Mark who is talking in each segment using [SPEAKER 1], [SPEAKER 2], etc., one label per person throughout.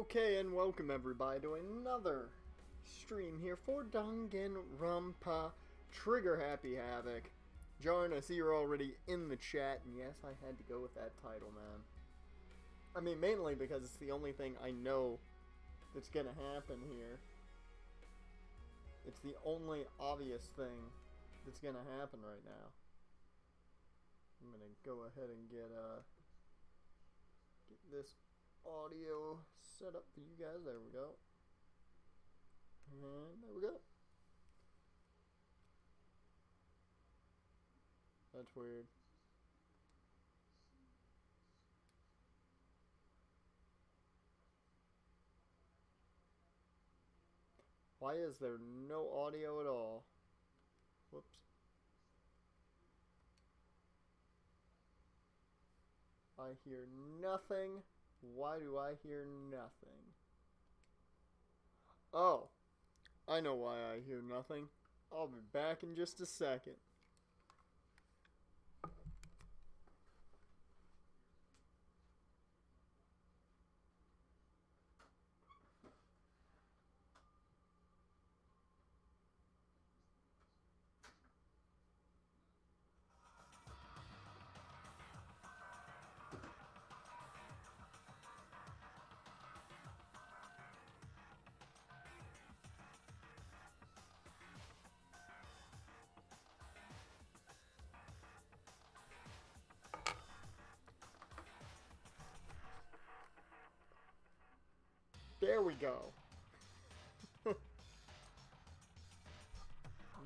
[SPEAKER 1] Okay, and welcome everybody to another stream here for Danganronpa Trigger Happy Havoc. Join us, you're already in the chat, and yes, I had to go with that title, man. I mean, mainly because it's the only thing I know that's gonna happen here. It's the only obvious thing that's gonna happen right now. I'm gonna go ahead and get this audio set up for you guys. There we go. And there we go. That's weird. Why is there no audio at all? Whoops. I hear nothing. Why do I hear nothing? Oh, I know why I hear nothing. I'll be back in just a second. There we go.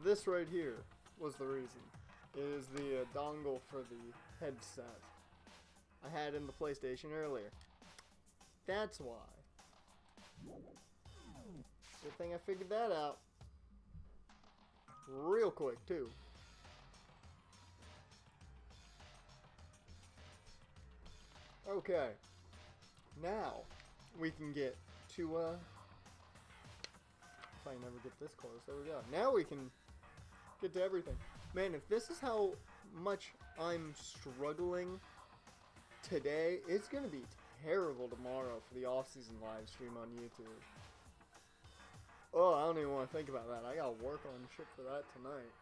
[SPEAKER 1] This right here was the reason. It is the dongle for the headset I had in the PlayStation earlier. That's why. Good thing I figured that out. Real quick, too. Okay. Now, we can get to, if I never get this close, there we go. Now we can get to everything. Man, if this is how much I'm struggling today, it's gonna be terrible tomorrow for the off-season live stream on YouTube. Oh, I don't even want to think about that. I gotta work on shit for that tonight.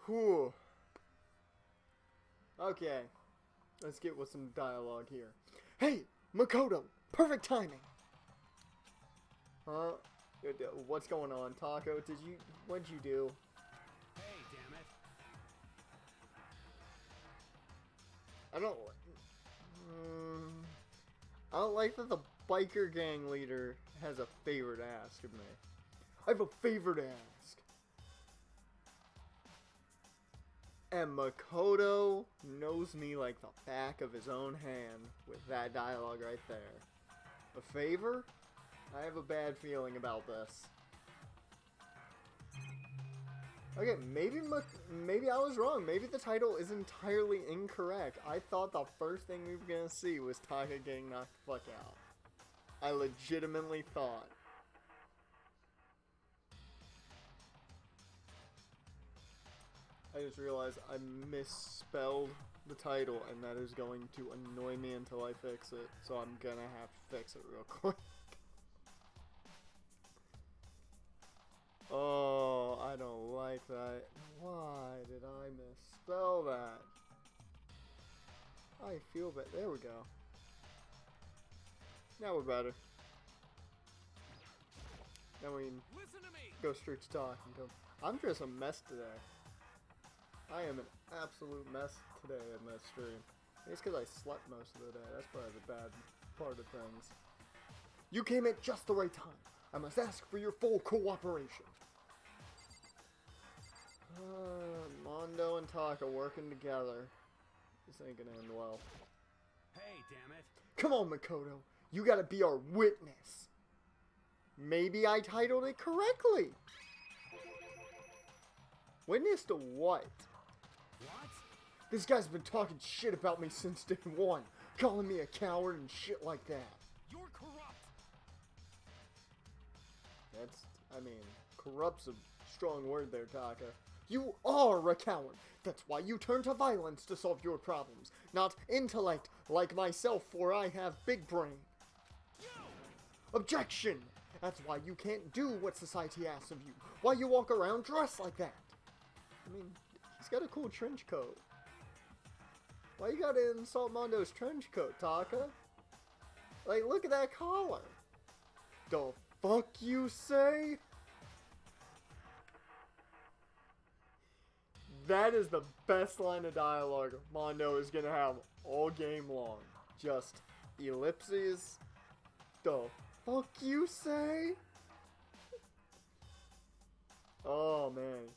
[SPEAKER 1] Whew. Okay. Let's get with some dialogue here. Hey, Makoto! Perfect timing! Huh? What's going on, Taka? What'd you do?
[SPEAKER 2] Hey, damn it.
[SPEAKER 1] I don't like that the biker gang leader has a favor to ask of me. I have a favor to ask. And Makoto knows me like the back of his own hand with that dialogue right there. A favor? I have a bad feeling about this. Okay, maybe I was wrong. Maybe the title is entirely incorrect. I thought the first thing we were gonna see was Taka getting knocked the fuck out. I legitimately thought. I just realized I misspelled the title, and that is going to annoy me until I fix it. So I'm gonna have to fix it real quick. Oh, I don't like that. Why did I misspell that? I feel bad. There we go. Now we're better. Now we can go straight to talking to him. I'm just a mess today. I am an absolute mess today in this stream. It's because I slept most of the day. That's probably the bad part of things. You came at just the right time. I must ask for your full cooperation. Mondo and Taka working together. This ain't gonna end well.
[SPEAKER 2] Hey, damn it.
[SPEAKER 1] Come on, Makoto. You gotta be our witness. Maybe I titled it correctly. Witness to what?
[SPEAKER 2] What?
[SPEAKER 1] This guy's been talking shit about me since day one. Calling me a coward and shit like that.
[SPEAKER 2] You're corrupt.
[SPEAKER 1] I mean, corrupt's a strong word there, Taka. You are a coward. That's why you turn to violence to solve your problems, not intellect like myself, for I have big brain. Objection! That's why you can't do what society asks of you. Why you walk around dressed like that. I mean, he's got a cool trench coat. Why you gotta insult Mondo's trench coat, Taka? Like, look at that collar. The fuck you say? That is the best line of dialogue Mondo is gonna have all game long. Just ellipses. The fuck you say? Oh man.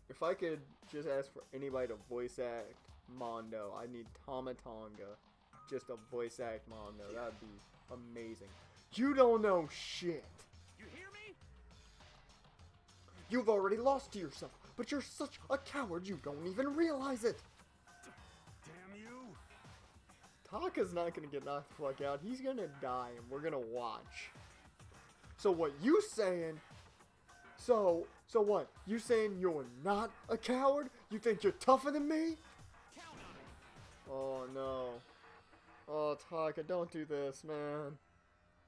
[SPEAKER 1] If I could just ask for anybody to voice act Mondo, I need Tomatonga just to voice act Mondo. That would be amazing. You don't know shit.
[SPEAKER 2] You hear me?
[SPEAKER 1] You've already lost to yourself, but you're such a coward you don't even realize it.
[SPEAKER 2] Damn you!
[SPEAKER 1] Taka's not gonna get knocked the fuck out. He's gonna die, and we're gonna watch. So what you saying? So what? You saying you're not a coward? You think you're tougher than me?
[SPEAKER 2] Count on it!
[SPEAKER 1] Oh no. Oh Taka, don't do this, man.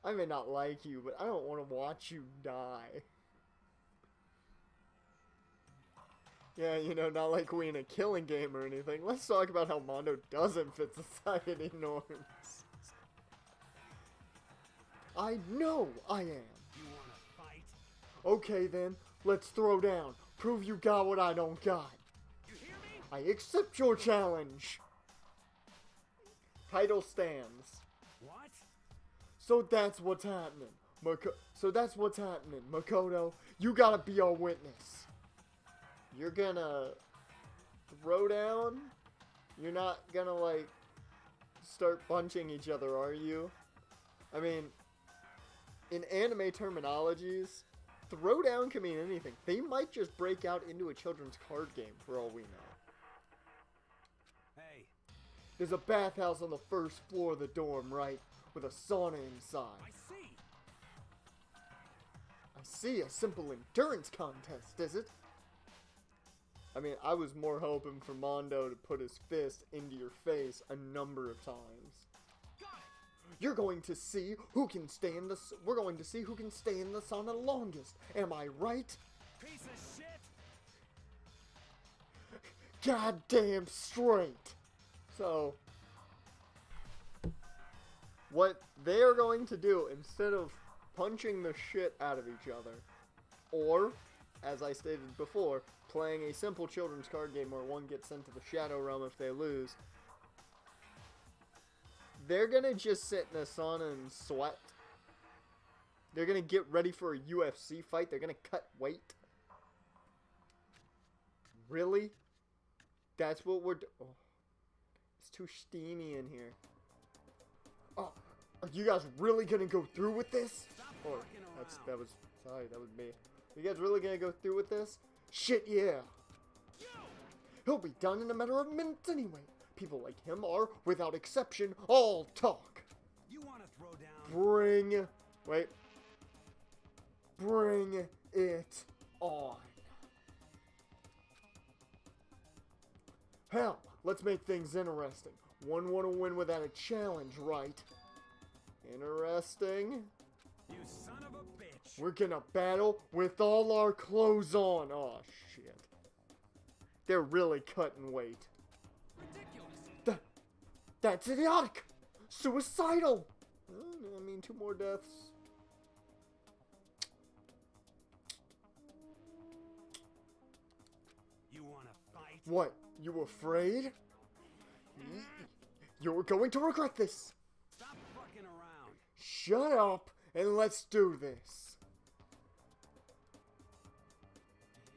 [SPEAKER 1] I may not like you, but I don't want to watch you die. Yeah, you know, not like we in a killing game or anything. Let's talk about how Mondo doesn't fit society norms. I know I am.
[SPEAKER 2] You wanna fight?
[SPEAKER 1] Okay then, let's throw down. Prove you got what I don't got.
[SPEAKER 2] You hear me?
[SPEAKER 1] I accept your challenge. Title stands.
[SPEAKER 2] What?
[SPEAKER 1] So that's what's happening. Makoto. You gotta be our witness. You're gonna throw down? You're not gonna, like, start punching each other, are you? I mean, in anime terminologies, throwdown can mean anything. They might just break out into a children's card game, for all we know.
[SPEAKER 2] Hey,
[SPEAKER 1] There's a bathhouse on the first floor of the dorm, right? With a sauna inside.
[SPEAKER 2] I see!
[SPEAKER 1] I see, a simple endurance contest, is it? I mean, I was more hoping for Mondo to put his fist into your face a number of times.
[SPEAKER 2] Got it!
[SPEAKER 1] You're going to see who can stay in the... We're going to see who can stay in the sauna longest. Am I right?
[SPEAKER 2] Piece of shit!
[SPEAKER 1] Goddamn straight. So, what they are going to do, instead of punching the shit out of each other, or, as I stated before, playing a simple children's card game where one gets sent to the Shadow Realm if they lose, they're gonna just sit in a sauna and sweat. They're gonna get ready for a UFC fight. They're gonna cut weight. Really? That's what we're oh, it's too steamy in here. Oh, are you guys really gonna go through with this?
[SPEAKER 2] Stop
[SPEAKER 1] Or
[SPEAKER 2] fucking around.
[SPEAKER 1] that was me. Are you guys really gonna go through with this? Shit, yeah.
[SPEAKER 2] You!
[SPEAKER 1] He'll be done in a matter of minutes anyway. People like him are, without exception, all talk.
[SPEAKER 2] You wanna throw down?
[SPEAKER 1] Bring it on. Hell, let's make things interesting. One want to win without a challenge, right? Interesting.
[SPEAKER 2] You son of a bitch!
[SPEAKER 1] We're gonna battle with all our clothes on. Oh, shit. They're really cutting weight.
[SPEAKER 2] Ridiculous!
[SPEAKER 1] That's idiotic! Suicidal! I mean, 2 more deaths.
[SPEAKER 2] You wanna fight?
[SPEAKER 1] What? You afraid? You're going to regret this!
[SPEAKER 2] Stop fucking around!
[SPEAKER 1] Shut up and let's do this!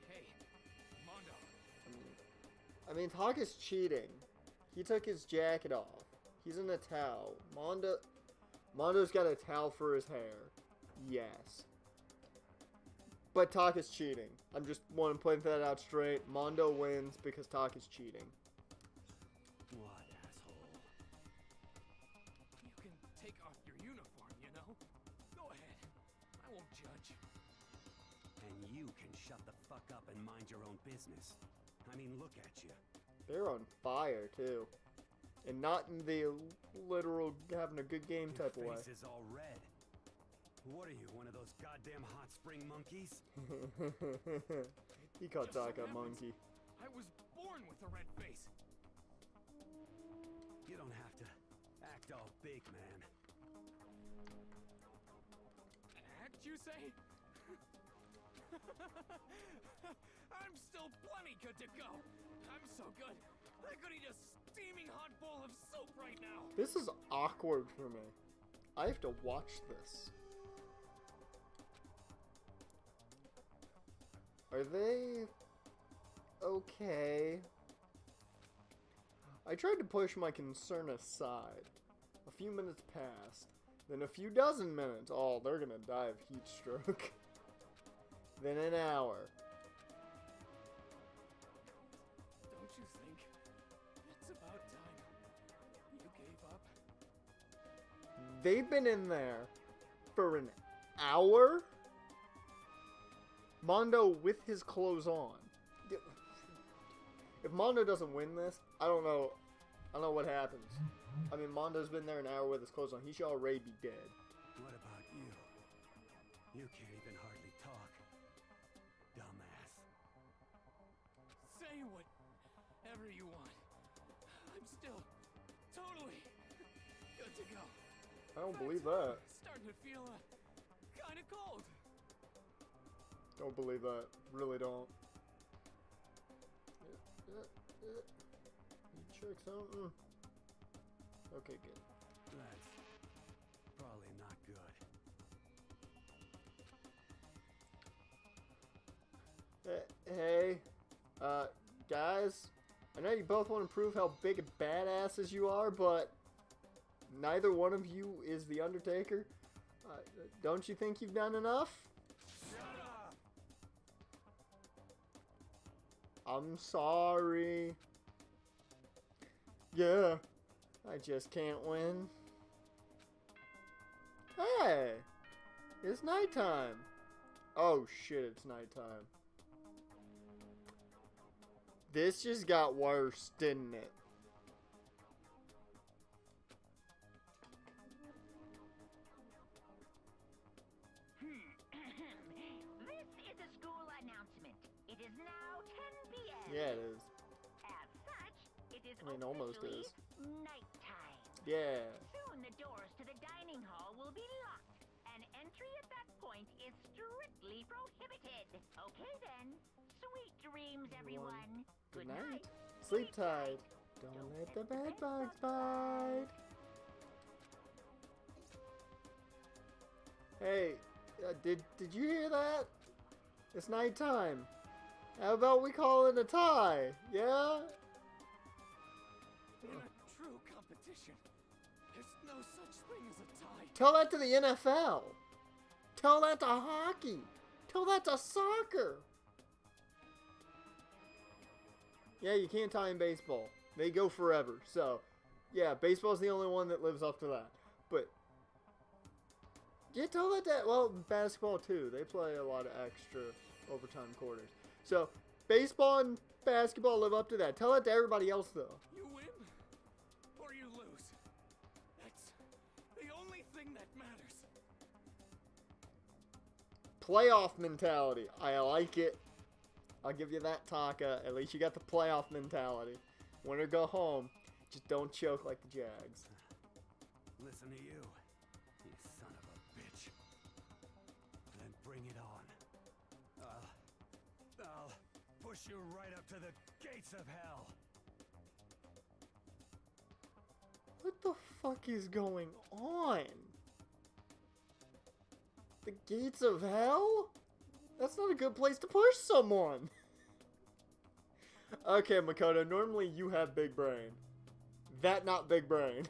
[SPEAKER 2] Hey, Mondo.
[SPEAKER 1] I mean, Taka's cheating. He took his jacket off. He's in a towel. Mondo's got a towel for his hair. Yes. But Taka's cheating. I'm just want to point that out straight. Mondo wins because Taka's cheating.
[SPEAKER 2] What, asshole?
[SPEAKER 3] You can take off your uniform, you know? Go ahead. I won't judge.
[SPEAKER 2] And you can shut the fuck up and mind your own business. I mean, look at you.
[SPEAKER 1] They're on fire, too. And not in the literal having a good game
[SPEAKER 2] Your
[SPEAKER 1] type of way.
[SPEAKER 2] face is all red. What are you, one of those goddamn hot spring monkeys?
[SPEAKER 1] He called
[SPEAKER 3] Just so
[SPEAKER 1] Taka a
[SPEAKER 3] happens
[SPEAKER 1] monkey.
[SPEAKER 3] I was born with a red face.
[SPEAKER 2] You don't have to act all big, man.
[SPEAKER 3] Act, you say? I'm still plenty good to go. I'm so good. I could eat a steaming hot bowl of soup right now.
[SPEAKER 1] This is awkward for me. I have to watch this. Are they okay? I tried to push my concern aside. A few minutes passed. Then a few dozen minutes. Oh, they're gonna die of heat stroke. Then an hour.
[SPEAKER 3] Don't you think it's about time you gave up?
[SPEAKER 1] They've been in there for an hour? Mondo with his clothes on. If Mondo doesn't win this, I don't know what happens. I mean, Mondo's been there an hour with his clothes on. He should already be dead.
[SPEAKER 2] What about you? You can't even hardly talk. Dumbass.
[SPEAKER 3] Say whatever you want. I'm still totally good to go.
[SPEAKER 1] I don't believe that.
[SPEAKER 3] Starting to feel kind of cold.
[SPEAKER 1] Don't believe that. Really don't. You check something? Okay, good.
[SPEAKER 2] That's probably not good.
[SPEAKER 1] Hey, guys, I know you both want to prove how big a badasses you are, but neither one of you is the Undertaker. Don't you think you've done enough?
[SPEAKER 2] Shut up!
[SPEAKER 1] I'm sorry. Yeah, I just can't win. Hey, it's nighttime. Oh shit, it's nighttime. This just got worse, didn't it?
[SPEAKER 4] This is a school announcement. It is now 10 p.m.
[SPEAKER 1] Yeah, it is.
[SPEAKER 4] As such, it is
[SPEAKER 1] I mean, almost
[SPEAKER 4] officially
[SPEAKER 1] is.
[SPEAKER 4] nighttime.
[SPEAKER 1] Yeah.
[SPEAKER 4] Soon the doors to the dining hall will be locked, and entry at that point is strictly prohibited. Okay then. Sweet dreams, everyone.
[SPEAKER 1] Good night. Sleep tight. Don't let the bed bugs bite. Hey, did you hear that? It's nighttime. How about we call it a tie? Yeah?
[SPEAKER 3] In a true competition, there's no such thing as a tie.
[SPEAKER 1] Tell that to the NFL. Tell that to hockey. Tell that to soccer. Yeah, you can't tie in baseball. They go forever. So, yeah, baseball's the only one that lives up to that. But, yeah, tell that to, well, basketball too. They play a lot of extra overtime quarters. So, baseball and basketball live up to that. Tell that to everybody else, though.
[SPEAKER 3] You win or you lose. That's the only thing that matters.
[SPEAKER 1] Playoff mentality. I like it. I'll give you that, Taka. At least you got the playoff mentality. Win or go home. Just don't choke like the Jags.
[SPEAKER 2] Listen to you, you son of a bitch. Then bring it on. I'll push you right up to the gates of hell.
[SPEAKER 1] What the fuck is going on? The gates of hell? That's not a good place to push someone. Okay, Makoto, normally you have big brain. That not big brain.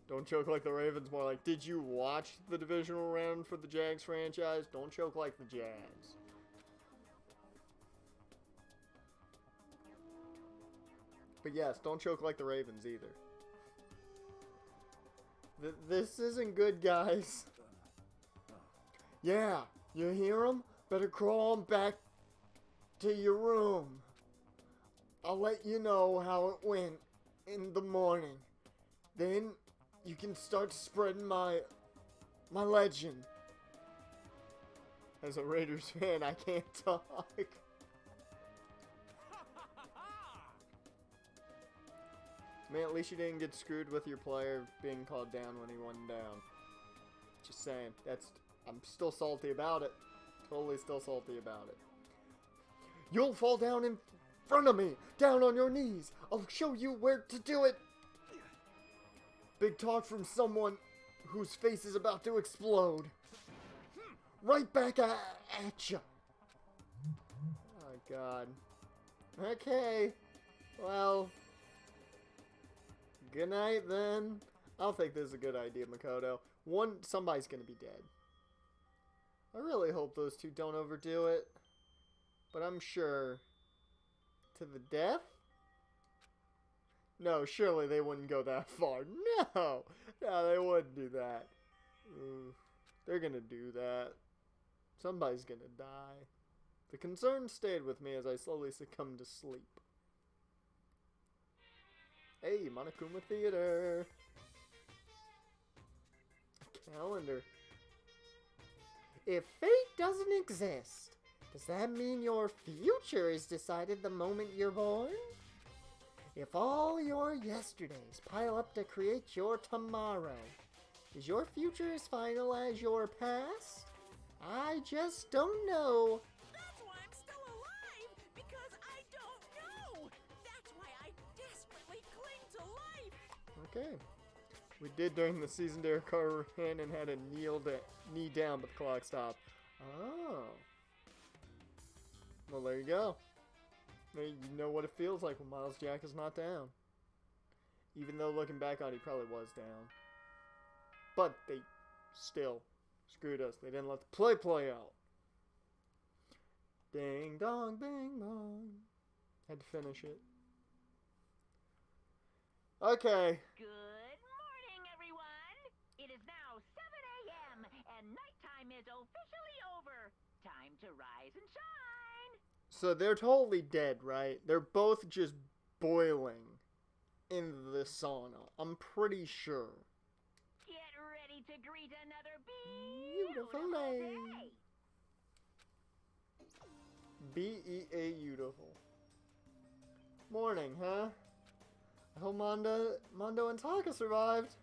[SPEAKER 1] Don't choke like the Ravens, more like, did you watch the divisional round for the Jags franchise? Don't choke like the Jags. But yes, don't choke like the Ravens either. This isn't good, guys. Yeah, you hear him? Better crawl on back to your room. I'll let you know how it went in the morning. Then you can start spreading my My legend. As a Raiders fan, I can't talk. Man, at least you didn't get screwed with your player being called down when he went down. Just saying. I'm still salty about it. Totally still salty about it. You'll fall down in front of me. Down on your knees. I'll show you where to do it. Big talk from someone whose face is about to explode. Right back at ya. Oh, God. Okay. Well. Good night, then. I'll think this is a good idea, Makoto. Somebody's gonna be dead. I really hope those two don't overdo it. But I'm sure. To the death? No, surely they wouldn't go that far. No! No, they wouldn't do that. Ooh, they're gonna do that. Somebody's gonna die. The concern stayed with me as I slowly succumbed to sleep. Hey, Monokuma Theater. Calendar. If fate doesn't exist, does that mean your future is decided the moment you're born? If all your yesterdays pile up to create your tomorrow, is your future as final as your past? I just don't know.
[SPEAKER 5] That's why I'm still alive, because I don't know. That's why I desperately cling to life.
[SPEAKER 1] Okay. We did during the season Derek Carter ran and had a knee down, but the clock stopped. Oh. Well, there you go. Now you know what it feels like when Miles Jack is not down. Even though looking back on it, he probably was down. But they still screwed us. They didn't let the play out. Ding dong, bing bong. Had to finish it. Okay.
[SPEAKER 4] Good morning, everyone. It is now 7 a.m. and nighttime is officially over. Time to rise and shine.
[SPEAKER 1] So they're totally dead, right? They're both just boiling in the sauna. I'm pretty sure.
[SPEAKER 4] Get ready to greet another
[SPEAKER 1] Beautiful day. Beautiful. Morning, huh? I hope Mondo and Taka survived.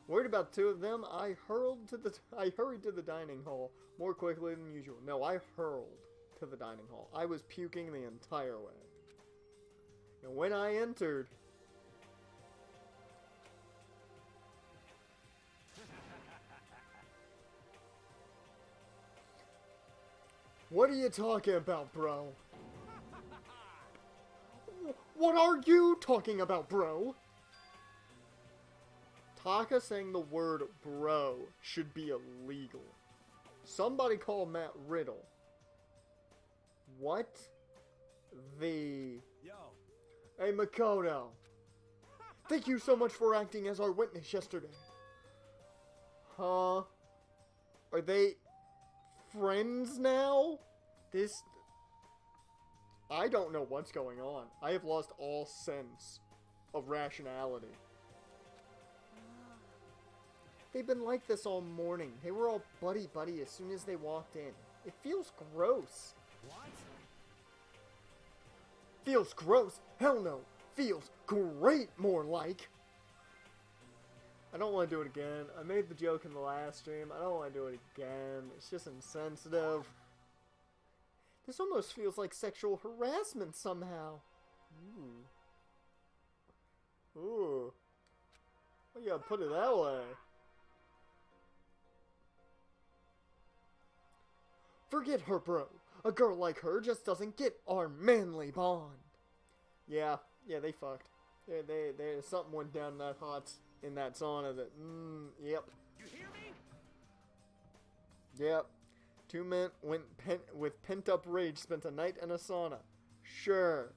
[SPEAKER 1] Worried about the two of them, I hurried to the dining hall more quickly than usual. No, I hurled to the dining hall. I was puking the entire way. And when I entered, what are you talking about, bro? What are you talking about, bro? Taka saying the word bro should be illegal. Somebody call Matt Riddle. What the...
[SPEAKER 2] Yo.
[SPEAKER 1] Hey, Makoto. Thank you so much for acting as our witness yesterday. Huh? Are they friends now? I don't know what's going on. I have lost all sense of rationality. They've been like this all morning. They were all buddy-buddy as soon as they walked in. It feels gross.
[SPEAKER 2] What?
[SPEAKER 1] Feels gross? Hell no. Feels great, more like. I don't want to do it again. I made the joke in the last stream. I don't want to do it again. It's just insensitive. This almost feels like sexual harassment somehow. Ooh. Ooh. Well, you gotta put it that way. Forget her, bro. A girl like her just doesn't get our manly bond. Yeah, they fucked. There's something went down in that sauna that, yep.
[SPEAKER 2] You hear me?
[SPEAKER 1] Yep. Two men with pent-up rage spent a night in a sauna. Sure.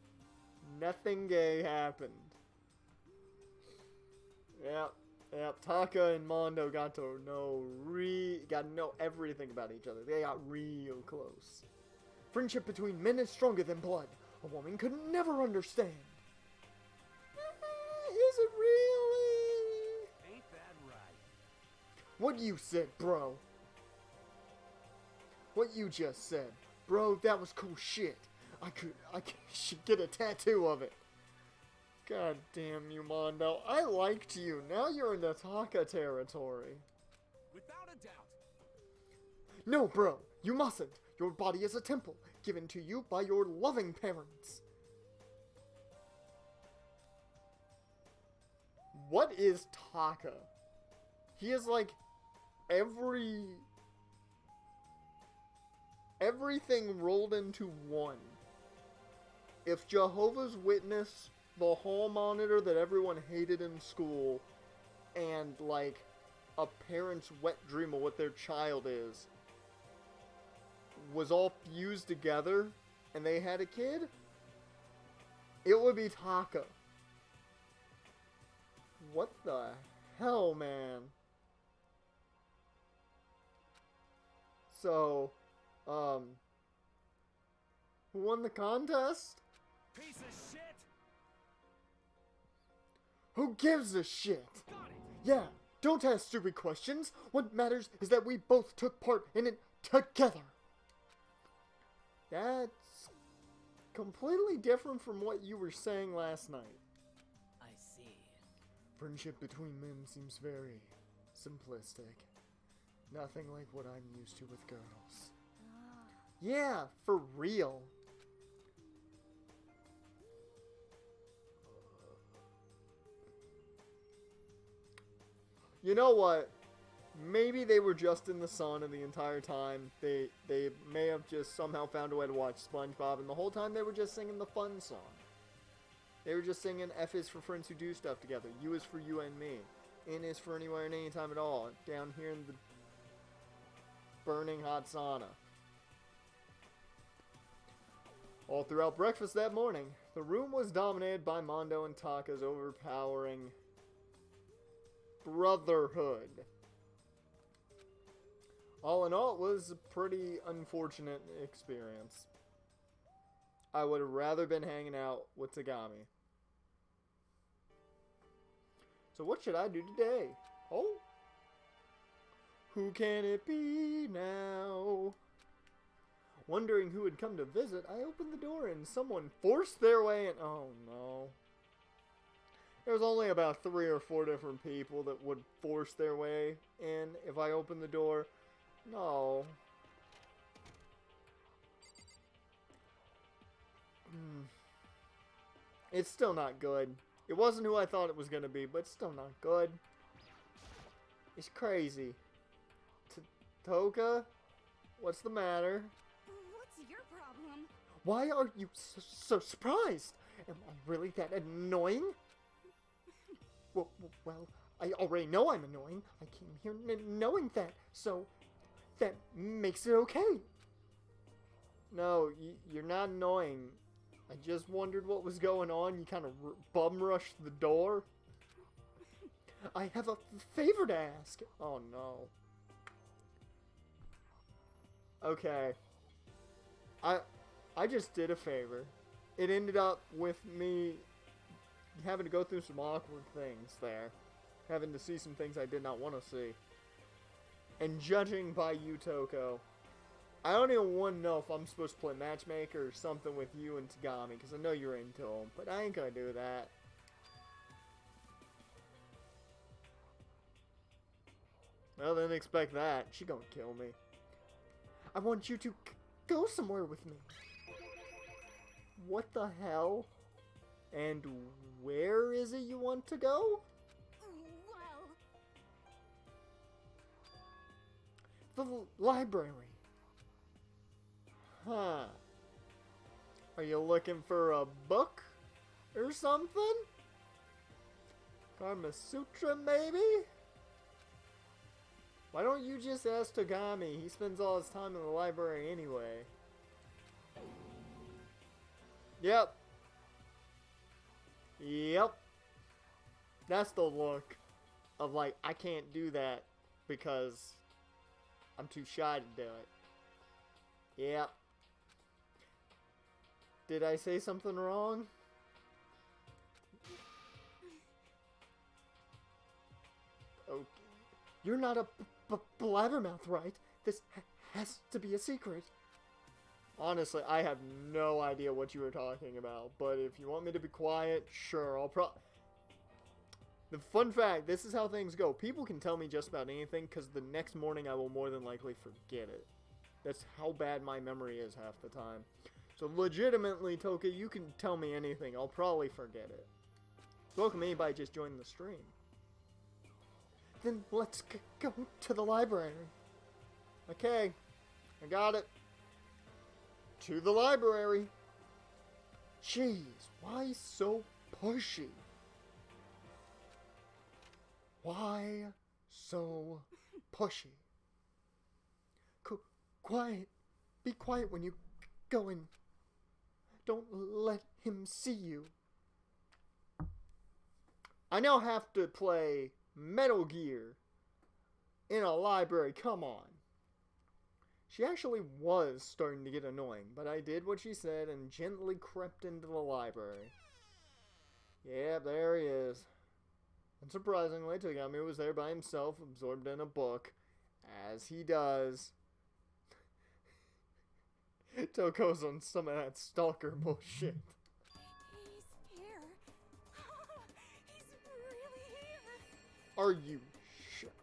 [SPEAKER 1] Nothing gay happened. Yep. Taka and Mondo got to know everything about each other. They got real close. Friendship between men is stronger than blood. A woman could never understand. Is it really? What you said, bro? What you just said. Bro, that was cool shit. I should get a tattoo of it. God damn you, Mondo. I liked you. Now you're in the Taka territory.
[SPEAKER 3] Without a doubt.
[SPEAKER 1] No, bro. You mustn't. Your body is a temple, given to you by your loving parents. What is Taka? He is like everything rolled into one. If Jehovah's Witness, the hall monitor that everyone hated in school, and like a parent's wet dream of what their child is, was all fused together and they had a kid, it would be Taka. What the hell, man? So, who won the contest?
[SPEAKER 3] Piece of shit.
[SPEAKER 1] Who gives a shit?
[SPEAKER 3] Got it.
[SPEAKER 1] Yeah, don't ask stupid questions. What matters is that we both took part in it together. That's completely different from what you were saying last night.
[SPEAKER 6] I see.
[SPEAKER 1] Friendship between men seems very simplistic. Nothing like what I'm used to with girls. Yeah, for real. You know what? Maybe they were just in the sauna the entire time. They may have just somehow found a way to watch SpongeBob, and the whole time they were just singing the fun song. They were just singing F is for friends who do stuff together. U is for you and me. N is for anywhere and anytime at all. Down here in the burning hot sauna. All throughout breakfast that morning, the room was dominated by Mondo and Taka's overpowering brotherhood. All in all, it was a pretty unfortunate experience. I would have rather been hanging out with Tagami. So what should I do today? Oh? Who can it be now? Wondering who had come to visit, I opened the door and someone forced their way in. Oh no. There was only about 3 or 4 different people that would force their way in if I opened the door. No. It's still not good. It wasn't who I thought it was going to be, but it's still not good. It's crazy. Toka? What's the matter?
[SPEAKER 5] What's your problem?
[SPEAKER 1] Why are you so surprised? Am I really that annoying? Well, I already know I'm annoying. I came here knowing that, so that makes it okay. No, you're not annoying. I just wondered what was going on. You kind of bum rushed the door. I have a favor to ask. Oh no. Okay. I just did a favor. It ended up with me having to go through some awkward things there. Having to see some things I did not want to see. And judging by you, Toko, I don't even want to know if I'm supposed to play matchmaker or something with you and Tagami, because I know you're into them, but I ain't gonna do that. Well, then expect that. She gonna kill me. I want you to go somewhere with me. What the hell? And where is it you want to go?
[SPEAKER 5] Well,
[SPEAKER 1] The library. Huh. Are you looking for a book or something? Karma Sutra, maybe? Why don't you just ask Tagami? He spends all his time in the library anyway. Yep. Yep. That's the look of like, I can't do that because I'm too shy to do it. Yep. Did I say something wrong? Okay. You're not a blabbermouth, right? This has to be a secret. Honestly, I have no idea what you were talking about, but if you want me to be quiet, sure, The fun fact, this is how things go. People can tell me just about anything, because the next morning I will more than likely forget it. That's how bad my memory is half the time. So legitimately, Taka, you can tell me anything. I'll probably forget it. Welcome anybody just joined the stream. Then let's go to the library. Okay, I got it. To the library. Jeez, why so pushy? Why so pushy? Quiet. Be quiet when you go in. Don't let him see you. I now have to play Metal Gear in a library. Come on. She actually was starting to get annoying, but I did what she said and gently crept into the library. Yep, there he is. Unsurprisingly, Tagami was there by himself, absorbed in a book, as he does. Toko's on some of that stalker bullshit.
[SPEAKER 5] He's here. He's really here.
[SPEAKER 1] Are you sure?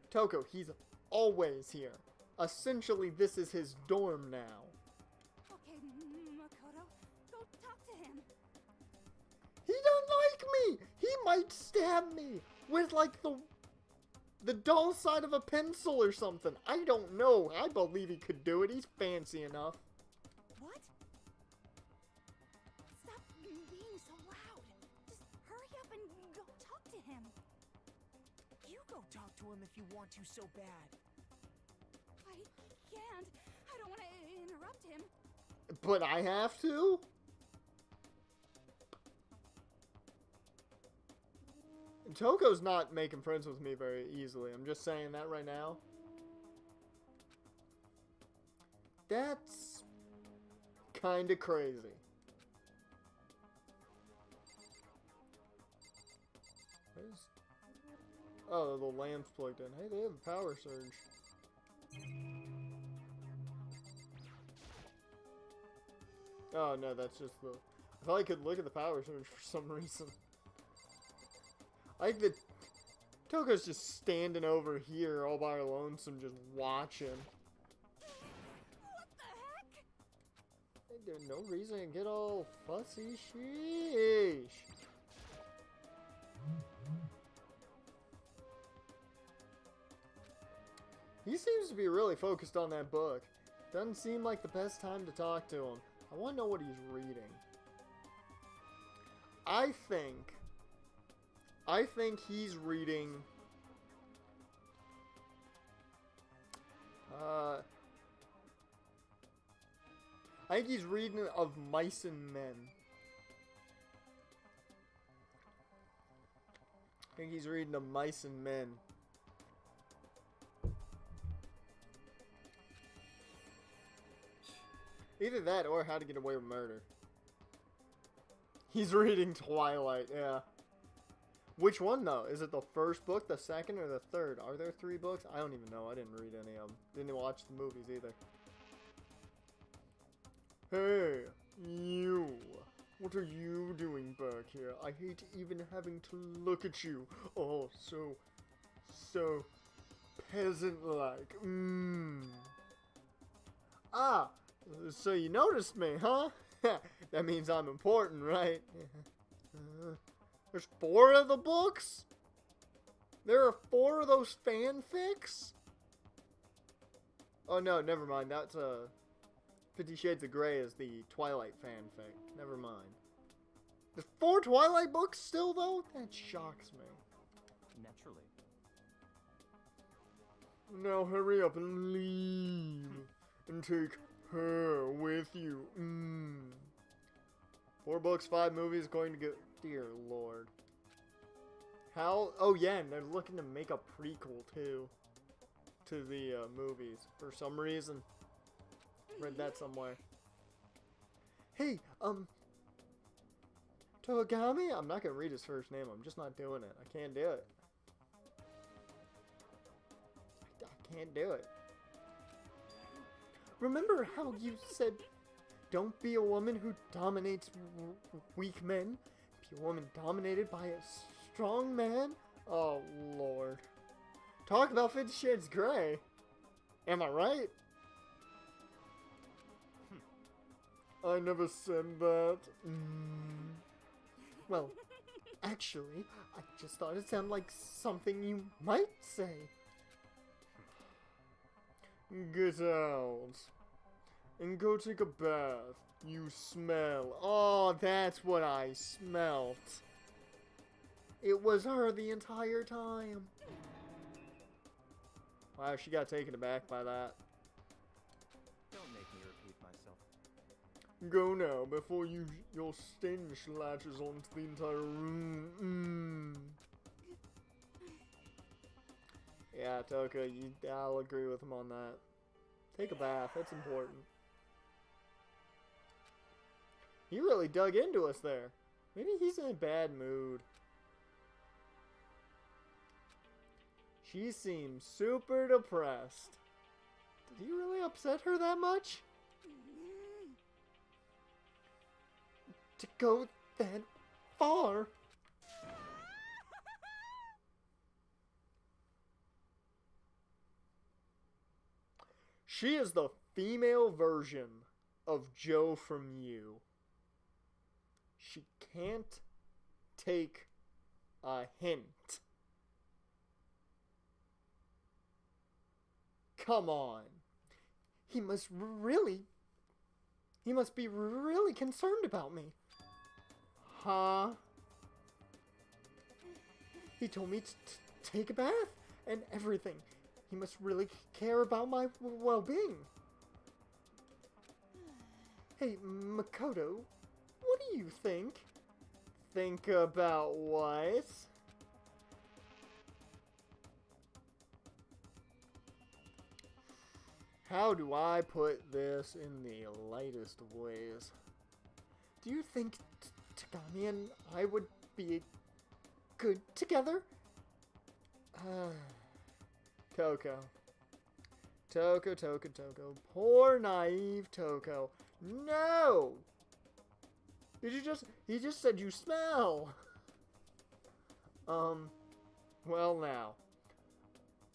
[SPEAKER 1] Toko, he's always here. Essentially, this is his dorm now.
[SPEAKER 5] Okay, Makoto, go talk to him.
[SPEAKER 1] He don't like me! He might stab me with, like, the dull side of a pencil or something. I don't know. I believe he could do it. He's fancy enough.
[SPEAKER 5] What? Stop being so loud. Just hurry up and go talk to him.
[SPEAKER 6] You go talk to him if you want to so bad.
[SPEAKER 5] I can't. I don't want to interrupt him.
[SPEAKER 1] But I have to? Toko's not making friends with me very easily. I'm just saying that right now. That's kind of crazy. Oh, the lamp's plugged in. Hey, they have a power surge. Oh, no, that's just the... I thought I could look at the power surge for some reason. I like that Toko's just standing over here all by her lonesome, just watching.
[SPEAKER 5] What the heck?
[SPEAKER 1] There's no reason to get all fussy. Sheesh. He seems to be really focused on that book. Doesn't seem like the best time to talk to him. I want to know what he's reading. I think he's reading... I think he's reading Of Mice and Men. I think he's reading Of Mice and Men. Either that or How to Get Away with Murder. He's reading Twilight, yeah. Which one, though? Is it the first book, the second, or the third? Are there 3 books? I don't even know. I didn't read any of them. Didn't watch the movies either. Hey, you. What are you doing back here? I hate even having to look at you. Oh, so peasant-like. Ah, so you noticed me, huh? That means I'm important, right? There's 4 of the books? There are 4 of those fanfics? Oh no, never mind. That's 50 Shades of Grey is the Twilight fanfic. Never mind. There's 4 Twilight books still, though? That shocks me.
[SPEAKER 6] Naturally.
[SPEAKER 1] Now hurry up and leave. And take her with you. 4 books, 5 movies, going to get... Dear Lord. How... Oh yeah, and they're looking to make a prequel, too. To the movies. For some reason. Read that somewhere. Hey, Togami? I'm not gonna read his first name. I'm just not doing it. I can't do it. can't do it. Remember how you said, don't be a woman who dominates weak men? Be a woman dominated by a strong man? Oh, Lord. Talk about 50 Shades Grey. Am I right? I never said that. Well, actually, I just thought it sounded like something you might say. Get out. And go take a bath. You smell. Oh, that's what I smelt. It was her the entire time. Wow, she got taken aback by that.
[SPEAKER 6] Don't make me repeat myself.
[SPEAKER 1] Go now, before your stench latches onto the entire room. Yeah, Taka, I'll agree with him on that. Take a bath, that's important. He really dug into us there. Maybe he's in a bad mood. She seems super depressed. Did he really upset her that much? To go that far? She is the female version of Joe from You. She can't take a hint. Come on. He must be really concerned about me. Huh? He told me to take a bath and everything. He must really care about my well-being. Hey, Makoto, what do you think? Think about what? How do I put this in the lightest of ways? Do you think Tagami and I would be good together? Toko. Toko. Poor naive Toko. No! He just said you smell. Well now.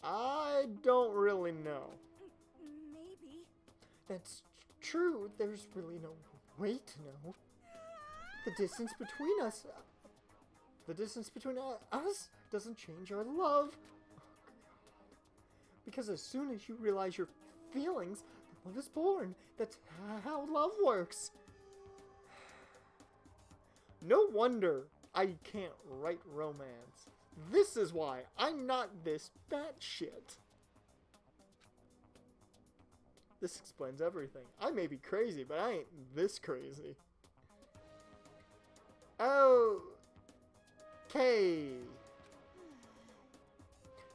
[SPEAKER 1] I don't really know.
[SPEAKER 5] Maybe.
[SPEAKER 1] That's true. There's really no way to know. The distance between us doesn't change our love. Because as soon as you realize your feelings, love is born. That's how love works. No wonder I can't write romance. This is why I'm not this batshit. This explains everything. I may be crazy, but I ain't this crazy. Okay.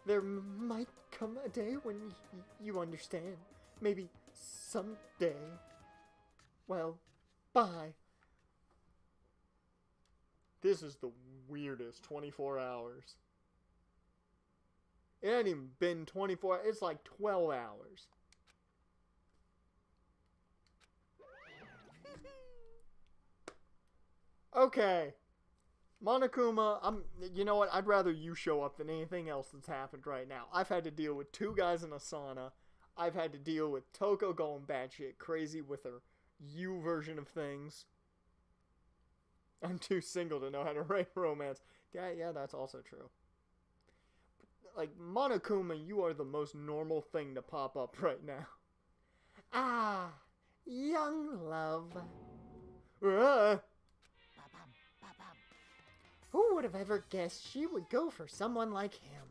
[SPEAKER 1] There might come a day when you understand. Maybe someday. Well, bye. This is the weirdest 24 hours. It ain't even been 24 hours. It's like 12 hours. Okay. Monokuma, you know what? I'd rather you show up than anything else that's happened right now. I've had to deal with two guys in a sauna. I've had to deal with Toko going batshit crazy with her you version of things. I'm too single to know how to write romance. Yeah, that's also true. Like, Monokuma, you are the most normal thing to pop up right now. Ah, young love. Who would have ever guessed she would go for someone like him?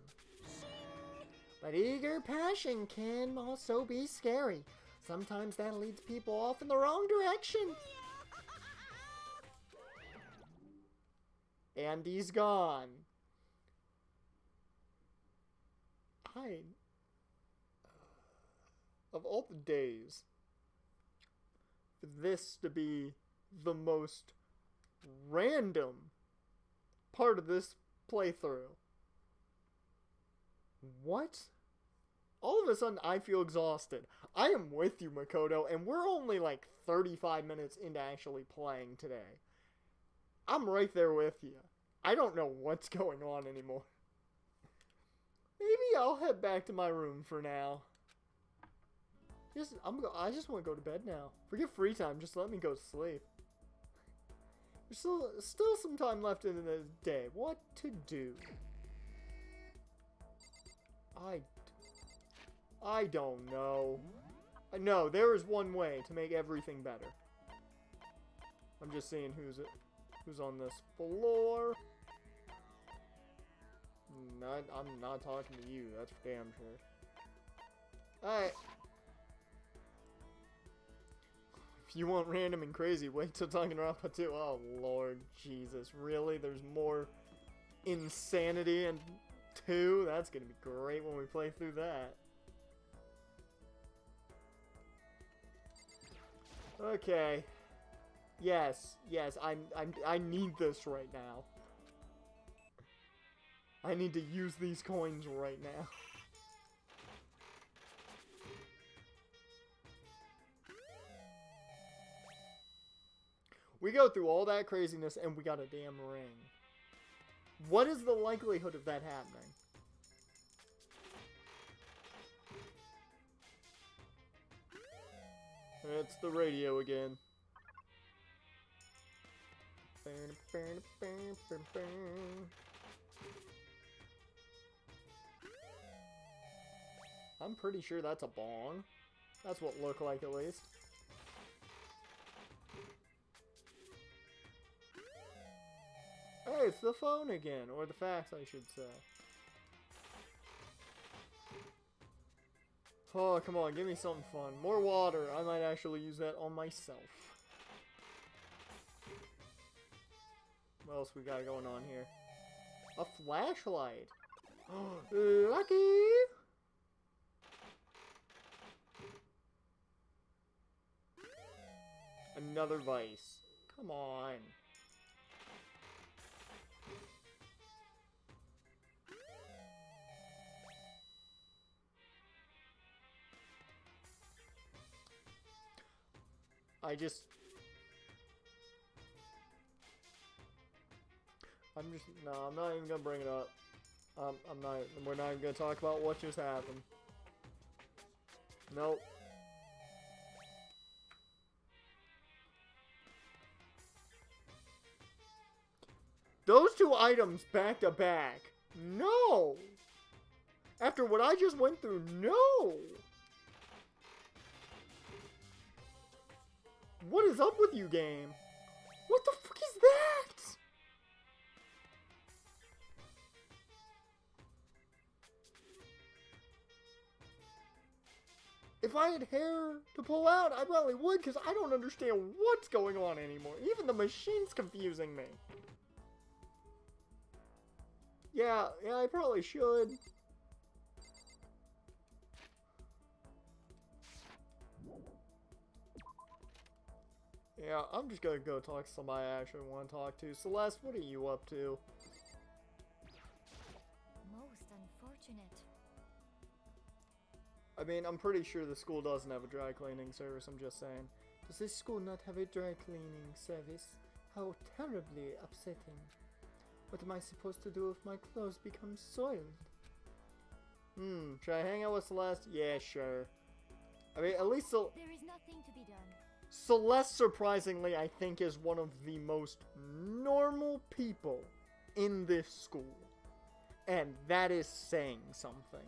[SPEAKER 1] But eager passion can also be scary. Sometimes that leads people off in the wrong direction. Andy's gone. Of all the days, for this to be the most random part of this playthrough. What All of a sudden, I feel exhausted. I am with you, Makoto, and we're only like 35 minutes into actually playing today. I'm right there with you. I don't know what's going on anymore. Maybe I'll head back to my room for now. I just want to go to bed now. Forget free time, just let me go to sleep. There's still some time left in the day. What to do? I don't know. No, there is one way to make everything better. I'm just seeing who's on this floor. I'm not talking to you, that's for damn sure. Alright. If you want random and crazy, wait till Danganronpa 2. Oh, Lord Jesus. Really? There's more insanity in 2? That's gonna be great when we play through that. Okay. Yes, I need this right now. I need to use these coins right now. We go through all that craziness and we got a damn ring. What is the likelihood of that happening? It's the radio again. I'm pretty sure that's a bong. That's what it looked like, at least. Hey, it's the phone again, or the fax, I should say. Oh, come on, give me something fun. More water. I might actually use that on myself. What else we got going on here? A flashlight. Lucky! Another vice. Come on. I'm not even gonna bring it up. We're not even gonna talk about what just happened. Nope. Those two items back to back. No! After what I just went through, no! What is up with you, game? What the fuck is that? If I had hair to pull out, I probably would, because I don't understand what's going on anymore. Even the machine's confusing me. Yeah, I probably should. Yeah, I'm just gonna go talk to somebody I actually want to talk to. Celeste, what are you up to?
[SPEAKER 7] Most unfortunate.
[SPEAKER 1] I mean, I'm pretty sure the school doesn't have a dry cleaning service, I'm just saying. Does this school not have a dry cleaning service? How terribly upsetting. What am I supposed to do if my clothes become soiled? Should I hang out with Celeste? Yeah, sure. I mean, at least
[SPEAKER 7] There is nothing to be done.
[SPEAKER 1] Celeste, surprisingly, I think is one of the most normal people in this school. And that is saying something.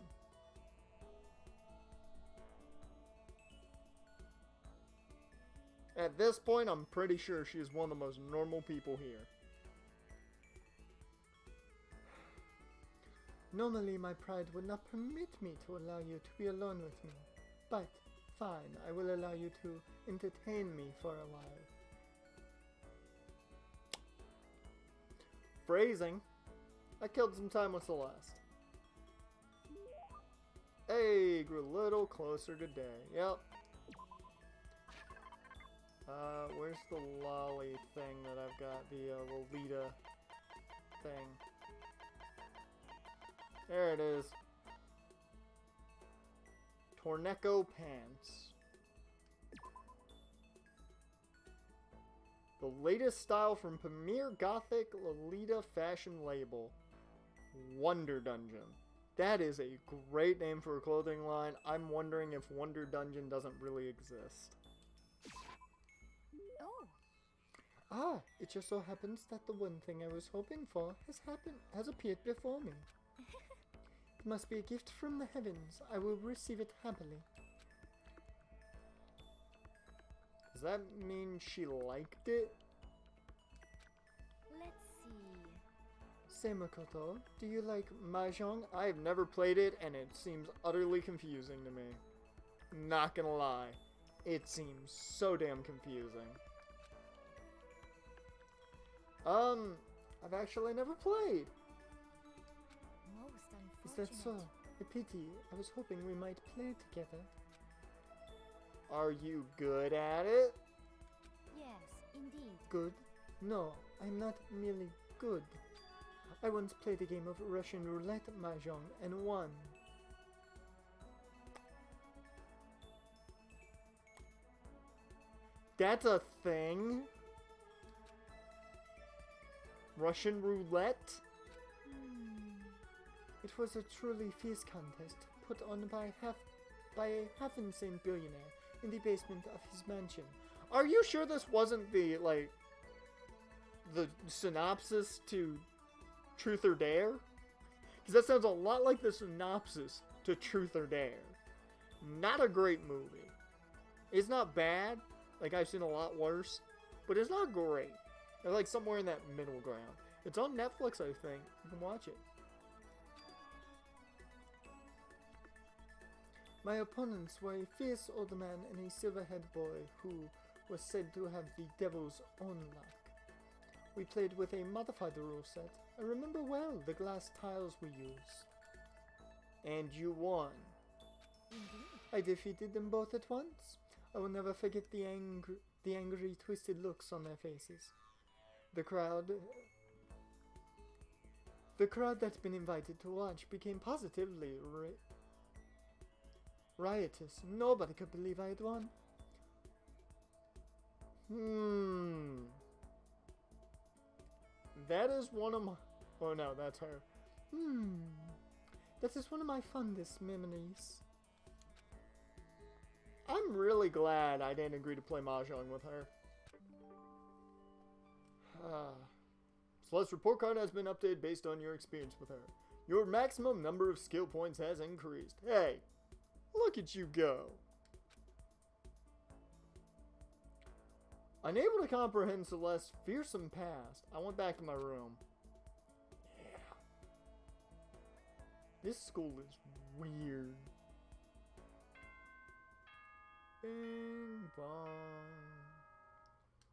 [SPEAKER 1] At this point, I'm pretty sure she is one of the most normal people here. Normally, my pride would not permit me to allow you to be alone with me. But, fine, I will allow you to entertain me for a while. Phrasing. I killed some time with Celeste. Hey, grew a little closer today. Yep. Where's the lolly thing that I've got? The Lolita thing. There it is. Torneko pants. The latest style from Premier Gothic Lolita fashion label. Wonder Dungeon. That is a great name for a clothing line. I'm wondering if Wonder Dungeon doesn't really exist.
[SPEAKER 7] Oh,
[SPEAKER 1] Ah, it just so happens that the one thing I was hoping for has appeared before me. It must be a gift from the heavens. I will receive it happily. Does that mean she liked it?
[SPEAKER 7] let's see.
[SPEAKER 1] Say, Makoto, do you like Mahjong? I've never played it, and it seems utterly confusing to me. Not gonna lie. It seems so damn confusing. I've actually never played.
[SPEAKER 7] Most
[SPEAKER 1] Is
[SPEAKER 7] unfortunate.
[SPEAKER 1] that so? A pity. I was hoping we might play together. Are you good at it?
[SPEAKER 7] Yes, indeed.
[SPEAKER 1] Good? No, I'm not merely good. I once played a game of Russian roulette mahjong and won. That's a thing? Russian roulette? It was a truly fierce contest put on by a half-insane billionaire in the basement of his mansion. Are you sure this wasn't the synopsis to Truth or Dare? Because that sounds a lot like the synopsis to Truth or Dare. Not a great movie. It's not bad. Like, I've seen a lot worse. But it's not great. It's like somewhere in that middle ground. It's on Netflix, I think. You can watch it. My opponents were a fierce old man and a silver-haired boy who was said to have the devil's own luck. We played with a modified rule set. I remember well the glass tiles we used. And you won. I defeated them both at once. I will never forget the angry, twisted looks on their faces. The crowd that's been invited to watch became positively riotous. Nobody could believe I had won. That is one of my... Oh no, that's her. That is one of my fondest memories. I'm really glad I didn't agree to play Mahjong with her. Celeste's report card has been updated based on your experience with her. Your maximum number of skill points has increased. Hey, look at you go. Unable to comprehend Celeste's fearsome past, I went back to my room. Yeah. This school is weird. Bing bong.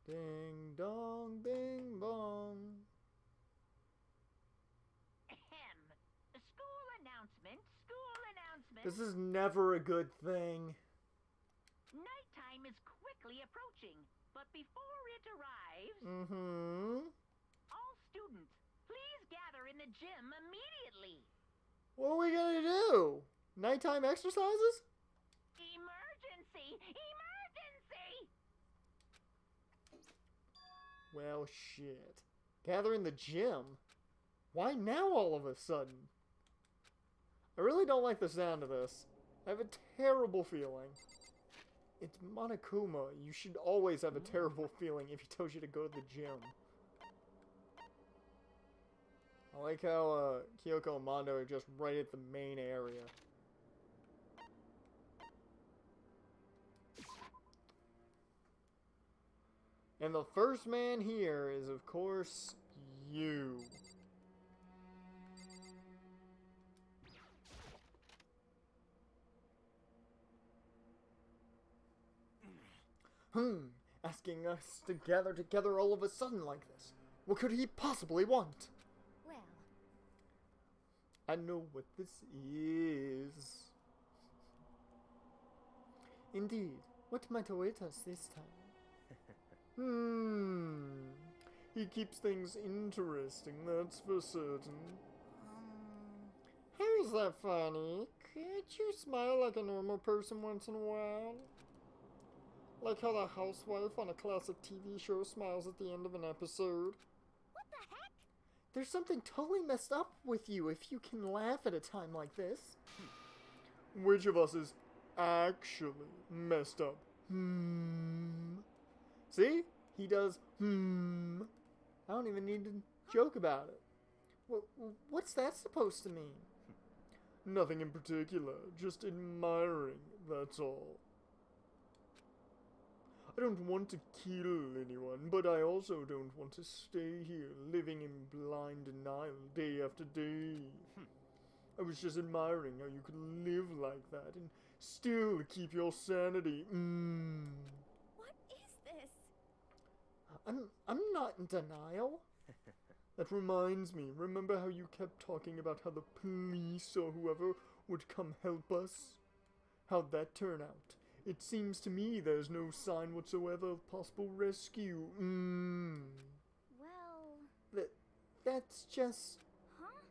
[SPEAKER 1] Ding dong, bing bong.
[SPEAKER 4] School announcement, school announcement.
[SPEAKER 1] This is never a good thing.
[SPEAKER 4] Nighttime is quickly approaching, but before it arrives, all students, please gather in the gym immediately.
[SPEAKER 1] What are we gonna do? Nighttime exercises?
[SPEAKER 4] Emergency! Emergency!
[SPEAKER 1] Well, shit. Gather in the gym? Why now all of a sudden? I really don't like the sound of this. I have a terrible feeling. It's Monokuma. You should always have a terrible feeling if he tells you to go to the gym. I like how Kyoko and Mondo are just right at the main area. And the first man here is, of course, you. Asking us to gather together all of a sudden like this. What could he possibly want?
[SPEAKER 7] Well,
[SPEAKER 1] I know what this is. Indeed, what might await us this time? He keeps things interesting, that's for certain. How is that funny? Can't you smile like a normal person once in a while? Like how the housewife on a classic TV show smiles at the end of an episode.
[SPEAKER 5] What the heck?
[SPEAKER 1] There's something totally messed up with you if you can laugh at a time like this. Which of us is actually messed up? See? He does I don't even need to joke about it. What's that supposed to mean? Nothing in particular, just admiring, that's all. I don't want to kill anyone, but I also don't want to stay here living in blind denial day after day. I was just admiring how you could live like that and still keep your sanity.
[SPEAKER 5] What is this?
[SPEAKER 1] I'm not in denial. That reminds me, remember how you kept talking about how the police or whoever would come help us? How'd that turn out? It seems to me there's no sign whatsoever of possible rescue.
[SPEAKER 7] Well...
[SPEAKER 1] That's just...
[SPEAKER 7] Huh?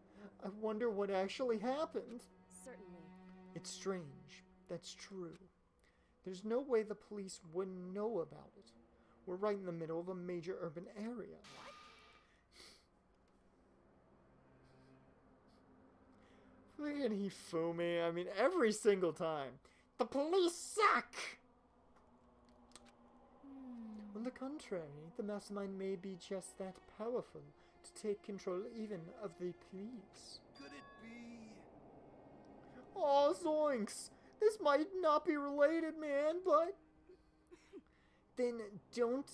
[SPEAKER 1] I wonder what actually happened.
[SPEAKER 5] Certainly.
[SPEAKER 1] It's strange. That's true. There's no way the police wouldn't know about it. We're right in the middle of a major urban area. Friggin' he fool me. I mean, every single time. The police suck! On the contrary, the mastermind may be just that powerful to take control even of the police.
[SPEAKER 2] Could it be?
[SPEAKER 1] Aw, zoinks! This might not be related, man, but... Then don't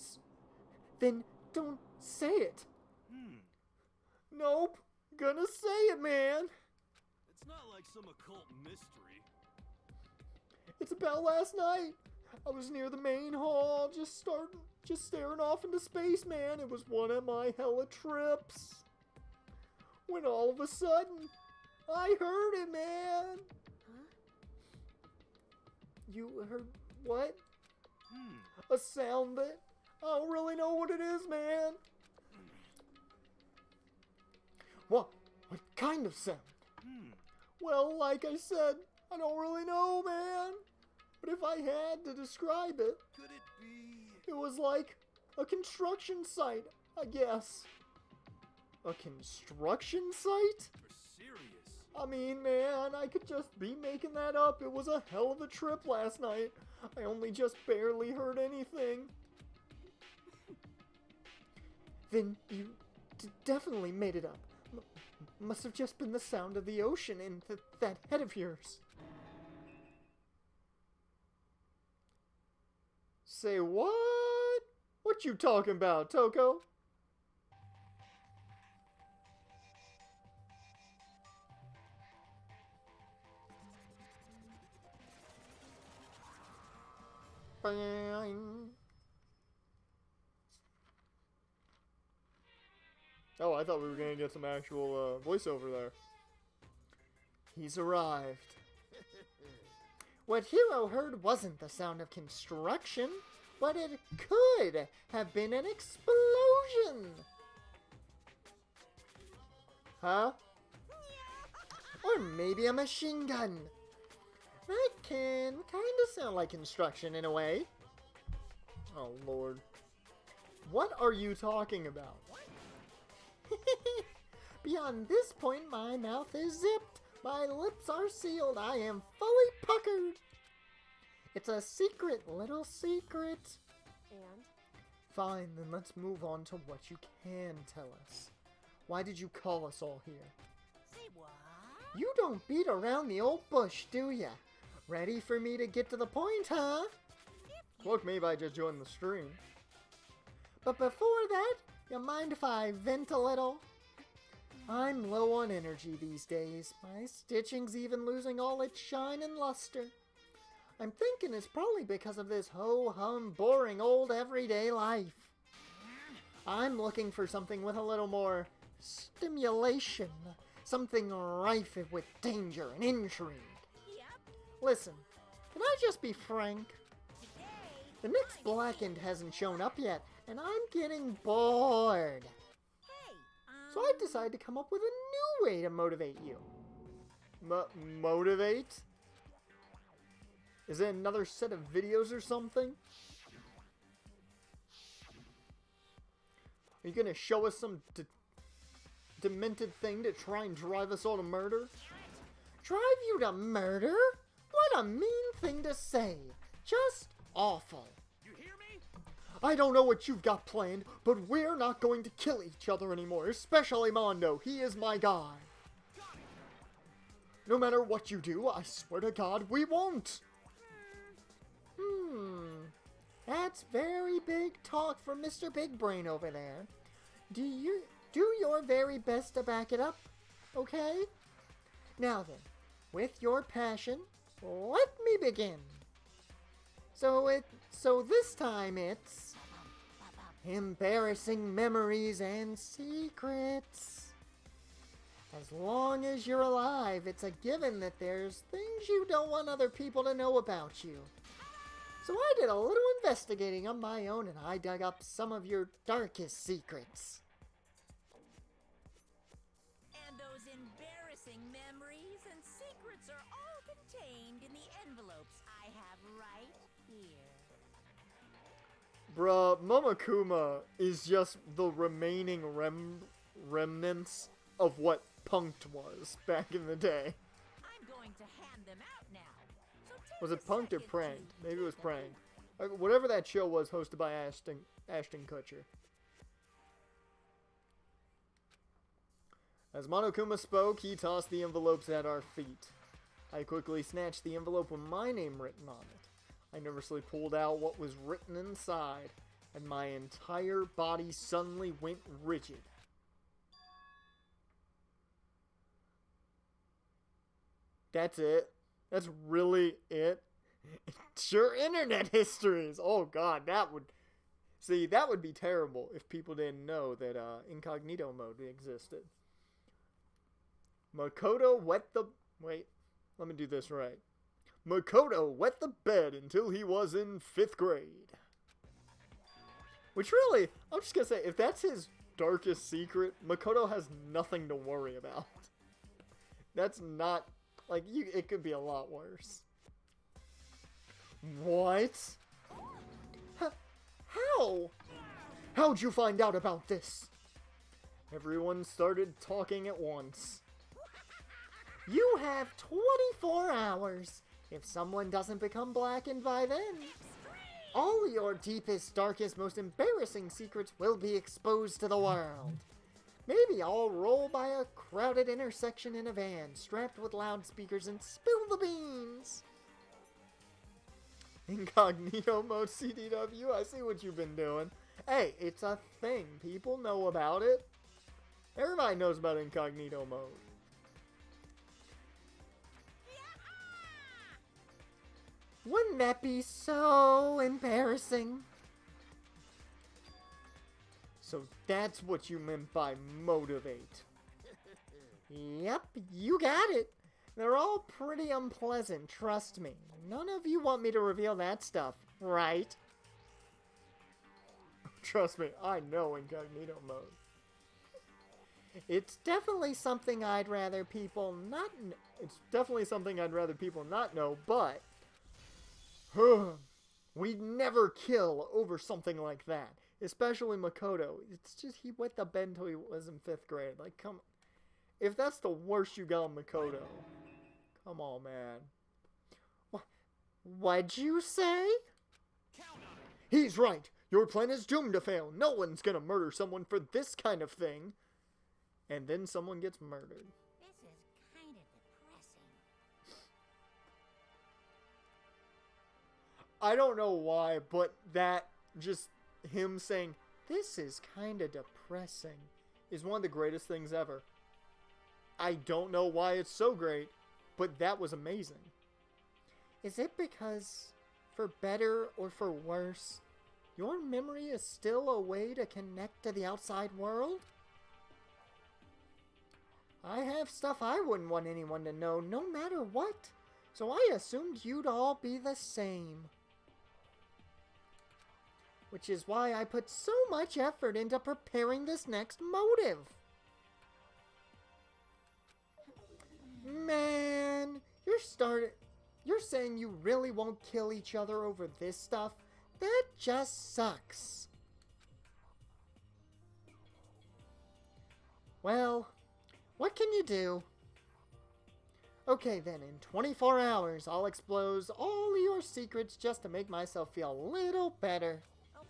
[SPEAKER 1] say it. Nope. Gonna say it, man.
[SPEAKER 2] It's not like some occult mystery.
[SPEAKER 1] It's about last night. I was near the main hall, just staring off into space, man. It was one of my hella trips. When all of a sudden, I heard it, man.
[SPEAKER 5] Huh?
[SPEAKER 1] You heard what? A sound that I don't really know what it is, man. What kind of sound? Well, like I said, I don't really know, man. But if I had to describe it,
[SPEAKER 2] Could it be?
[SPEAKER 1] it was like a construction site, I guess. A construction site?
[SPEAKER 2] You're serious?
[SPEAKER 1] I mean, man, I could just be making that up. It was a hell of a trip last night. I only just barely heard anything. Then you definitely made it up. Must have just been the sound of the ocean in that head of yours. Say what? What you talking about, Toko? Bang. Oh, I thought we were gonna get some actual voiceover there. He's arrived. What Hero heard wasn't the sound of construction, but it could have been an explosion. Huh? Or maybe a machine gun. That can kind of sound like construction in a way. Oh, Lord. What are you talking about? Beyond this point, my mouth is zipped. My lips are sealed. I am fully puckered. It's a secret, little secret.
[SPEAKER 5] And?
[SPEAKER 1] Fine, then let's move on to what you can tell us. Why did you call us all here?
[SPEAKER 5] Say what?
[SPEAKER 1] You don't beat around the old bush, do ya? Ready for me to get to the point, huh? Look, maybe I just joined the stream. But before that, you mind if I vent a little? I'm low on energy these days. My stitching's even losing all its shine and luster. I'm thinking it's probably because of this ho-hum, boring old everyday life. I'm looking for something with a little more stimulation. Something rife with danger and intrigue.
[SPEAKER 5] Yep.
[SPEAKER 1] Listen, can I just be frank?
[SPEAKER 5] Today.
[SPEAKER 1] The next Blackened hasn't shown up yet, and I'm getting bored.
[SPEAKER 5] Hey.
[SPEAKER 1] So I decided to come up with a new way to motivate you. Motivate? Is it another set of videos or something? Are you gonna show us some demented thing to try and drive us all to murder? Drive you to murder? What a mean thing to say. Just awful.
[SPEAKER 3] You hear me?
[SPEAKER 1] I don't know what you've got planned, but we're not going to kill each other anymore, especially Mondo. He is my guy. No matter what you do, I swear to God, we won't. That's very big talk from Mr. Big Brain over there. Do your very best to back it up, okay? Now then, with your passion, let me begin. So this time it's embarrassing memories and secrets. As long as you're alive, it's a given that there's things you don't want other people to know about you. So I did a little investigating on my own and I dug up some of your darkest secrets.
[SPEAKER 5] And those embarrassing memories and secrets are all contained in the envelopes I have right here.
[SPEAKER 1] Bruh, Momonokuma is just the remaining remnants of what Punked was back in the day.
[SPEAKER 5] I'm going to hand them out now. So take
[SPEAKER 1] Was
[SPEAKER 5] a
[SPEAKER 1] it Punked or
[SPEAKER 5] second
[SPEAKER 1] Pranked?
[SPEAKER 5] to
[SPEAKER 1] Maybe it was
[SPEAKER 5] take a look.
[SPEAKER 1] Pranked. Whatever that show was, hosted by Ashton Kutcher. As Monokuma spoke, he tossed the envelopes at our feet. I quickly snatched the envelope with my name written on it. I nervously pulled out what was written inside, and my entire body suddenly went rigid. That's it. That's really it. It's your internet histories. Oh god, that would be terrible if people didn't know that incognito mode existed. Makoto wait, let me do this right. Makoto wet the bed until he was in 5th grade. Which really, I'm just gonna say, if that's his darkest secret, Makoto has nothing to worry about. That's not, like, it could be a lot worse. What? How? How'd you find out about this? Everyone started talking at once. You have 24 hours. If someone doesn't become blackened by then, all your deepest, darkest, most embarrassing secrets will be exposed to the world. Maybe I'll roll by a crowded intersection in a van, strapped with loudspeakers, and spill the beans. Incognito mode CDW, I see what you've been doing. Hey, it's a thing. People know about it. Everybody knows about incognito mode. Wouldn't that be so embarrassing? So that's what you meant by motivate. Yep, you got it. They're all pretty unpleasant, trust me. None of you want me to reveal that stuff, right? Trust me, I know incognito mode. It's definitely something I'd rather people not know, but we'd never kill over something like that. Especially Makoto. It's just he wet the bed until he was in 5th grade. Like, come, if that's the worst you got on Makoto, come on, man. What'd you say? He's right. Your plan is doomed to fail. No one's gonna murder someone for this kind of thing. And then someone gets murdered.
[SPEAKER 5] This is kind of depressing.
[SPEAKER 1] I don't know why, but that just him saying, this is kind of depressing, is one of the greatest things ever. I don't know why it's so great, but that was amazing. Is it because, for better or for worse, your memory is still a way to connect to the outside world? I have stuff I wouldn't want anyone to know, no matter what, so I assumed you'd all be the same. Which is why I put so much effort into preparing this next motive. Man. You're saying you really won't kill each other over this stuff? That just sucks. Well, what can you do? Okay then, in 24 hours, I'll expose all your secrets just to make myself feel a little better.
[SPEAKER 5] Okay.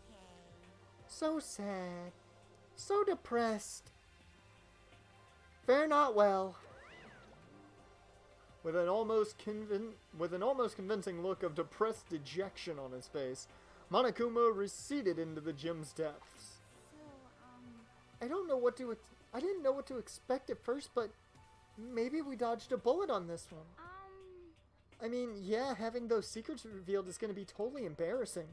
[SPEAKER 1] So sad. So depressed. Fare not well. With an almost convincing look of depressed dejection on his face, Monokuma receded into the gym's depths.
[SPEAKER 7] So,
[SPEAKER 1] I didn't know what to expect at first, but maybe we dodged a bullet on this one. I mean, yeah, having those secrets revealed is going to be totally embarrassing,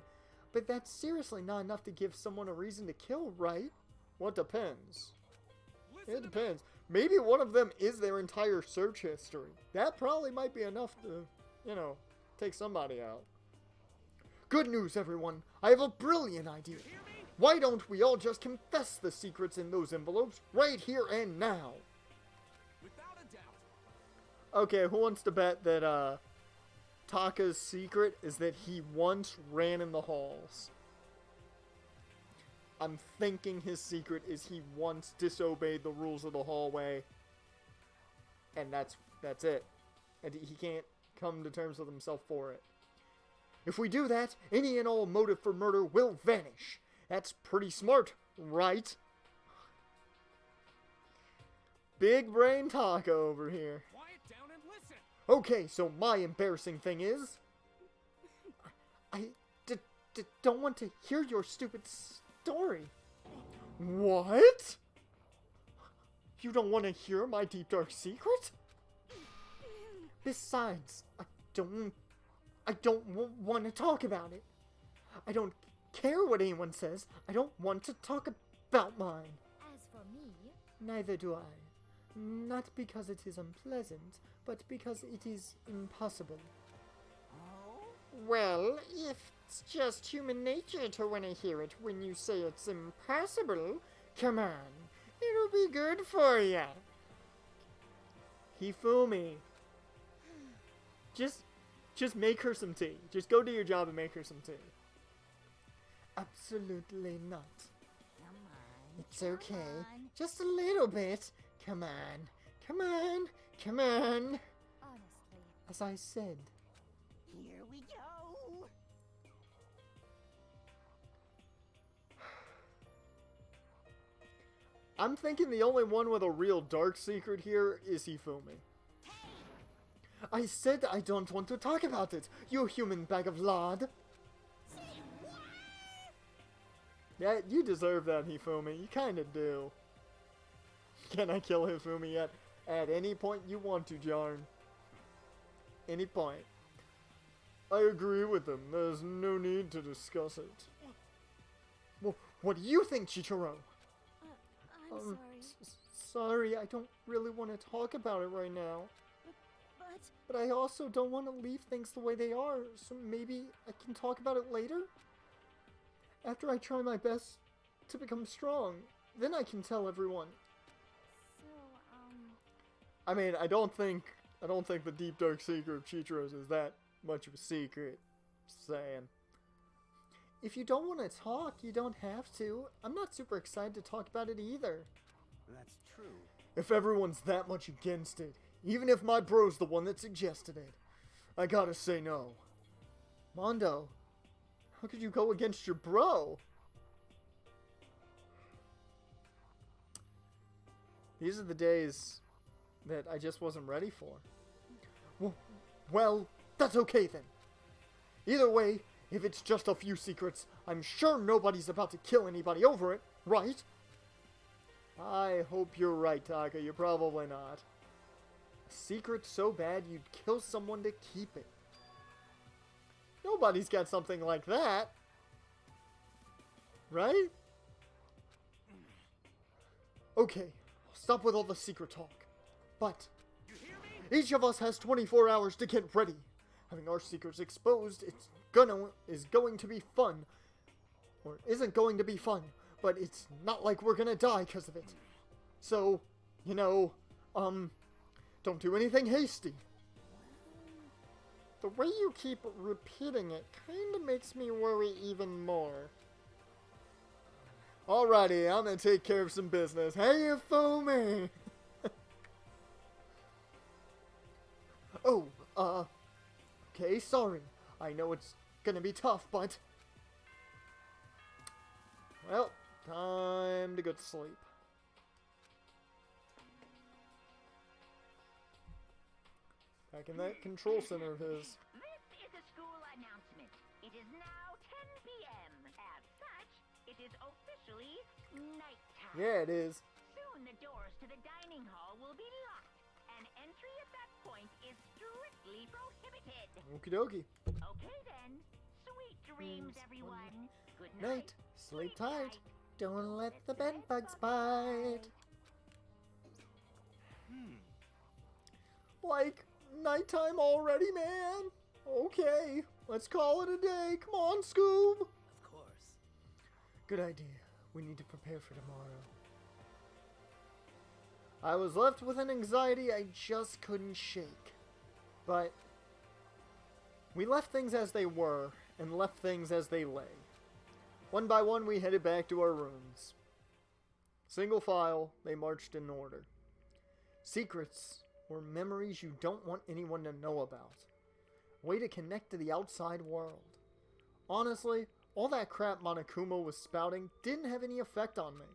[SPEAKER 1] but that's seriously not enough to give someone a reason to kill, right? Well, it depends. It depends. Maybe one of them is their entire search history. That probably might be enough to, take somebody out. Good news, everyone. I have a brilliant idea. Why don't we all just confess the secrets in those envelopes right here and now?
[SPEAKER 3] Without a doubt.
[SPEAKER 1] Okay, who wants to bet that, Taka's secret is that he once ran in the halls? I'm thinking his secret is he once disobeyed the rules of the hallway. And that's it. And he can't come to terms with himself for it. If we do that, any and all motive for murder will vanish. That's pretty smart, right? Big brain Taka over here.
[SPEAKER 3] Quiet down and listen.
[SPEAKER 1] Okay, so my embarrassing thing is... I don't want to hear your stupid story. What? You don't want to hear my deep dark secret? Besides, I don't want to talk about it. I don't care what anyone says. I don't want to talk about mine.
[SPEAKER 7] as for me,
[SPEAKER 1] Neither do I. Not because it is unpleasant, but because it is impossible. Well, if it's just human nature to want to hear it when you say it's impossible, come on. It'll be good for ya. Hifumi. Just make her some tea. Just go do your job and make her some tea. Absolutely not.
[SPEAKER 5] Come on.
[SPEAKER 1] It's okay.
[SPEAKER 5] on.
[SPEAKER 1] Just a little bit. Come on. Come on. Come on.
[SPEAKER 7] honestly,
[SPEAKER 1] As I said.
[SPEAKER 5] Here we go.
[SPEAKER 1] I'm thinking the only one with a real dark secret here is Hifumi. I said I don't want to talk about it, you human bag of lard. Yeah, you deserve that, Hifumi. You kinda do. Can I kill Hifumi yet? At any point you want to, Jarn. Any point. I agree with him. There's no need to discuss it. Well, what do you think, Chichiro?
[SPEAKER 7] I'm sorry,
[SPEAKER 1] Sorry, I don't really want to talk about it right now.
[SPEAKER 7] but
[SPEAKER 1] But I also don't want to leave things the way they are, so maybe I can talk about it later? After I try my best to become strong, then I can tell everyone.
[SPEAKER 7] so,
[SPEAKER 1] I mean, I don't think the deep dark secret of Chichiro's is that much of a secret. Just saying. If you don't want to talk, you don't have to. I'm not super excited to talk about it either.
[SPEAKER 2] That's true.
[SPEAKER 1] If everyone's that much against it, even if my bro's the one that suggested it, I gotta say no. Mondo, how could you go against your bro? These are the days that I just wasn't ready for. Well, that's okay then. Either way, if it's just a few secrets, I'm sure nobody's about to kill anybody over it, right? I hope you're right, Taka. You're probably not. A secret so bad you'd kill someone to keep it. Nobody's got something like that. Right? Okay, I'll stop with all the secret talk. But each of us has 24 hours to get ready. Having our secrets exposed, is going to be fun. Or isn't going to be fun, but it's not like we're gonna die because of it. So, don't do anything hasty. the way you keep repeating it kinda makes me worry even more. Alrighty, I'm gonna take care of some business. Hey, Fumi! Oh, okay, sorry. I know it's gonna be tough, but... Well, time to go to sleep. Back in that control center of his.
[SPEAKER 4] This is a school announcement. It is now 10 p.m. As such, it is officially nighttime.
[SPEAKER 1] Yeah, it is.
[SPEAKER 4] Soon the doors to the dining hall will be locked, and entry at that point is strictly prohibited.
[SPEAKER 1] Okie dokie.
[SPEAKER 4] Okay then. Sweet dreams, everyone. Good
[SPEAKER 1] Night.
[SPEAKER 4] night.
[SPEAKER 1] Sleep tight. Don't let the bed bugs bite. Like, nighttime already, man? Okay, let's call it a day. Come on, Scoob.
[SPEAKER 6] Of course.
[SPEAKER 1] Good idea. We need to prepare for tomorrow. I was left with an anxiety I just couldn't shake. But we left things as they were and left things as they lay. One by one, we headed back to our rooms. Single file, they marched in order. Secrets were memories you don't want anyone to know about. A way to connect to the outside world. Honestly, all that crap Monokuma was spouting didn't have any effect on me.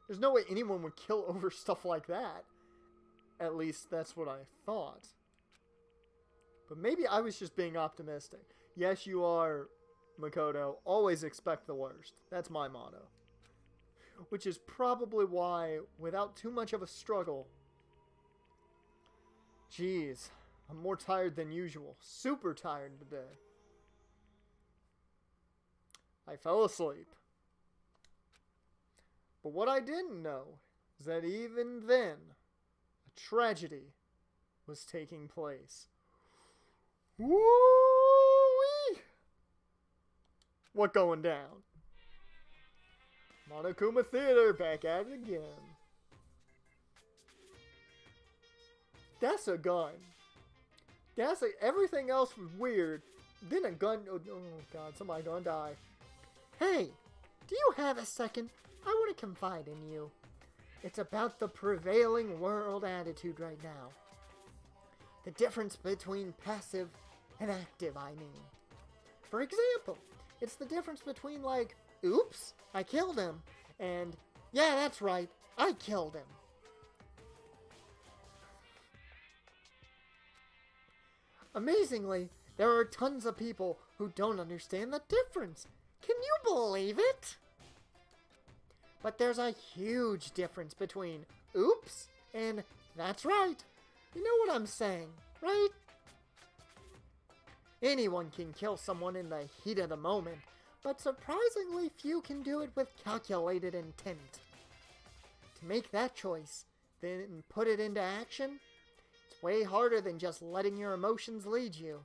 [SPEAKER 1] There's no way anyone would kill over stuff like that. At least, that's what I thought. But maybe I was just being optimistic. Yes, you are, Makoto. Always expect the worst. That's my motto. Which is probably why, without too much of a struggle... Jeez, I'm more tired than usual. Super tired today. I fell asleep. But what I didn't know is that even then, a tragedy was taking place. Woo-wee! What going down? Monokuma Theater back at it again. That's a gun. Everything else was weird. Then a gun. Oh god, somebody gonna die. Hey, do you have a second? I want to confide in you. It's about the prevailing world attitude right now. The difference between passive and active, I mean. For example, it's the difference between like, oops, I killed him, and yeah, that's right, I killed him. Amazingly, there are tons of people who don't understand the difference. Can you believe it? But there's a huge difference between oops and that's right. You know what I'm saying, right? Anyone can kill someone in the heat of the moment, but surprisingly few can do it with calculated intent. To make that choice, then put it into action, it's way harder than just letting your emotions lead you.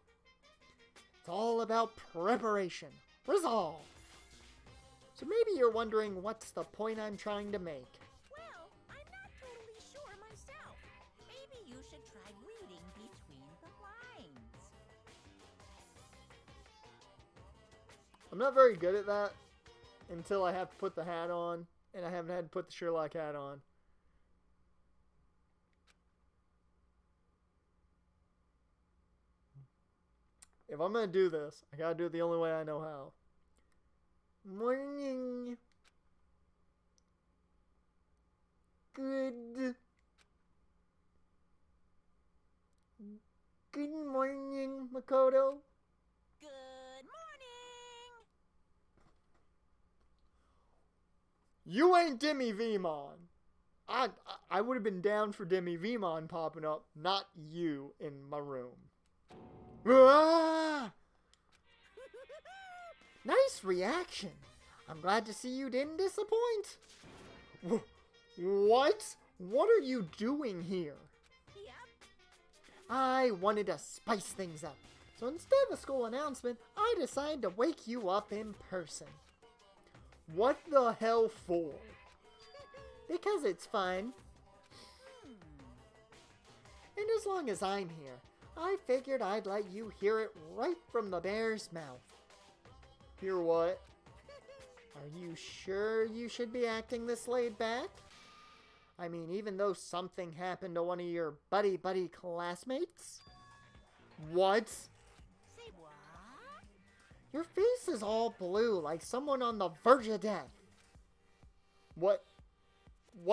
[SPEAKER 1] It's all about preparation, resolve. So maybe you're wondering what's the point I'm trying to make.
[SPEAKER 5] Well, I'm not totally sure myself. Maybe you should try reading between the lines.
[SPEAKER 1] I'm not very good at that until I have to put the hat on, and I haven't had to put the Sherlock hat on. If I'm gonna do this, I gotta do it the only way I know how. Morning. Good morning, Makoto.
[SPEAKER 5] Good morning!
[SPEAKER 1] You ain't Demi Vemon. I would have been down for Demi Vemon popping up, not you in my room. Ah! Nice reaction. I'm glad to see you didn't disappoint. What? What are you doing here?
[SPEAKER 5] Yep.
[SPEAKER 1] I wanted to spice things up. So instead of a school announcement, I decided to wake you up in person. What the hell for? Because it's fun. And as long as I'm here, I figured I'd let you hear it right from the bear's mouth. Hear what? Are you sure you should be acting this laid back? I mean, even though something happened to one of your buddy classmates? What?
[SPEAKER 5] Say what?
[SPEAKER 1] Your face is all blue like someone on the verge of death. What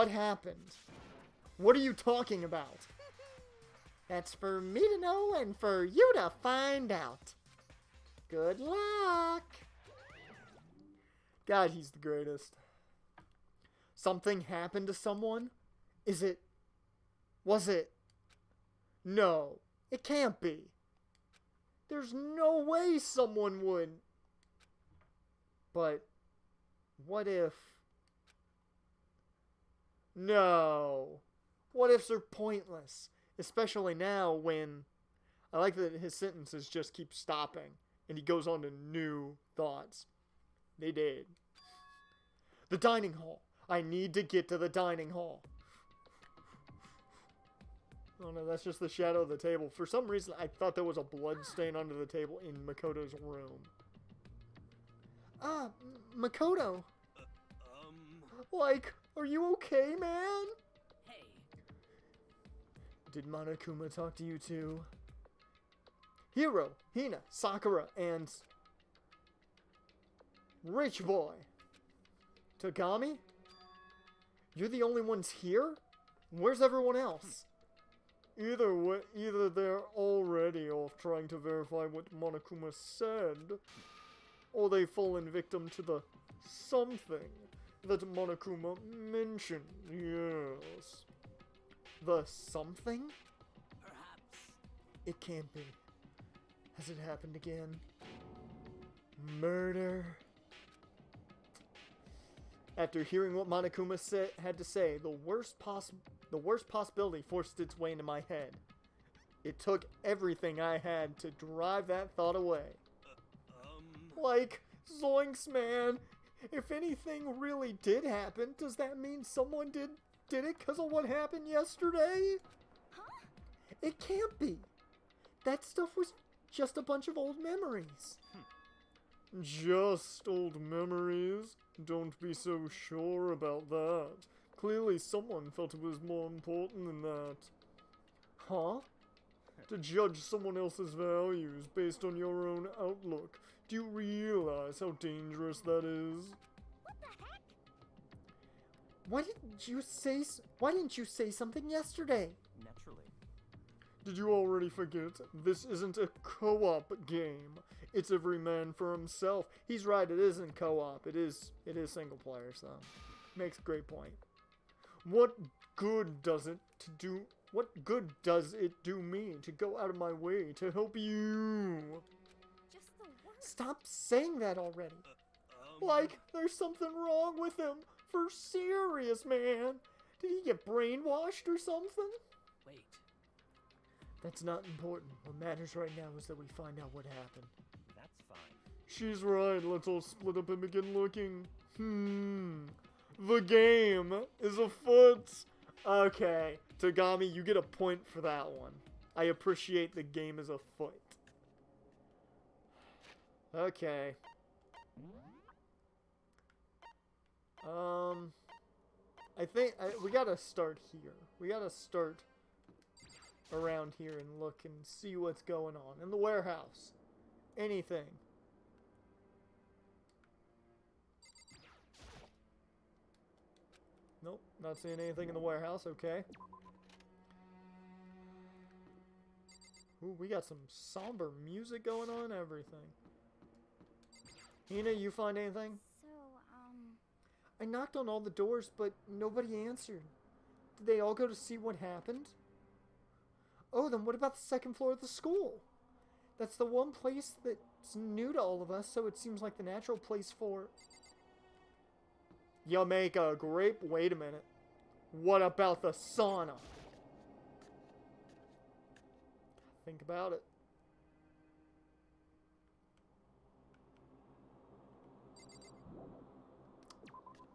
[SPEAKER 1] happened? What are you talking about? That's for me to know and for you to find out. Good luck. God, he's the greatest. Something happened to someone? Was it? No, it can't be. There's no way someone would. But what if? No. What ifs are pointless, especially now when I like that his sentences just keep stopping and he goes on to new thoughts. They did. The dining hall. I need to get to the dining hall. Oh no, that's just the shadow of the table. For some reason, I thought there was a blood stain under the table in Makoto's room. Makoto. Like, are you okay, man?
[SPEAKER 3] Hey.
[SPEAKER 1] Did Monokuma talk to you too? Hiro, Hina, Sakura, and Rich Boy. Tagami? You're the only ones here? Where's everyone else? Either they're already off trying to verify what Monokuma said, or they've fallen victim to the something that Monokuma mentioned. Yes. The something?
[SPEAKER 3] Perhaps.
[SPEAKER 1] It can't be. Has it happened again? Murder? After hearing what Monokuma had to say, the worst possibility forced its way into my head. It took everything I had to drive that thought away. Like, zoinks, man. If anything really did happen, does that mean someone did it because of what happened yesterday?
[SPEAKER 7] Huh?
[SPEAKER 1] It can't be. That stuff was just a bunch of old memories. Just old memories? Don't be so sure about that. Clearly someone felt it was more important than that. Huh? To judge someone else's values based on your own outlook. Do you realize how dangerous that is?
[SPEAKER 7] What the heck?
[SPEAKER 1] Why didn't you say something yesterday?
[SPEAKER 6] Naturally.
[SPEAKER 1] Did you already forget? This isn't a co-op game. It's every man for himself. He's right, it isn't co-op. It is single player, so makes a great point. What good does it do me to go out of my way to help you?
[SPEAKER 7] Just the worst.
[SPEAKER 1] Stop saying that already. Like there's something wrong with him. For serious, man. Did he get brainwashed or something?
[SPEAKER 3] Wait.
[SPEAKER 1] That's not important. What matters right now is that we find out what happened.
[SPEAKER 6] That's fine.
[SPEAKER 1] She's right. Let's all split up and begin looking. The game is afoot. Okay. Tagami, you get a point for that one. I appreciate the game is afoot. Okay. I think we gotta start here. We gotta start around here and look and see what's going on in the warehouse. Anything. Nope, not seeing anything in the warehouse. Okay. Ooh, we got some somber music going on. Everything. Hina, you find anything?
[SPEAKER 7] So,
[SPEAKER 1] I knocked on all the doors, but nobody answered. Did they all go to see what happened? Oh, then what about the second floor of the school? That's the one place that's new to all of us, so it seems like the natural place for... You make a great... Wait a minute. What about the sauna? Think about it.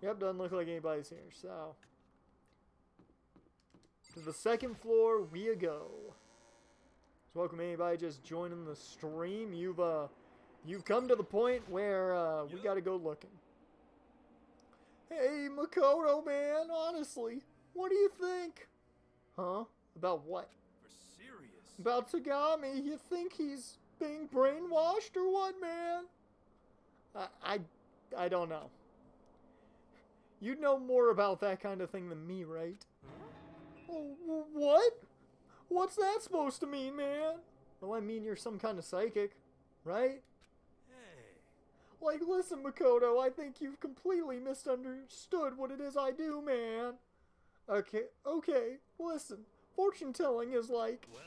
[SPEAKER 1] Yep, doesn't look like anybody's here, so... To the second floor we go. welcome anybody just joining the stream. You've come to the point where we gotta go looking. Hey, Makoto, man, honestly, what do you think? Huh? About what?
[SPEAKER 3] For serious?
[SPEAKER 1] About Tagami. You think he's being brainwashed or what, man? I don't know. You know more about that kind of thing than me, right? Oh, what? What's that supposed to mean, man? Well, I mean you're some kind of psychic, right?
[SPEAKER 3] Hey.
[SPEAKER 1] Like, listen, Makoto, I think you've completely misunderstood what it is I do, man. Okay, listen. Fortune telling is like...
[SPEAKER 3] Well?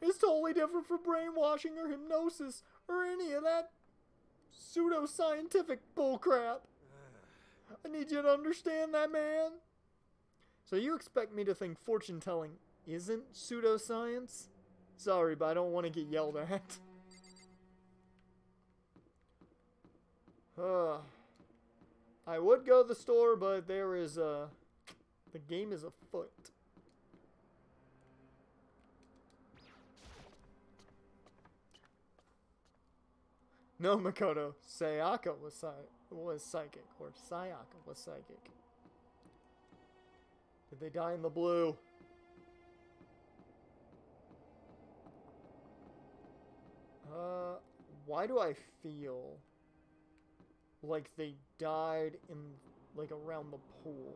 [SPEAKER 1] It's totally different from brainwashing or hypnosis or any of that pseudo-scientific bullcrap. I need you to understand that, man. So you expect me to think fortune telling isn't pseudoscience? Sorry, but I don't want to get yelled at. I would go to the store, but there is the game is afoot. No, Makoto. Sayaka was psychic, or Sayaka was psychic. Did they die in the blue? Why do I feel like they died in, like, around the pool?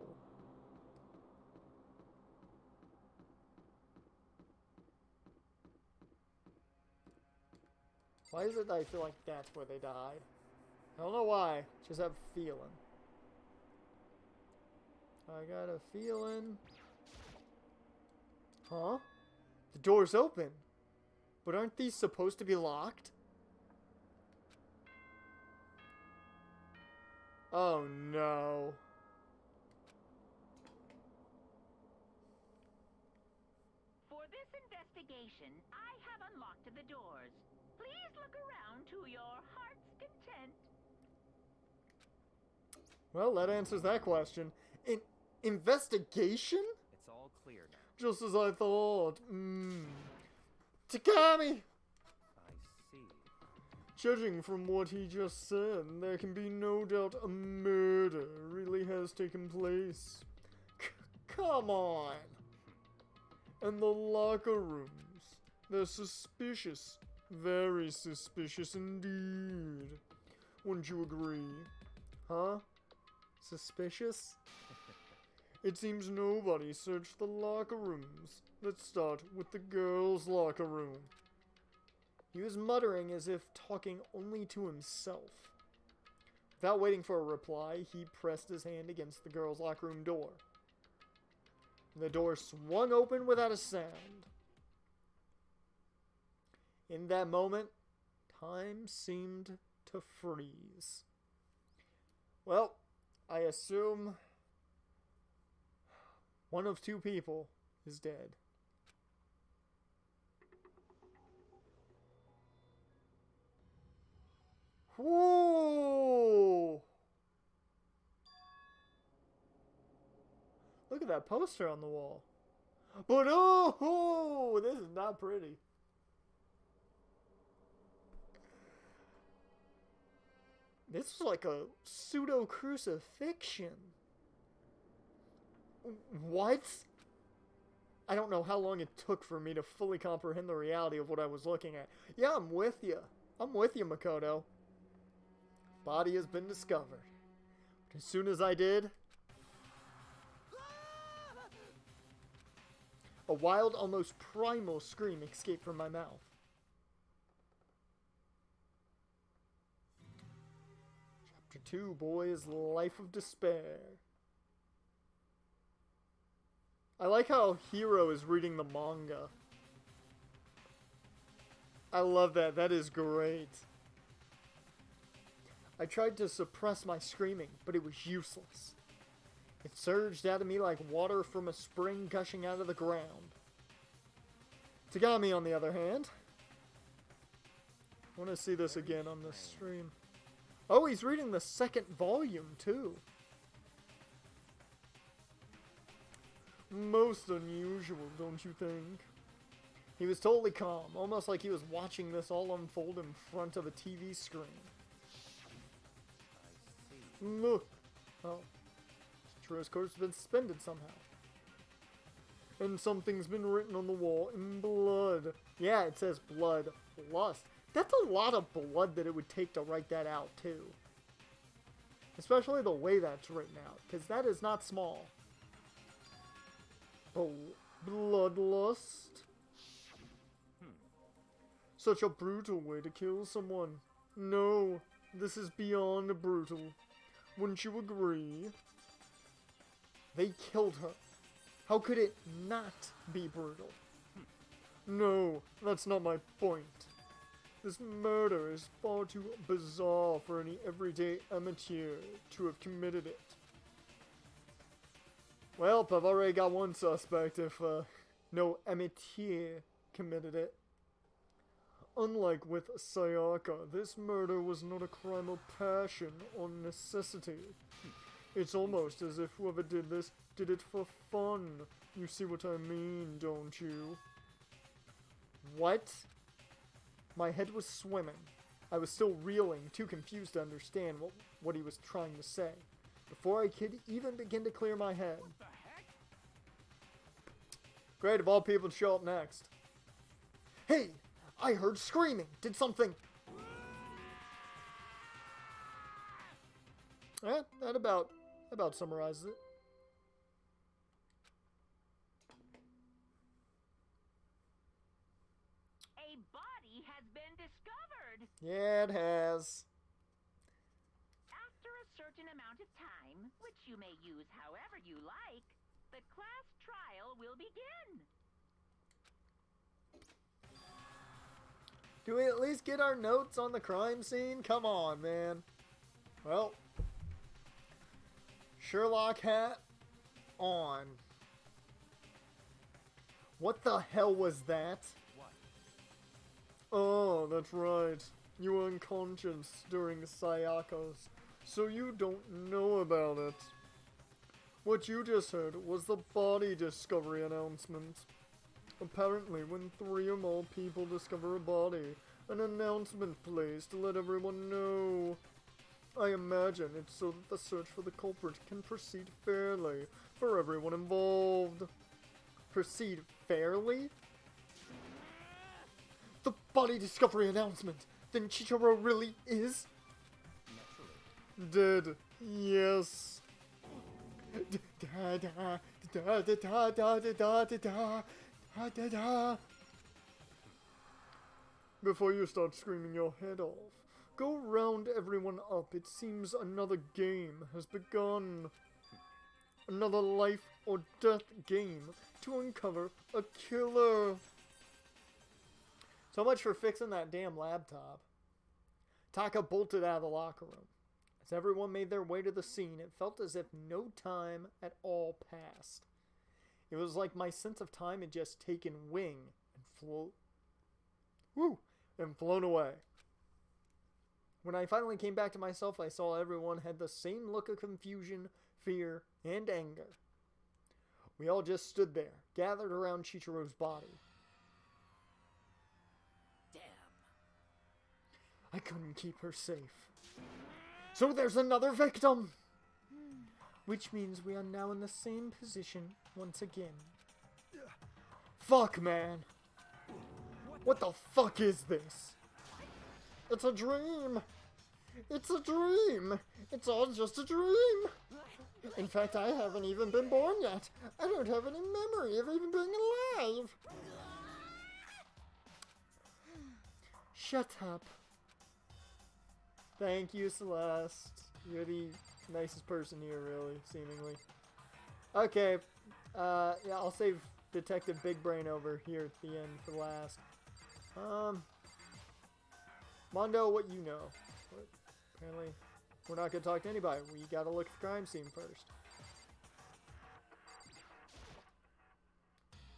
[SPEAKER 1] Why is it that I feel like that's where they died? I don't know why. Just have a feeling. I got a feeling. Huh? The door's open. But aren't these supposed to be locked? Oh no.
[SPEAKER 4] For this investigation, I have unlocked the doors. Please look around to your heart's content.
[SPEAKER 1] Well, that answers that question. Investigation?
[SPEAKER 6] It's all clear now.
[SPEAKER 1] Just as I thought. Takami!
[SPEAKER 6] I see.
[SPEAKER 1] Judging from what he just said, there can be no doubt a murder really has taken place. Come on! And the locker rooms. They're suspicious. Very suspicious indeed. Wouldn't you agree? Huh? Suspicious? It seems nobody searched the locker rooms. Let's start with the girls' locker room. He was muttering as if talking only to himself. Without waiting for a reply, he pressed his hand against the girls' locker room door. The door swung open without a sound. In that moment, time seemed to freeze. Well, I assume one of two people is dead. Whoa! Look at that poster on the wall. But oh, this is not pretty. This is like a pseudo crucifixion. What? I don't know how long it took for me to fully comprehend the reality of what I was looking at. Yeah, I'm with you. I'm with you, Makoto. Body has been discovered. But as soon as I did, a wild, almost primal scream escaped from my mouth. Chapter 2, Boys' Life of Despair. I like how Hiro is reading the manga. I love that. That is great. I tried to suppress my screaming, but it was useless. It surged out of me like water from a spring gushing out of the ground. Tagami, on the other hand. I want to see this again on the stream. Oh, he's reading the second volume, too. Most unusual, don't you think? He was totally calm, almost like he was watching this all unfold in front of a TV screen. Look! Oh. Chichiro's corpse has been suspended somehow. And something's been written on the wall in blood. Yeah, it says blood lust. That's a lot of blood that it would take to write that out, too. Especially the way that's written out, because that is not small. Bloodlust? Such a brutal way to kill someone. No, this is beyond brutal. Wouldn't you agree? They killed her. How could it not be brutal? No, that's not my point. This murder is far too bizarre for any everyday amateur to have committed it. Well, I've already got one suspect if no amateur committed it. Unlike with Sayaka, this murder was not a crime of passion or necessity. It's almost as if whoever did this did it for fun. You see what I mean, don't you? What? My head was swimming. I was still reeling, too confused to understand what he was trying to say, before I could even begin to clear my head.
[SPEAKER 3] What the heck?
[SPEAKER 1] Great, of all people to show up next. Hey! I heard screaming! Did something... That about summarizes it.
[SPEAKER 4] A body has been discovered.
[SPEAKER 1] Yeah, it has.
[SPEAKER 4] After a certain amount of time, which you may use however you like, the class trial will begin.
[SPEAKER 1] Do we at least get our notes on the crime scene? Come on, man. Well, Sherlock hat on. What the hell was that?
[SPEAKER 3] What?
[SPEAKER 1] Oh, that's right. You were unconscious during Sayaka's, so you don't know about it. What you just heard was the body discovery announcement. Apparently, when 3 or more people discover a body, an announcement plays to let everyone know. I imagine it's so that the search for the culprit can proceed fairly for everyone involved. Proceed fairly? The body discovery announcement! Then Chichiro really is? Dead. Yes. Before you start screaming your head off, go round everyone up. It seems another game has begun. Another life or death game to uncover a killer. So much for fixing that damn laptop. Taka bolted out of the locker room. As everyone made their way to the scene, it felt as if no time at all passed. It was like my sense of time had just taken wing and flown away. When I finally came back to myself, I saw everyone had the same look of confusion, fear, and anger. We all just stood there, gathered around Chichiro's body.
[SPEAKER 6] Damn.
[SPEAKER 1] I couldn't keep her safe. So there's another victim! Which means we are now in the same position once again. Fuck, man! What the fuck is this? It's a dream! It's a dream! It's all just a dream! In fact, I haven't even been born yet. I don't have any memory of even being alive. Shut up. Thank you, Celeste. You're the nicest person here, really, seemingly. Okay, yeah, I'll save Detective Big Brain over here at the end for last. Mondo, what you know? Apparently, we're not gonna talk to anybody. We gotta look at the crime scene first.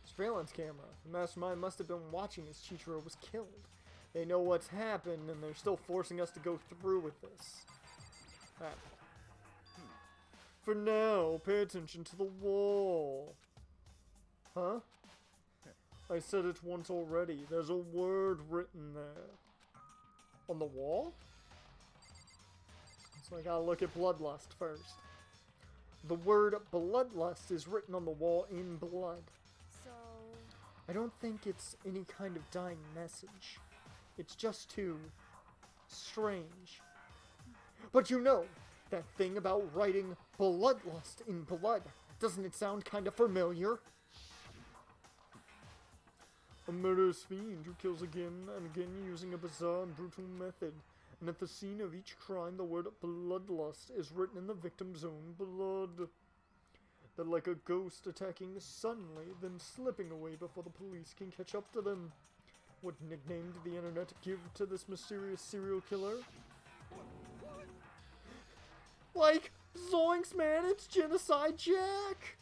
[SPEAKER 1] Surveillance camera. The mastermind must have been watching as Chichiro was killed. They know what's happened, and they're still forcing us to go through with this. Right. For now, pay attention to the wall. Huh? I said it once already. There's a word written there. On the wall? So I gotta look at bloodlust first. The word bloodlust is written on the wall in blood.
[SPEAKER 7] So,
[SPEAKER 1] I don't think it's any kind of dying message. It's just too strange. But you know, that thing about writing bloodlust in blood, doesn't it sound kind of familiar? A murderous fiend who kills again and again using a bizarre and brutal method. And at the scene of each crime, the word bloodlust is written in the victim's own blood. They're like a ghost attacking suddenly, then slipping away before the police can catch up to them. What nickname did the internet give to this mysterious serial killer? Like, zoinks, man, it's Genocide Jack!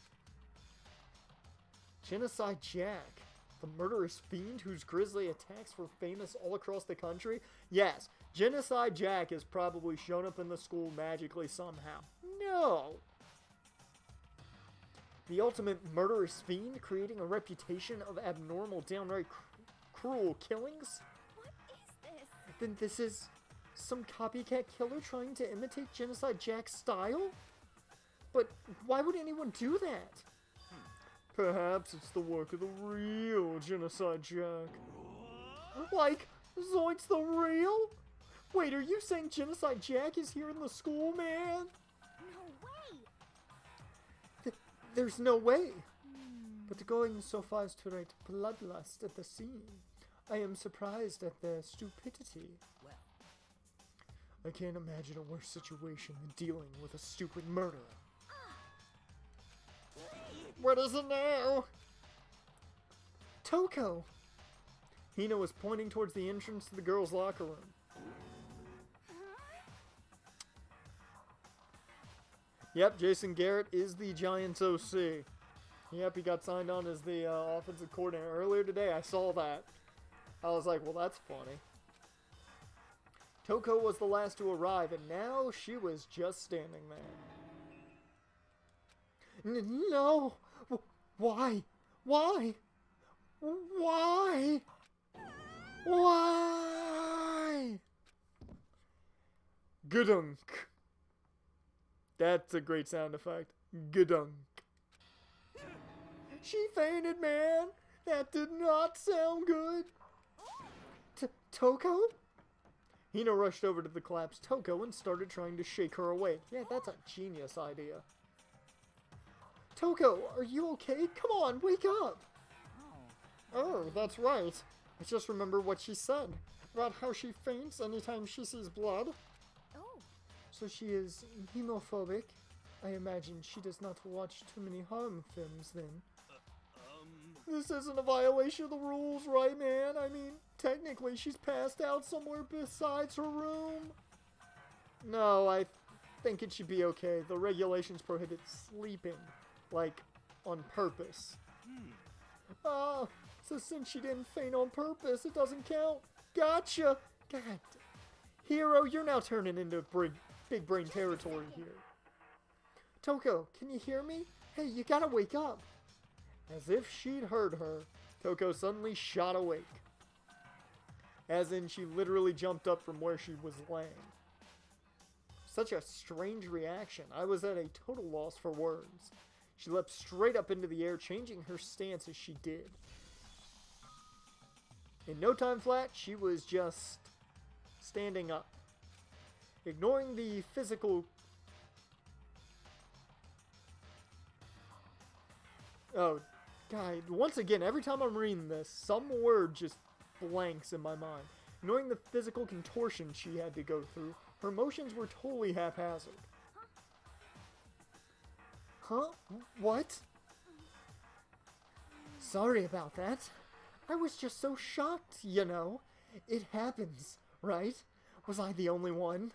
[SPEAKER 1] Genocide Jack? The murderous fiend whose grisly attacks were famous all across the country? Yes, Genocide Jack has probably shown up in the school magically somehow. No! The ultimate murderous fiend creating a reputation of abnormal, downright cruel killings?
[SPEAKER 7] what is this?
[SPEAKER 1] Then this is some copycat killer trying to imitate Genocide Jack's style? But why would anyone do that? Perhaps it's the work of the real Genocide Jack. Like, Zoinks the real? Wait, are you saying Genocide Jack is here in the school, man?
[SPEAKER 7] No way!
[SPEAKER 1] There's no way. But going so far as to write bloodlust at the scene, I am surprised at their stupidity.
[SPEAKER 6] Well,
[SPEAKER 1] I can't imagine a worse situation than dealing with a stupid murderer. What is it now? Toko! Hina was pointing towards the entrance to the girls' locker room. Yep, Jason Garrett is the Giants OC. Yep, he got signed on as the offensive coordinator earlier today. I saw that. I was like, well, that's funny. Toko was the last to arrive, and now she was just standing there. No! Why? Why? Why? Why? Gudunk. That's a great sound effect. Gudunk. She fainted, man. That did not sound good. Toko? Hina rushed over to the collapsed Toko and started trying to shake her awake. Yeah, that's a genius idea. Toko, are you okay? Come on, wake up! Oh, that's right. I just remember what she said about how she faints anytime she sees blood.
[SPEAKER 7] Oh,
[SPEAKER 1] So she is hemophobic. I imagine she does not watch too many horror films then. This isn't a violation of the rules, right, man? I mean, technically she's passed out somewhere besides her room. No, I think it should be okay. The regulations prohibit sleeping. Like, on purpose. Oh, so since she didn't faint on purpose, it doesn't count. Gotcha! God. Hero, you're now turning into big brain territory here. Toko, can you hear me? Hey, you gotta wake up. As if she'd heard her, Toko suddenly shot awake. As in, she literally jumped up from where she was laying. Such a strange reaction. I was at a total loss for words. She leapt straight up into the air, changing her stance as she did. In no time flat, she was just standing up. Ignoring the physical... Oh, God. Once again, every time I'm reading this, some word just blanks in my mind. Ignoring the physical contortion she had to go through, her motions were totally haphazard. Huh? What? Sorry about that. I was just so shocked, you know. It happens, right? Was I the only one?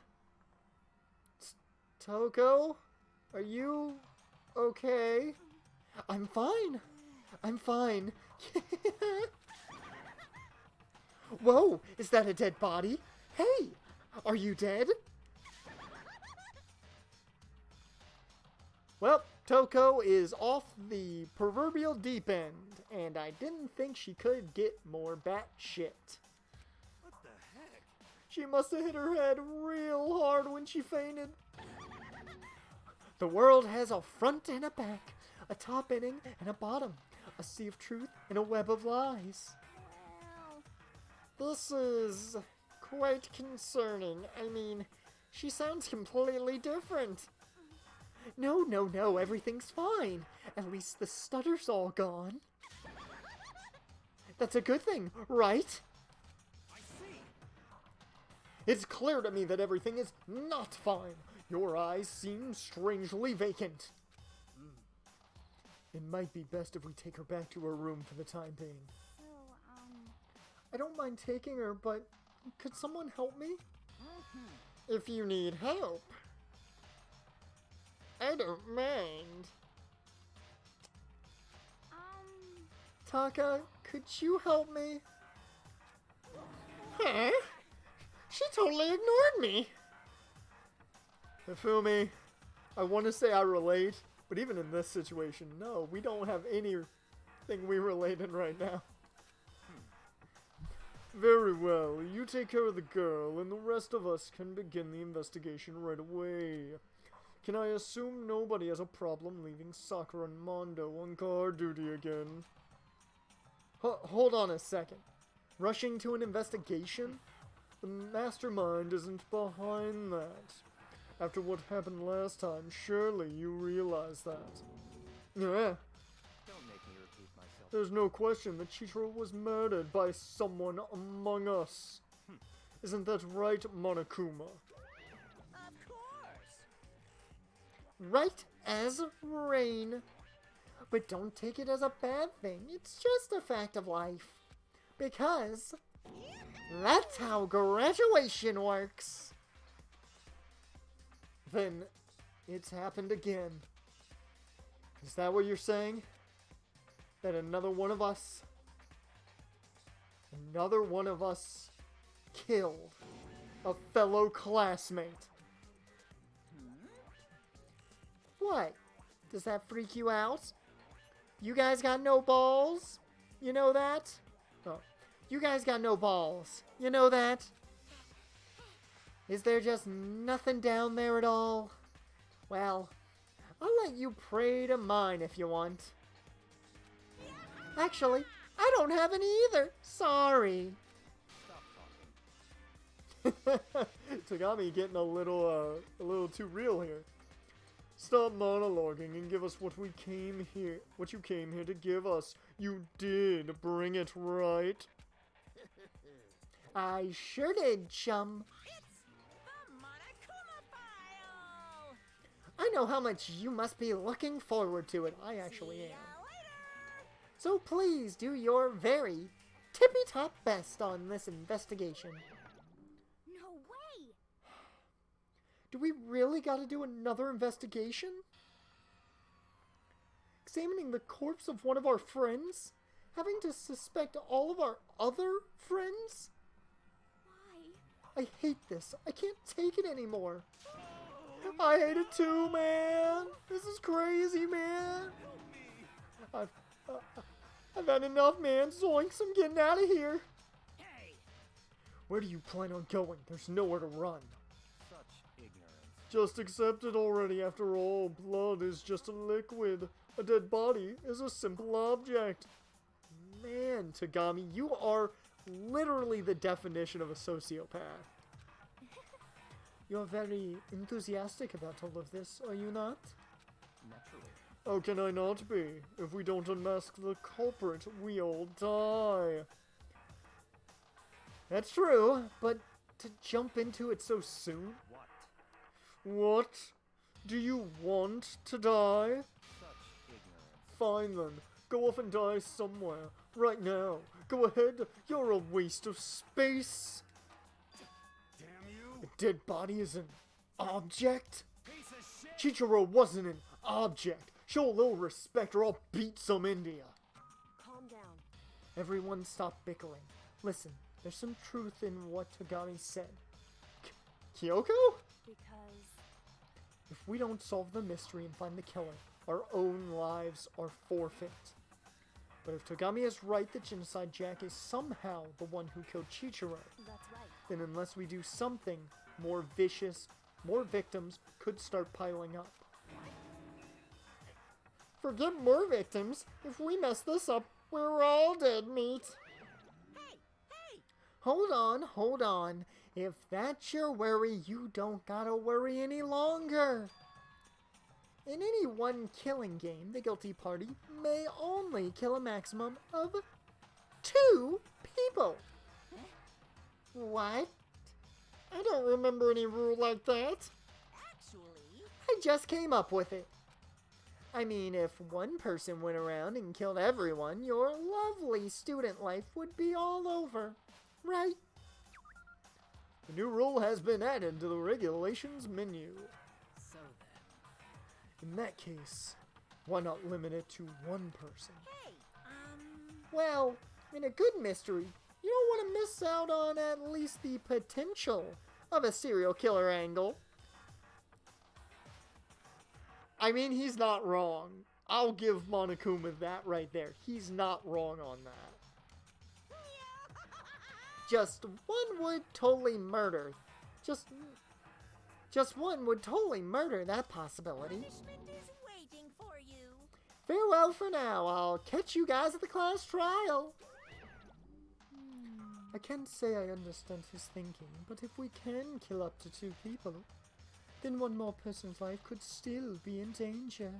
[SPEAKER 1] Toko? Are you okay? I'm fine. I'm fine. Whoa, is that a dead body? Hey, are you dead? Well, Toko is off the proverbial deep end, and I didn't think she could get more batshit.
[SPEAKER 2] What the heck?
[SPEAKER 1] She must have hit her head real hard when she fainted. The world has a front and a back, a top inning and a bottom, a sea of truth and a web of lies.
[SPEAKER 7] Well,
[SPEAKER 1] This is quite concerning. I mean, she sounds completely different. No, everything's fine. At least the stutter's all gone. That's a good thing, right?
[SPEAKER 2] I see.
[SPEAKER 1] It's clear to me that everything is not fine. Your eyes seem strangely vacant. It might be best if we take her back to her room for the time being.
[SPEAKER 7] so,
[SPEAKER 1] I don't mind taking her, but could someone help me? If you need help. I don't mind. Taka, could you help me? Huh? She totally ignored me. Hifumi, I want to say I relate, but even in this situation, no, we don't have anything we relate in right now. Very well, you take care of the girl, and the rest of us can begin the investigation right away. Can I assume nobody has a problem leaving Sakura and Mondo on guard duty again? Hold on a second. Rushing to an investigation? The mastermind isn't behind that. After what happened last time, surely you realize that. Yeah.
[SPEAKER 6] Don't make me repeat myself.
[SPEAKER 1] There's no question that Chitro was murdered by someone among us. Isn't that right, Monokuma?
[SPEAKER 5] Of course.
[SPEAKER 1] Right as rain. But don't take it as a bad thing. It's just a fact of life. Because that's how graduation works. Then it's happened again. Is that what you're saying? That another one of us killed a fellow classmate? What? Does that freak you out? You guys got no balls? You know that? Oh. You guys got no balls. You know that? Is there just nothing down there at all? Well, I'll let you pray to mine if you want. Actually, I don't have any either. Sorry. Tagami getting a little too real here. Stop monologuing and give us what you came here to give us. You did bring it, right? I sure did, chum.
[SPEAKER 5] It's the Monokuma file.
[SPEAKER 1] I know how much you must be looking forward to it. I actually
[SPEAKER 5] See ya
[SPEAKER 1] am.
[SPEAKER 5] later.
[SPEAKER 1] So please do your very tippy-top best on this investigation.
[SPEAKER 7] no way.
[SPEAKER 1] Do we really gotta do another investigation? Examining the corpse of one of our friends? Having to suspect all of our other friends?
[SPEAKER 7] Why?
[SPEAKER 1] I hate this. I can't take it anymore. I hate it too, man. This is crazy, man. I've had enough, man. Zoinks, I'm getting out of here.
[SPEAKER 3] Hey!
[SPEAKER 1] Where do you plan on going? There's nowhere to run.
[SPEAKER 6] Such ignorance.
[SPEAKER 1] Just accept it already. After all, blood is just a liquid. A dead body is a simple object. Man, Tagami, you are literally the definition of a sociopath. You're very enthusiastic about all of this, are you not?
[SPEAKER 6] Naturally.
[SPEAKER 1] How can I not be? If we don't unmask the culprit, we all die. That's true, but to jump into it so soon?
[SPEAKER 6] What?
[SPEAKER 1] What? Do you want to die?
[SPEAKER 6] Such ignorance.
[SPEAKER 1] Fine then. Go off and die somewhere. Right now. Go ahead. You're a waste of space.
[SPEAKER 2] Damn you!
[SPEAKER 1] A dead body is an object?
[SPEAKER 2] Piece of shit!
[SPEAKER 1] Chichiro wasn't an object. Show a little respect or I'll beat some India.
[SPEAKER 7] Calm down.
[SPEAKER 1] Everyone stop bickering. Listen, there's some truth in what Tagami said. Kyoko?
[SPEAKER 7] Because
[SPEAKER 1] If we don't solve the mystery and find the killer, our own lives are forfeit. But if Togami is right that Genocide Jack is somehow the one who killed Chichiro,
[SPEAKER 7] That's right.
[SPEAKER 1] then unless we do something more vicious, more victims could start piling up. Forget more victims. If we mess this up, we're all dead meat.
[SPEAKER 5] Hey, hey!
[SPEAKER 1] Hold on. If that's your worry, you don't gotta worry any longer. In any one killing game, the guilty party may only kill a maximum of 2 people. What? I don't remember any rule like that.
[SPEAKER 5] Actually,
[SPEAKER 1] I just came up with it. I mean, if one person went around and killed everyone, your lovely student life would be all over, right? The new rule has been added to the regulations menu.
[SPEAKER 3] So then,
[SPEAKER 1] In that case, why not limit it to 1 person?
[SPEAKER 5] hey,
[SPEAKER 1] Well, in a good mystery, you don't want to miss out on at least the potential of a serial killer angle. I mean, he's not wrong. I'll give Monokuma that right there. He's not wrong on that. Just one would totally murder. Just one would totally murder that possibility.
[SPEAKER 5] punishment is waiting for you.
[SPEAKER 1] Farewell for now. I'll catch you guys at the class trial. I can't say I understand his thinking, but if we can kill up to 2 people, then one more person's life could still be in danger.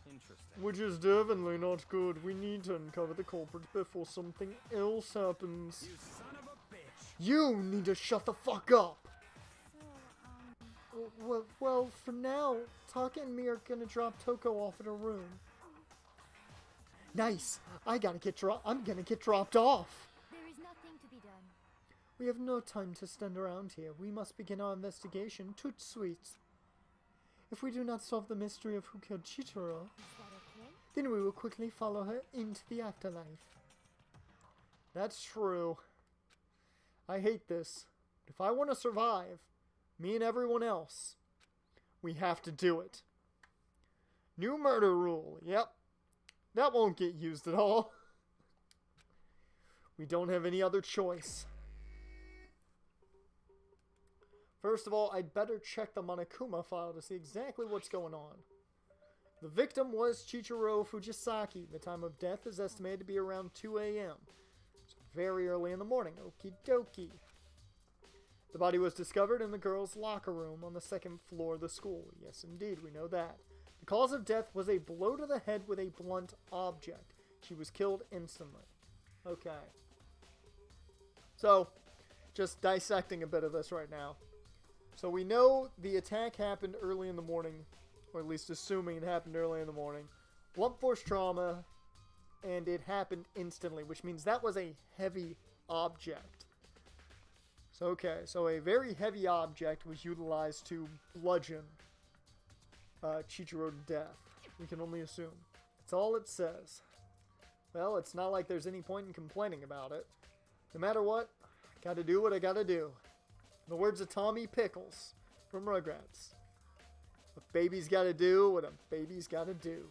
[SPEAKER 3] interesting.
[SPEAKER 1] Which is definitely not good. We need to uncover the culprit before something else happens.
[SPEAKER 2] You son of a bitch!
[SPEAKER 1] You need to shut the fuck up!
[SPEAKER 7] So,
[SPEAKER 1] Well, for now, Taka and me are gonna drop Toko off at her room. Nice! I'm gonna get dropped off!
[SPEAKER 7] there is nothing to be done.
[SPEAKER 1] We have no time to stand around here. We must begin our investigation tout de suite. If we do not solve the mystery of who killed Chitoro,
[SPEAKER 7] Is that okay?
[SPEAKER 1] then we will quickly follow her into the afterlife. That's true. I hate this. If I want to survive, me and everyone else, we have to do it. New murder rule. Yep. That won't get used at all. We don't have any other choice. First of all, I'd better check the Monokuma file to see exactly what's going on. The victim was Chichiro Fujisaki. The time of death is estimated to be around 2 a.m. So very early in the morning. Okie dokie. The body was discovered in the girls' locker room on the 2nd floor of the school. Yes, indeed, we know that. The cause of death was a blow to the head with a blunt object. She was killed instantly. Okay. So, just dissecting a bit of this right now. So we know the attack happened early in the morning, or at least assuming it happened early in the morning. Blunt force trauma, and it happened instantly, which means that was a heavy object. So, okay, so a very heavy object was utilized to bludgeon Chichiro to death. We can only assume. That's all it says. Well, it's not like there's any point in complaining about it. No matter what, gotta do what I gotta do. In the words of Tommy Pickles from Rugrats. A baby's gotta do what a baby's gotta do.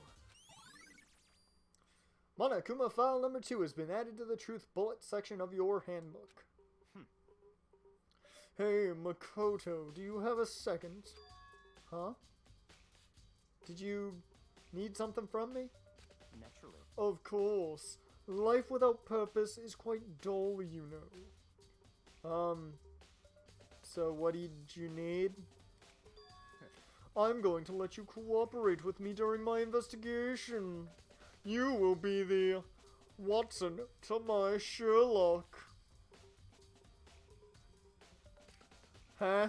[SPEAKER 1] Monokuma file number 2 has been added to the Truth Bullet section of your handbook. Hey, Makoto, do you have a second? Huh? Did you need something from me?
[SPEAKER 3] Naturally.
[SPEAKER 1] Of course. Life without purpose is quite dull, you know. So what did you need? I'm going to let you cooperate with me during my investigation. You will be the Watson to my Sherlock. Huh?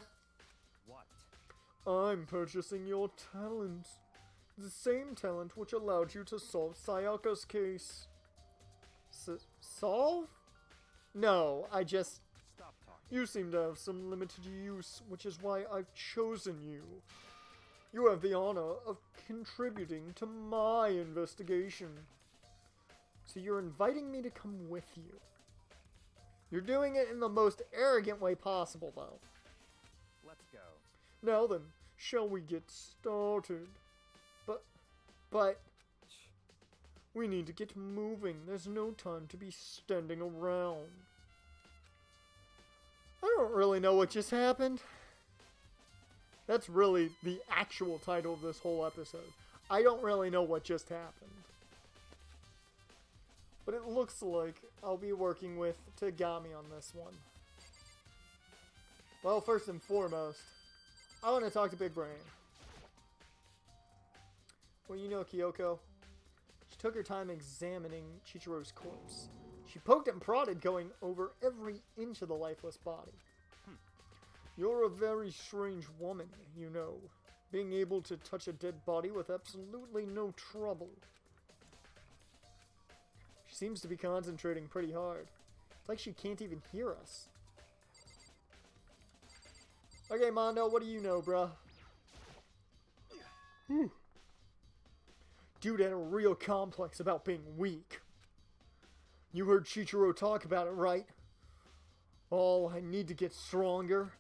[SPEAKER 2] What?
[SPEAKER 1] I'm purchasing your talent. The same talent which allowed you to solve Sayaka's case. Solve? No, I just...
[SPEAKER 2] Stop talking.
[SPEAKER 1] You seem to have some limited use, which is why I've chosen you. You have the honor of contributing to my investigation. So you're inviting me to come with you. You're doing it in the most arrogant way possible, though.
[SPEAKER 2] Let's go.
[SPEAKER 1] Now then, shall we get started? But we need to get moving. There's no time to be standing around. I don't really know what just happened. That's really the actual title of this whole episode. I don't really know what just happened. But it looks like I'll be working with Tagami on this one. Well, first and foremost, I want to talk to Big Brain. Well, you know Kyoko. She took her time examining Chichiro's corpse. She poked and prodded, going over every inch of the lifeless body. You're a very strange woman, you know. Being able to touch a dead body with absolutely no trouble. She seems to be concentrating pretty hard. It's like she can't even hear us. Okay, Mondo, what do you know, bruh? Whew. Dude had a real complex about being weak. You heard Chichiro talk about it, right? Oh, I need to get stronger.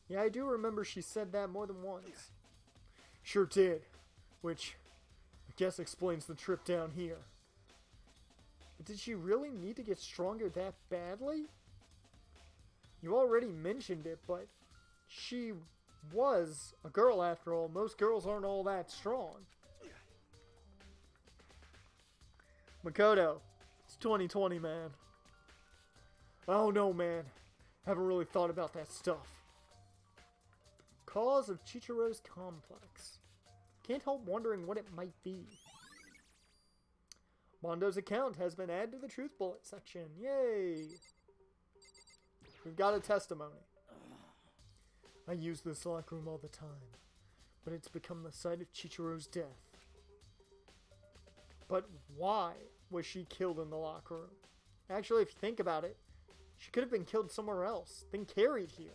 [SPEAKER 1] Yeah, I do remember she said that more than once. Sure did. Which, I guess explains the trip down here. But did she really need to get stronger that badly? You already mentioned it, but she was a girl after all. Most girls aren't all that strong. Makoto, it's 2020, man. I don't know, man. Haven't really thought about that stuff. Cause of Chichiro's complex. Can't help wondering what it might be. Mondo's account has been added to the Truth Bullet section. Yay! We've got a testimony. I use this locker room all the time, but it's become the site of Chichiro's death. But why was she killed in the locker room? Actually, if you think about it, she could have been killed somewhere else, then carried here.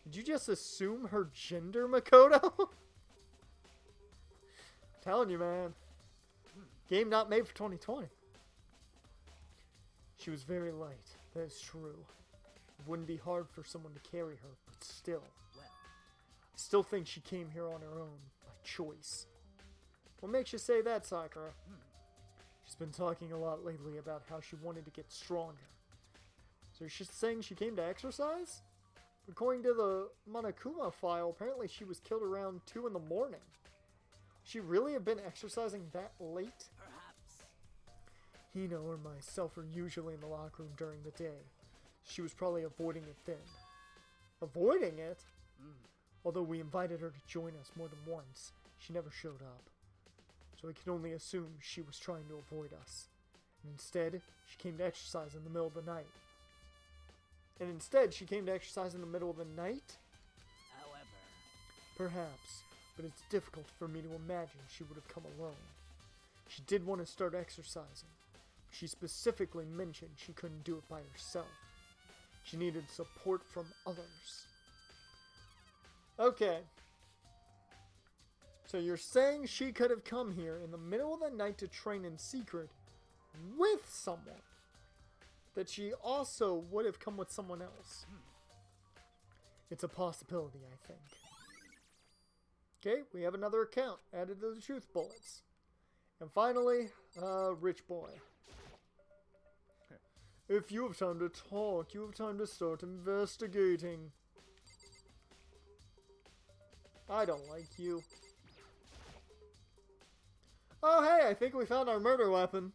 [SPEAKER 1] Did you just assume her gender, Makoto? I'm telling you, man. Game not made for 2020. She was very light, that is true. It wouldn't be hard for someone to carry her, but still. I still think she came here on her own, by choice. What makes you say that, Sakura? She's been talking a lot lately about how she wanted to get stronger. So she's saying she came to exercise? According to the Monokuma file, apparently she was killed around 2 in the morning. She really have been exercising that late?
[SPEAKER 3] Perhaps.
[SPEAKER 1] Hino or myself are usually in the locker room during the day. She was probably avoiding it then. Avoiding it? Although we invited her to join us more than once, she never showed up. So I can only assume she was trying to avoid us. And instead, she came to exercise in the middle of the night.
[SPEAKER 3] However,
[SPEAKER 1] Perhaps, but it's difficult for me to imagine she would have come alone. She did want to start exercising. She specifically mentioned she couldn't do it by herself. She needed support from others. Okay. So you're saying she could have come here in the middle of the night to train in secret with someone. That she also would have come with someone else. It's a possibility, I think. Okay, we have another account added to the Truth Bullets. And finally, Rich Boy. If you have time to talk, you have time to start investigating. I don't like you. Oh hey, I think we found our murder weapon.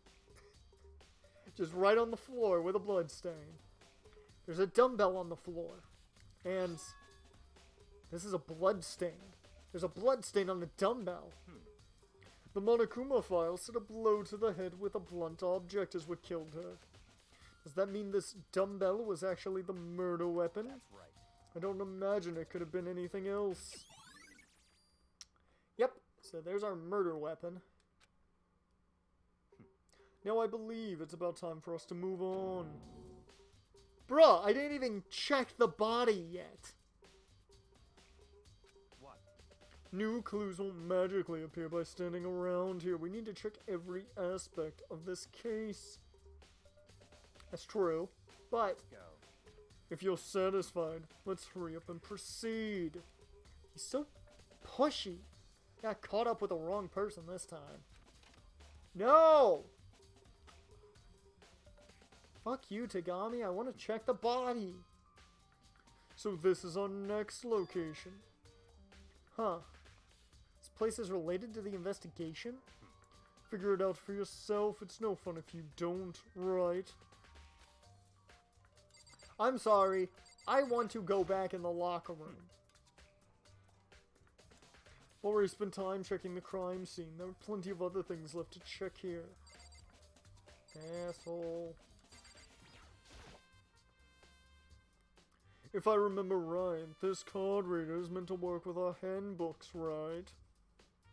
[SPEAKER 1] Just right on the floor with a blood stain. There's a dumbbell on the floor. And this is a blood stain. There's a blood stain on the dumbbell. The Monokuma file said a blow to the head with a blunt object is what killed her. Does that mean this dumbbell was actually the murder weapon?
[SPEAKER 3] that's right.
[SPEAKER 1] I don't imagine it could have been anything else. Yep, so there's our murder weapon. Now I believe it's about time for us to move on. Bruh, I didn't even check the body yet.
[SPEAKER 3] What?
[SPEAKER 1] New clues won't magically appear by standing around here. We need to check every aspect of this case. That's true, but
[SPEAKER 3] Go.
[SPEAKER 1] if you're satisfied, let's hurry up and proceed. He's so pushy. Got caught up with the wrong person this time. No! Fuck you, Tagami. I want to check the body. So this is our next location. Huh. This place is related to the investigation? Figure it out for yourself. It's no fun if you don't, right? I'm sorry. I want to go back in the locker room. Already spent time checking the crime scene. There are plenty of other things left to check here. Asshole. If I remember right, this card reader is meant to work with our handbooks, right?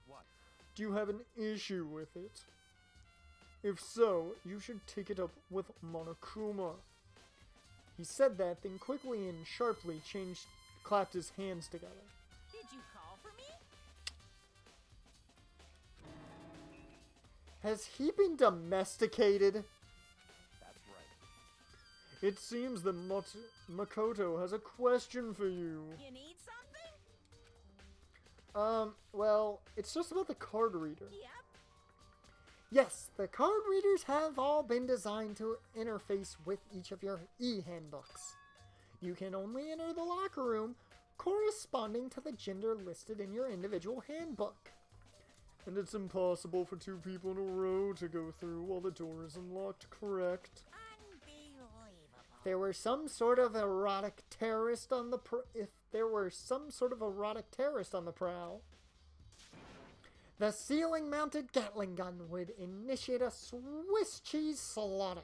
[SPEAKER 2] What?
[SPEAKER 1] Do you have an issue with it? If so, you should take it up with Monokuma. He said that, then quickly and sharply clapped his hands together.
[SPEAKER 5] Did you call for me?
[SPEAKER 1] Has he been domesticated?
[SPEAKER 2] That's right.
[SPEAKER 1] It seems that Makoto has a question for you.
[SPEAKER 5] You need something?
[SPEAKER 1] Well, it's just about the card reader.
[SPEAKER 5] Yep.
[SPEAKER 1] Yes, the card readers have all been designed to interface with each of your e-handbooks. You can only enter the locker room corresponding to the gender listed in your individual handbook. And it's impossible for two people in a row to go through while the door is unlocked, correct?
[SPEAKER 5] Unbelievable.
[SPEAKER 1] If there were some sort of erotic terrorist on the prowl, the ceiling-mounted Gatling gun would initiate a Swiss cheese slaughter.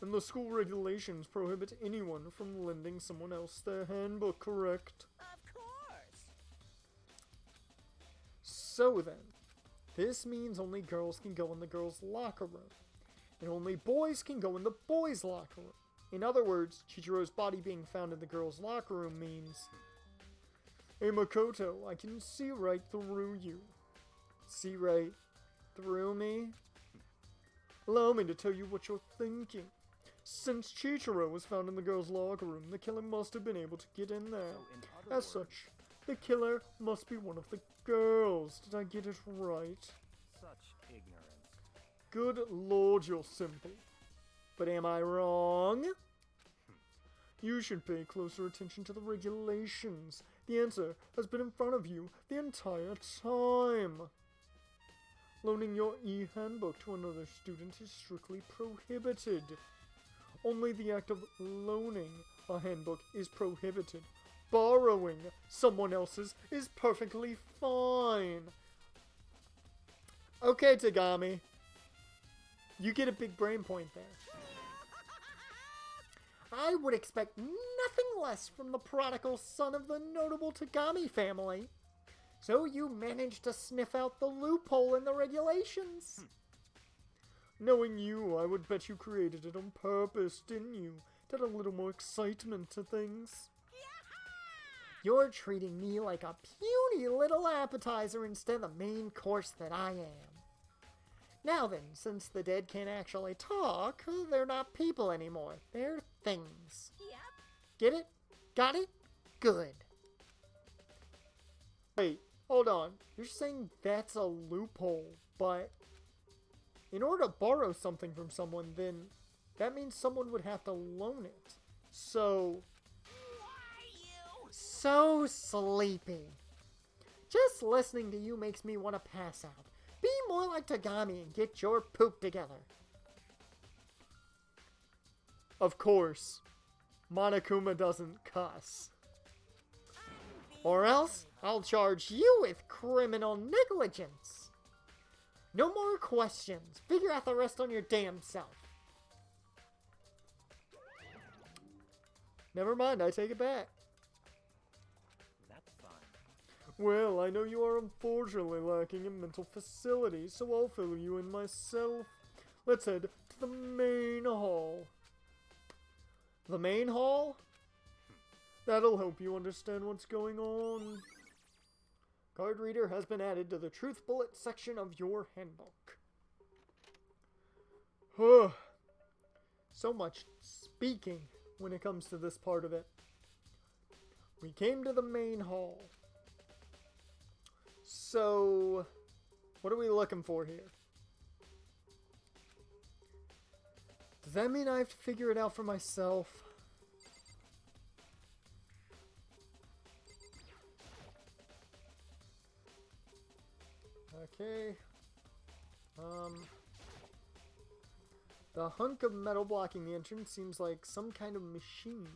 [SPEAKER 1] And the school regulations prohibit anyone from lending someone else their handbook, correct?
[SPEAKER 5] Of course.
[SPEAKER 1] So then, this means only girls can go in the girls' locker room, and only boys can go in the boys' locker room. In other words, Chichiro's body being found in the girls' locker room means... Hey Makoto, I can see right through you. See right through me? Allow me to tell you what you're thinking. Since Chichiro was found in the girls' locker room, the killer must have been able to get in there.
[SPEAKER 2] So in other
[SPEAKER 1] As such, the killer must be one of the girls. Did I get it right?
[SPEAKER 2] Such ignorance.
[SPEAKER 1] Good lord, you're simple. But am I wrong? You should pay closer attention to the regulations. The answer has been in front of you the entire time. Loaning your e-handbook to another student is strictly prohibited. Only the act of loaning a handbook is prohibited. Borrowing someone else's is perfectly fine. Okay, Tagami. You get a big brain point there. I would expect nothing less from the prodigal son of the notable Tagami family. So you managed to sniff out the loophole in the regulations. Knowing you, I would bet you created it on purpose, didn't you? To add a little more excitement to things. You're treating me like a puny little appetizer instead of the main course that I am. Now then, since the dead can't actually talk, they're not people anymore. They're things.
[SPEAKER 5] Yep.
[SPEAKER 1] Get it? Got it? Good. Wait, hold on. You're saying that's a loophole, but in order to borrow something from someone, then that means someone would have to loan it. So...
[SPEAKER 5] Why you?
[SPEAKER 1] So sleepy. Just listening to you makes me want to pass out. Be more like Tagami and get your poop together. Of course, Monokuma doesn't cuss. Or else, I'll charge you with criminal negligence. No more questions. Figure out the rest on your damn self. Never mind, I take it back.
[SPEAKER 2] That's fine.
[SPEAKER 1] Well, I know you are unfortunately lacking in mental facilities, so I'll fill you in myself. Let's head to the main hall. The main hall? That'll help you understand what's going on. Card reader has been added to the truth bullet section of your handbook. So much speaking when it comes to this part of it. We came to the main hall. So, what are we looking for here? Does that mean I have to figure it out for myself? Okay. The hunk of metal blocking the entrance seems like some kind of machine.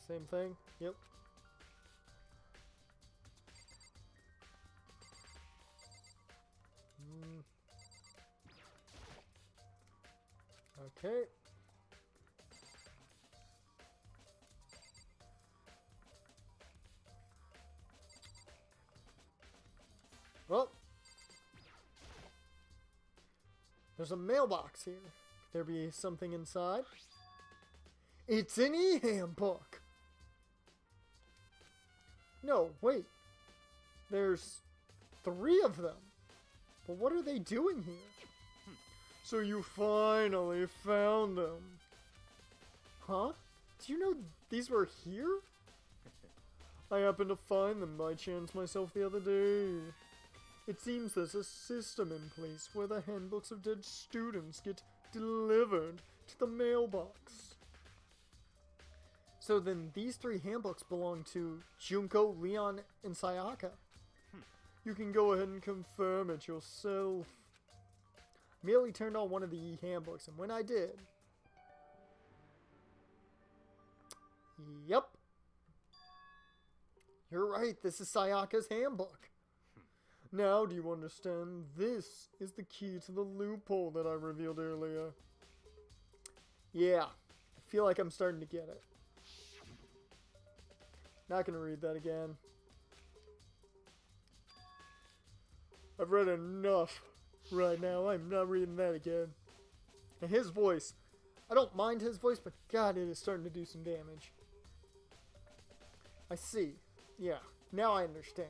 [SPEAKER 1] Same thing? Yep. Okay. Well, there's a mailbox here. Could there be something inside? It's an e-handbook! No, wait. There's 3 of them. But what are they doing here? So you finally found them. Huh? Do you know these were here? I happened to find them by chance myself the other day. It seems there's a system in place where the handbooks of dead students get delivered to the mailbox. So then these 3 handbooks belong to Junko, Leon, and Sayaka. You can go ahead and confirm it yourself. Merely turned on one of the handbooks, and when I did... Yep. You're right, this is Sayaka's handbook. Now, do you understand? This is the key to the loophole that I revealed earlier. Yeah, I feel like I'm starting to get it. Not gonna read that again. I've read enough right now. I'm not reading that again. And his voice. I don't mind his voice, but God, it is starting to do some damage. I see. Yeah, now I understand.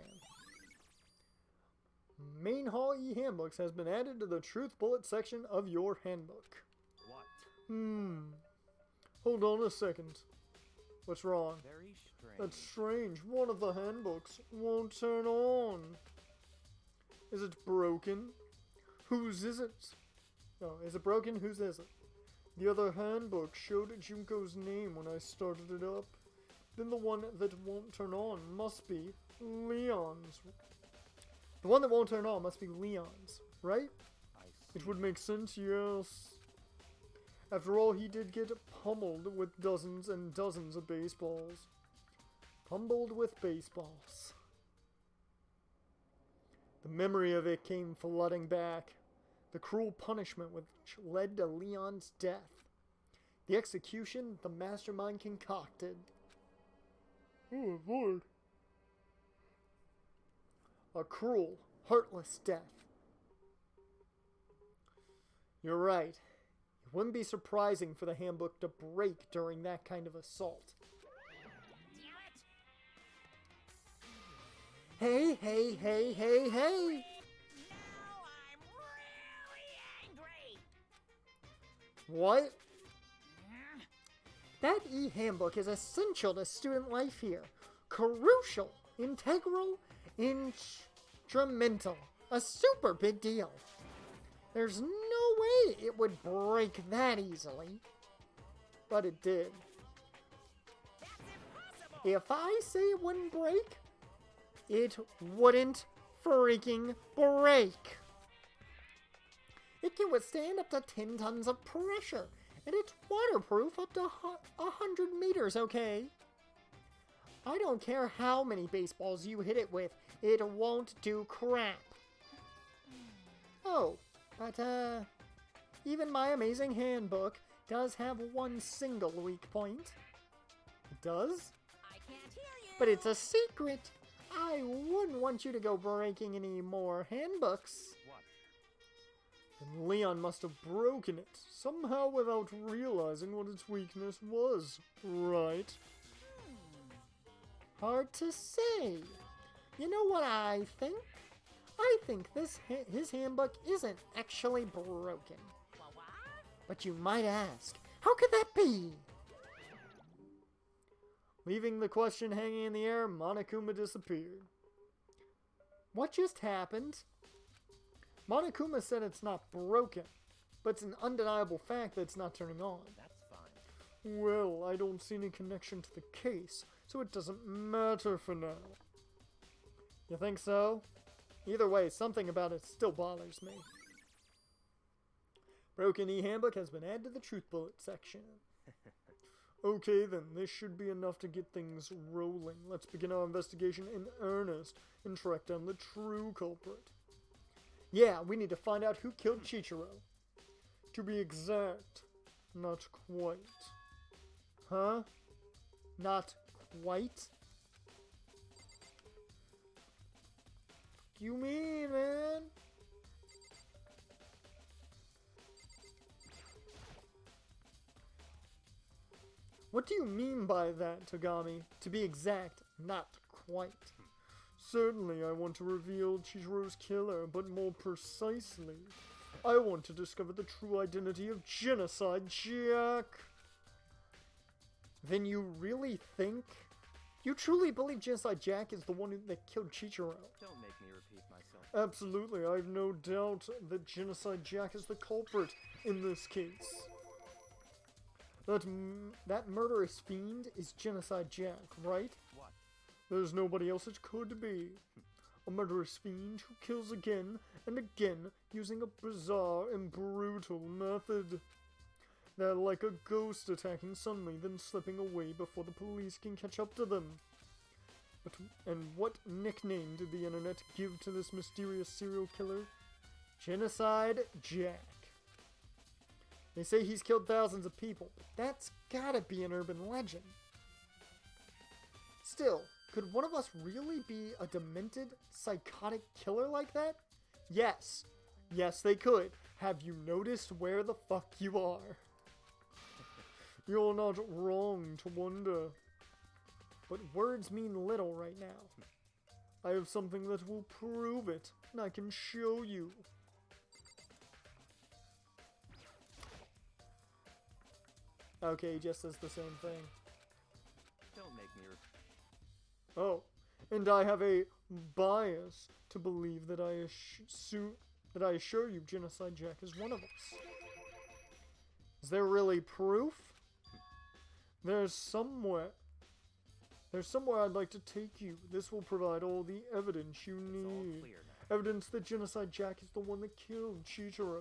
[SPEAKER 1] Main Hall e-handbooks has been added to the Truth Bullet section of your handbook.
[SPEAKER 2] What?
[SPEAKER 1] Hold on a second. What's wrong?
[SPEAKER 2] Very strange.
[SPEAKER 1] That's strange. One of the handbooks won't turn on. Is it broken? Whose is it? Oh, is it broken? Whose is it? The other handbook showed Junko's name when I started it up. Then the one that won't turn on must be Leon's. The one that won't turn on must be Leon's, right?
[SPEAKER 2] I see.
[SPEAKER 1] It would make sense, yes. After all, he did get pummeled with dozens and dozens of baseballs. Pummeled with baseballs. The memory of it came flooding back. The cruel punishment which led to Leon's death. The execution the mastermind concocted. Oh, Lord. A cruel, heartless death. You're right. It wouldn't be surprising for the handbook to break during that kind of assault. Hey, hey, hey, hey, hey!
[SPEAKER 5] Now I'm really angry.
[SPEAKER 1] What? That e-handbook is essential to student life here. Crucial, integral, instrumental. A super big deal. There's no way it would break that easily. But it did.
[SPEAKER 5] That's impossible.
[SPEAKER 1] If I say it wouldn't break, it wouldn't freaking break. It can withstand up to 10 tons of pressure, and it's waterproof up to 100 meters, okay? I don't care how many baseballs you hit it with, it won't do crap. Oh, but even my amazing handbook does have one single weak point. It does?
[SPEAKER 5] I can't hear you.
[SPEAKER 1] But it's a secret. I wouldn't want you to go breaking any more handbooks.
[SPEAKER 2] What?
[SPEAKER 1] And Leon must have broken it, somehow without realizing what its weakness was, right? Hard to say. You know what I think? I think his handbook isn't actually broken.
[SPEAKER 5] What?
[SPEAKER 1] But you might ask, how could that be? Leaving the question hanging in the air, Monokuma disappeared. What just happened? Monokuma said it's not broken, but it's an undeniable fact that it's not turning on.
[SPEAKER 6] That's fine.
[SPEAKER 1] Well, I don't see any connection to the case, so it doesn't matter for now. You think so? Either way, something about it still bothers me. Broken e-handbook has been added to the truth bullet section. Okay then, this should be enough to get things rolling. Let's begin our investigation in earnest and track down the true culprit. Yeah, we need to find out who killed Chichiro. To be exact, not quite. Huh? Not quite? You mean, man? What do you mean by that, Togami? To be exact, not quite. Certainly, I want to reveal Chihiro's killer, but more precisely, I want to discover the true identity of Genocide Jack. Then you really think? You truly believe Genocide Jack is the one that killed Chichiro?
[SPEAKER 6] Don't make me repeat myself.
[SPEAKER 1] Absolutely, I have no doubt that Genocide Jack is the culprit in this case. That murderous fiend is Genocide Jack, right?
[SPEAKER 6] What?
[SPEAKER 1] There's nobody else it could be. A murderous fiend who kills again and again using a bizarre and brutal method. They're like a ghost attacking suddenly, then slipping away before the police can catch up to them. And what nickname did the internet give to this mysterious serial killer? Genocide Jack. They say he's killed thousands of people, but that's gotta be an urban legend. Still, could one of us really be a demented, psychotic killer like that? Yes. Yes, they could. Have you noticed where the fuck you are? You're not wrong to wonder. But words mean little right now. I have something that will prove it, and I can show you. Okay, he just says the same thing.
[SPEAKER 6] Don't make me repeat.
[SPEAKER 1] Oh, and I have a bias to believe that I assure you Genocide Jack is one of us. Is there really proof? There's somewhere I'd like to take you. This will provide all the evidence you
[SPEAKER 6] It's all
[SPEAKER 1] need.
[SPEAKER 6] clear now.
[SPEAKER 1] Evidence that Genocide Jack is the one that killed Chichiro.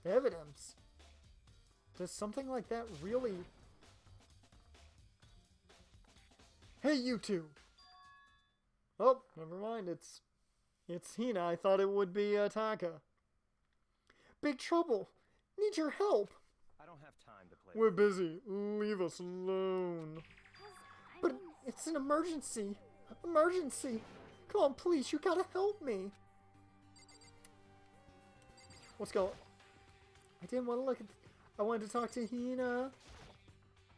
[SPEAKER 1] Evidence? Does something like that really... Hey, you two! Oh, never mind. It's Hina. I thought it would be Taka. Big trouble. Need your help.
[SPEAKER 6] I don't have time to play.
[SPEAKER 1] We're busy. Leave us alone. But it's an emergency. Emergency. Come on, please. You gotta help me. What's going on? I didn't want to look at... I wanted to talk to Hina.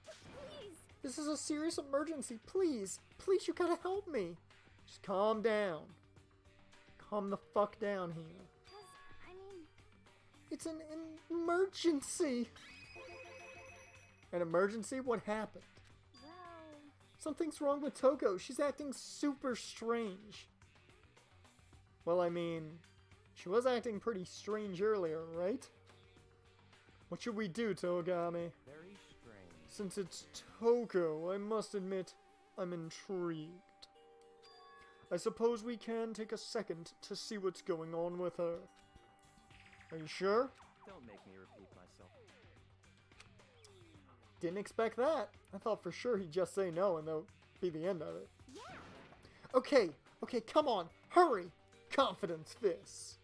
[SPEAKER 7] Please.
[SPEAKER 1] This is a serious emergency. Please. Please, you gotta help me. Just calm down. Calm the fuck down, Hina.
[SPEAKER 7] I mean,
[SPEAKER 1] It's an emergency. An emergency? What happened?
[SPEAKER 7] well,
[SPEAKER 1] Something's wrong with Toko. She's acting super strange. Well, I mean, she was acting pretty strange earlier, right? What should we do, Togami?
[SPEAKER 6] Very strange.
[SPEAKER 1] Since it's Toko, I must admit, I'm intrigued. I suppose we can take a second to see what's going on with her. Are you sure?
[SPEAKER 6] Don't make me repeat myself.
[SPEAKER 1] Didn't expect that. I thought for sure he'd just say no and that'll be the end of it.
[SPEAKER 7] yeah.
[SPEAKER 1] Okay, come on, hurry! Confidence fists.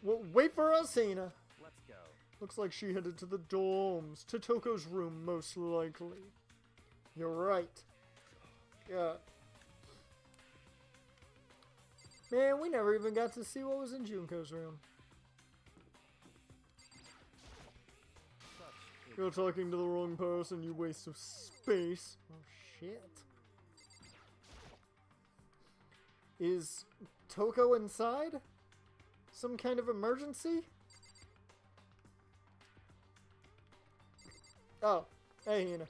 [SPEAKER 1] Well, wait for us, Hina.
[SPEAKER 6] Let's go.
[SPEAKER 1] Looks like she headed to the dorms, to Toko's room, most likely. You're right. Yeah. Man, we never even got to see what was in Junko's room.
[SPEAKER 6] Such
[SPEAKER 1] You're talking to the wrong person, you waste of space. Oh, shit. Is Toko inside? Some kind of emergency? Oh, Hey, Hina.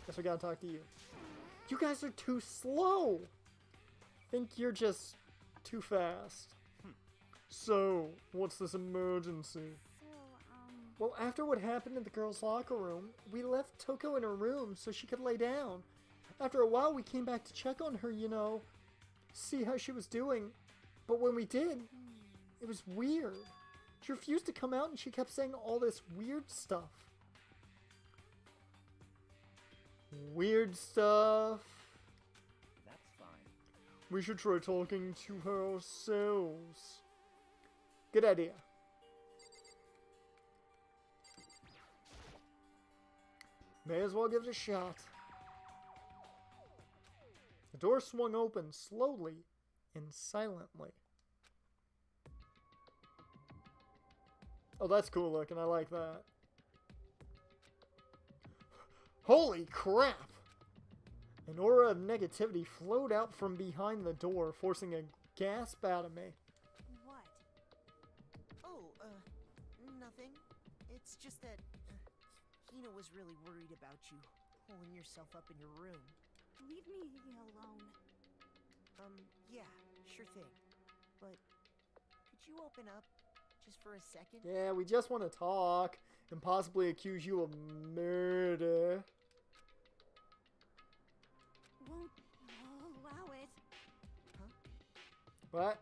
[SPEAKER 1] Guess we gotta talk to you. You guys are too slow. Think you're just too fast. So, what's this emergency? Well, after what happened in the girls' locker room, we left Toko in her room so she could lay down. After a while, we came back to check on her, you know, see how she was doing. But when we did, it was weird. She refused to come out and she kept saying all this weird stuff. Weird stuff.
[SPEAKER 8] That's fine.
[SPEAKER 1] We should try talking to her ourselves. Good idea. May as well give it a shot. The door swung open slowly and silently. Oh, that's cool looking. I like that. Holy crap! An aura of negativity flowed out from behind the door, forcing a gasp out of me.
[SPEAKER 6] What? Oh, nothing. It's just that Hina was really worried about you, holding yourself up in your room.
[SPEAKER 7] Leave me alone.
[SPEAKER 6] Yeah, sure thing. But could you open up just for a second?
[SPEAKER 1] Yeah, we just want to talk and possibly accuse you of murder.
[SPEAKER 7] Won't allow it.
[SPEAKER 6] Huh?
[SPEAKER 1] What?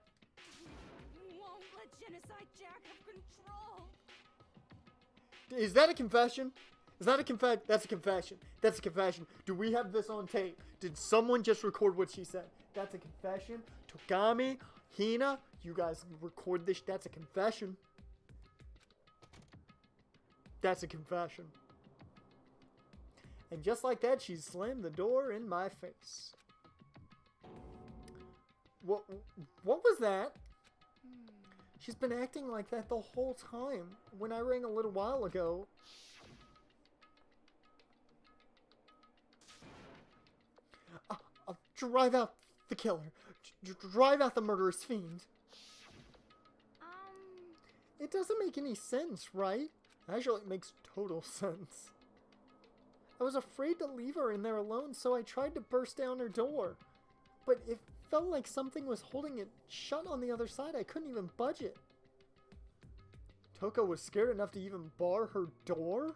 [SPEAKER 7] Won't let Genocide Jack have control.
[SPEAKER 1] Is that a confession? Is that a confession? That's a confession. That's a confession. Do we have this on tape? Did someone just record what she said? That's a confession. Togami, Hina, you guys record this. That's a confession. That's a confession. And just like that, she slammed the door in my face. What was that? She's been acting like that the whole time. When I rang a little while ago, I'll drive out the killer. Drive out the murderous fiend. It doesn't make any sense, right? Actually, it makes total sense. I was afraid to leave her in there alone, so I tried to burst down her door. But it felt like something was holding it shut on the other side. I couldn't even budge it. Toko was scared enough to even bar her door?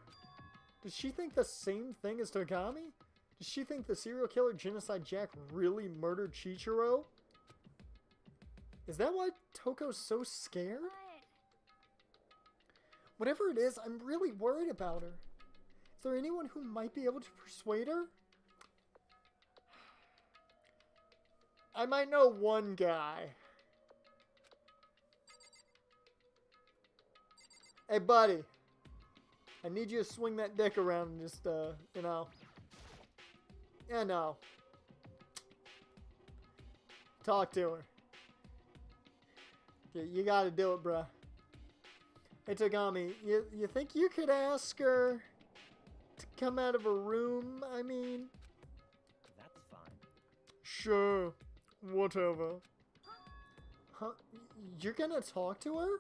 [SPEAKER 1] Does she think the same thing as Togami? Does she think the serial killer Genocide Jack really murdered Chichiro? Is that why Toko's so scared? Whatever it is, I'm really worried about her. Is there anyone who might be able to persuade her? I might know one guy. Hey, buddy. I need you to swing that dick around and just, you know. Yeah, no. Talk to her. You gotta do it, bruh. Hey, Togami, you think you could ask her to come out of her room? I mean...
[SPEAKER 8] That's fine.
[SPEAKER 1] Sure. Whatever. Huh? You're gonna talk to her?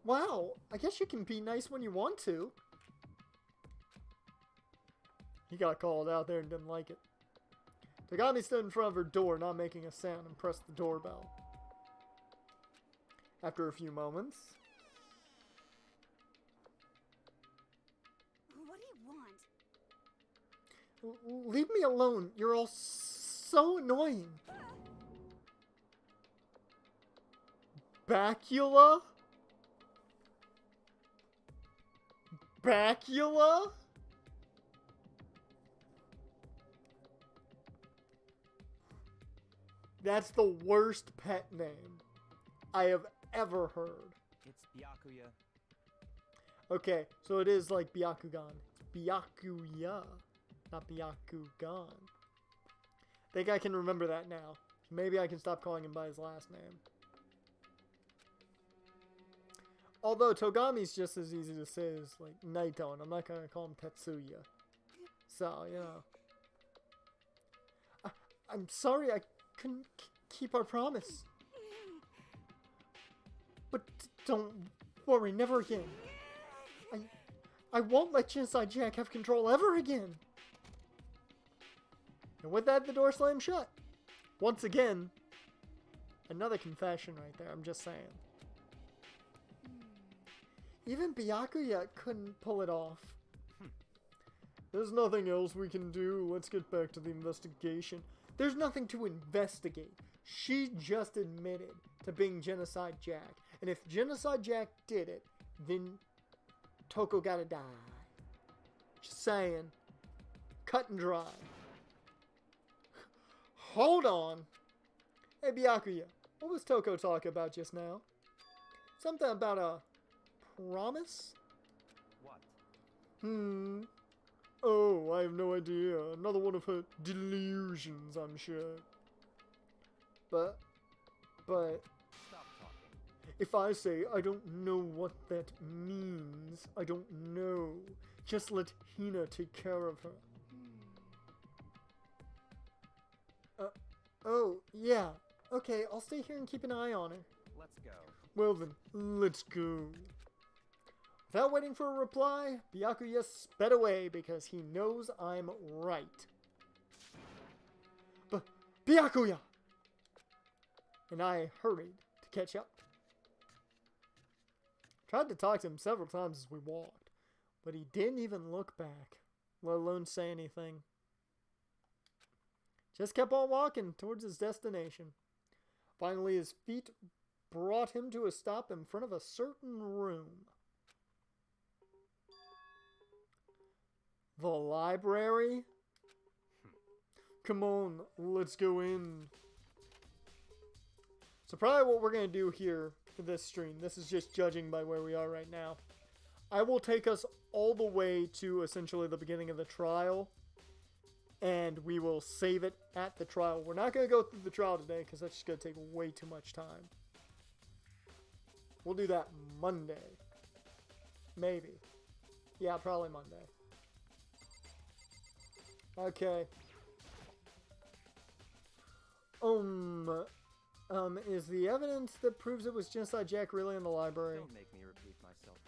[SPEAKER 1] Wow, I guess you can be nice when you want to. He got called out there and didn't like it. Togami stood in front of her door, not making a sound, and pressed the doorbell. After a few moments...
[SPEAKER 7] What do you want?
[SPEAKER 1] Leave me alone. You're all so annoying. Bacula? Bacula? That's the worst pet name I have ever heard.
[SPEAKER 8] It's Byakuya.
[SPEAKER 1] Okay, so it is like Byakugan. Byakuya, not Byakugan. Think I can remember that now. Maybe I can stop calling him by his last name. Although Togami's just as easy to say as like Naito, and I'm not gonna call him Tetsuya. So, you know. I'm sorry I couldn't keep our promise. But don't worry, never again. I won't let Genocide Jack have control ever again. And with that, the door slammed shut. Once again, another confession right there, I'm just saying. Even Byakuya couldn't pull it off. There's nothing else we can do. Let's get back to the investigation. There's nothing to investigate. She just admitted to being Genocide Jack. And if Genocide Jack did it, then Toko gotta die. Just saying. Cut and dry. Hold on. Hey, Byakuya, what was Toko talking about just now? Something about a promise?
[SPEAKER 8] What?
[SPEAKER 1] Oh, I have no idea. Another one of her delusions, I'm sure. But,
[SPEAKER 8] Stop talking.
[SPEAKER 1] if I say I don't know what that means, I don't know. Just let Hina take care of her. Oh, yeah. Okay, I'll stay here and keep an eye on her.
[SPEAKER 8] Let's go.
[SPEAKER 1] Well then, let's go. Without waiting for a reply, Byakuya sped away because he knows I'm right. But Byakuya! And I hurried to catch up. Tried to talk to him several times as we walked, but he didn't even look back, let alone say anything. Just kept on walking towards his destination. Finally, his feet brought him to a stop in front of a certain room. The library? Come on, let's go in. So probably what we're going to do here for this stream, this is just judging by where we are right now. I will take us all the way to essentially the beginning of the trial. And we will save it at the trial. We're not going to go through the trial today because that's just going to take way too much time. We'll do that Monday. Maybe. Yeah, probably Monday. Okay. Is the evidence that proves it was Genocide Jack really in the library?
[SPEAKER 8] Don't make me repeat myself.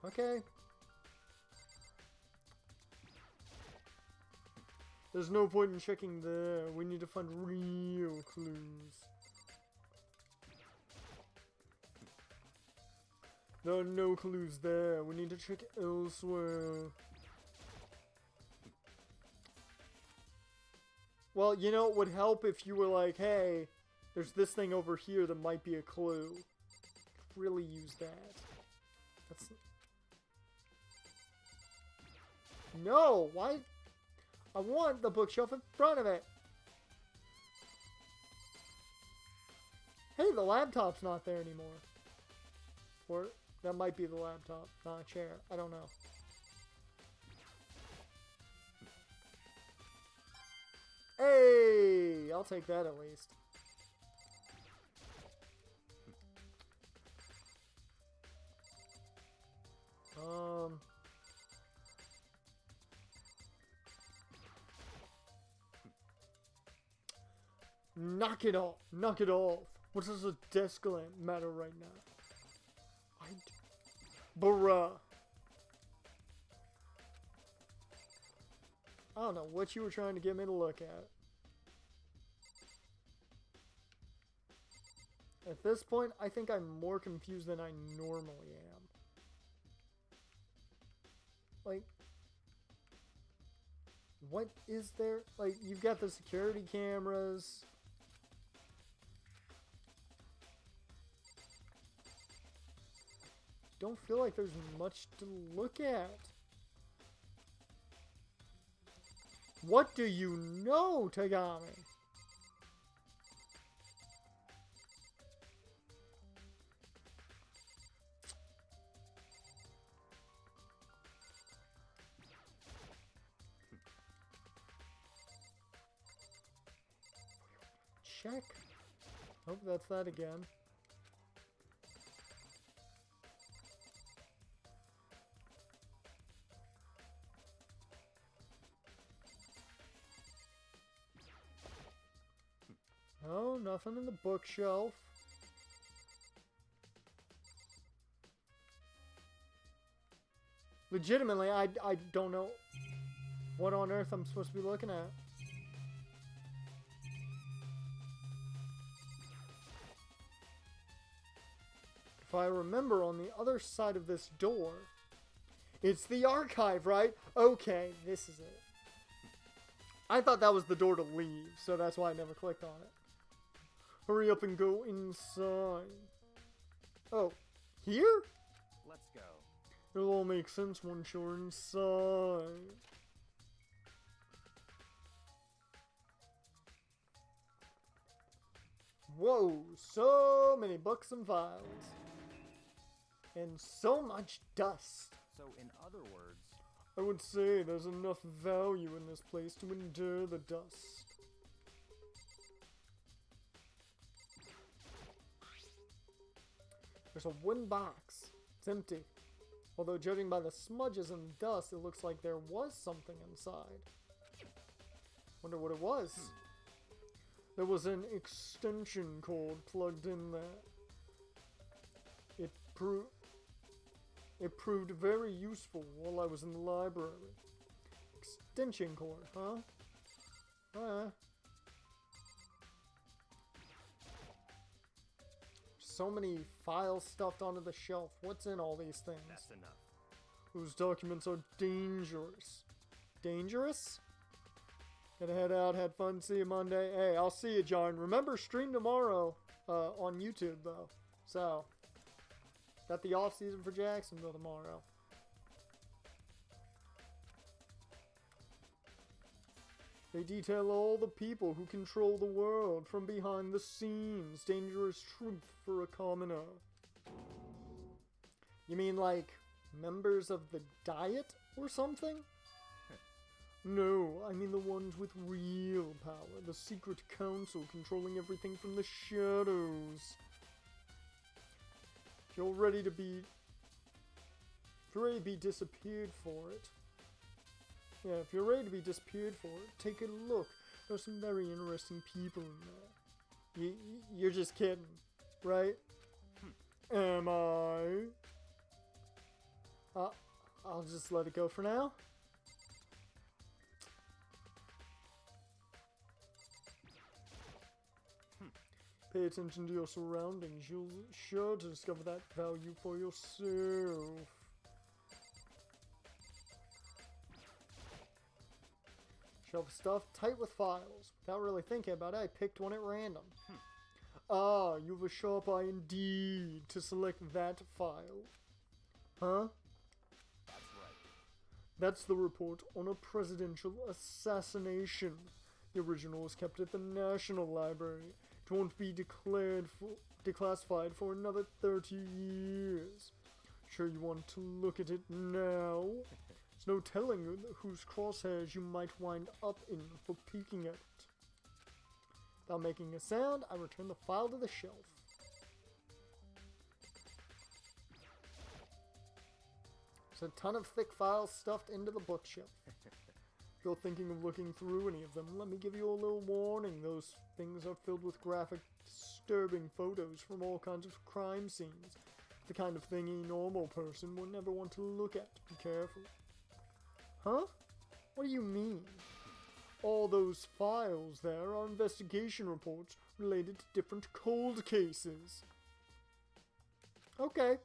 [SPEAKER 1] Okay. There's no point in checking there. We need to find real clues. There are no clues there. We need to check elsewhere. Well, you know, it would help if you were like, hey, there's this thing over here that might be a clue. Really use that. That's... No! Why? I want the bookshelf in front of it. Hey, the laptop's not there anymore. Or that might be the laptop, not a chair. I don't know. Hey, I'll take that at least. Knock it off. Knock it off. What does a desk lamp matter right now? Bruh. I don't know what you were trying to get me to look at. At this point, I think I'm more confused than I normally am. Like, what is there? Like, you've got the security cameras. Don't feel like there's much to look at. What do you know, Tagami? Check. Hope that's that again. Oh, nothing in the bookshelf. Legitimately, I don't know. what on earth I'm supposed to be looking at. If I remember, on the other side of this door, it's the archive, right? Okay, this is it. I thought that was the door to leave, so that's why I never clicked on it. Hurry up and go inside. Oh, here?
[SPEAKER 8] Let's go.
[SPEAKER 1] It'll all make sense once you're inside. Whoa, so many books and files. And so much dust.
[SPEAKER 8] So, in other words,
[SPEAKER 1] I would say there's enough value in this place to endure the dust. There's a wooden box. It's empty. Although judging by the smudges and dust, it looks like there was something inside. Wonder what it was. There was an extension cord plugged in there. It proved very useful while I was in the library. Extension cord, huh? So many files stuffed onto the shelf. What's in all these things?
[SPEAKER 8] that's enough.
[SPEAKER 1] Those documents are dangerous. Dangerous? Gotta head out, had fun, see you Monday. Hey, I'll see you, John. Remember, stream tomorrow on YouTube, though. So, got the off-season for Jacksonville tomorrow. They detail all the people who control the world from behind the scenes. Dangerous truth for a commoner. You mean like members of the Diet or something? No, I mean the ones with real power. The secret council controlling everything from the shadows. If you're ready to be disappeared for it. Yeah, if you're ready to be disappeared for it, take a look. There's some very interesting people in there. You're just kidding, right? Am I? I'll just let it go for now. Pay attention to your surroundings. You'll sure to discover that value for yourself. Shelf stuffed tight with files. Without really thinking about it, I picked one at random. Ah, you've a sharp eye indeed to select that file. Huh?
[SPEAKER 8] That's right.
[SPEAKER 1] That's the report on a presidential assassination. The original is kept at the National Library. It won't be declassified for another 30 years. Sure you want to look at it now? There's no telling whose crosshairs you might wind up in for peeking at it. Without making a sound, I return the file to the shelf. There's a ton of thick files stuffed into the bookshelf. If you're thinking of looking through any of them, let me give you a little warning. Those things are filled with graphic, disturbing photos from all kinds of crime scenes. The kind of thing a normal person would never want to look at. Be careful. Huh? What do you mean? All those files there are investigation reports related to different cold cases. Okay.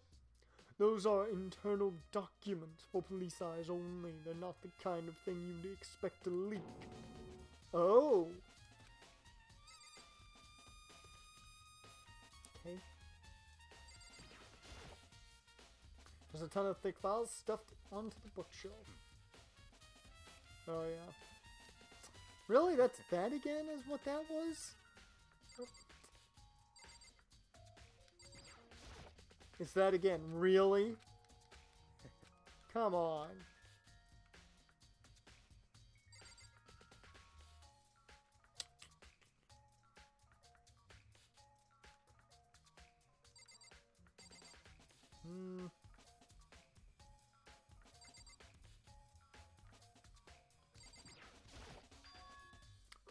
[SPEAKER 1] Those are internal documents for police eyes only. They're not the kind of thing you'd expect to leak. Oh. Okay. There's a ton of thick files stuffed onto the bookshelf. Oh yeah. Really? That's that again is what that was? Oh. It's that again. Really? Come on.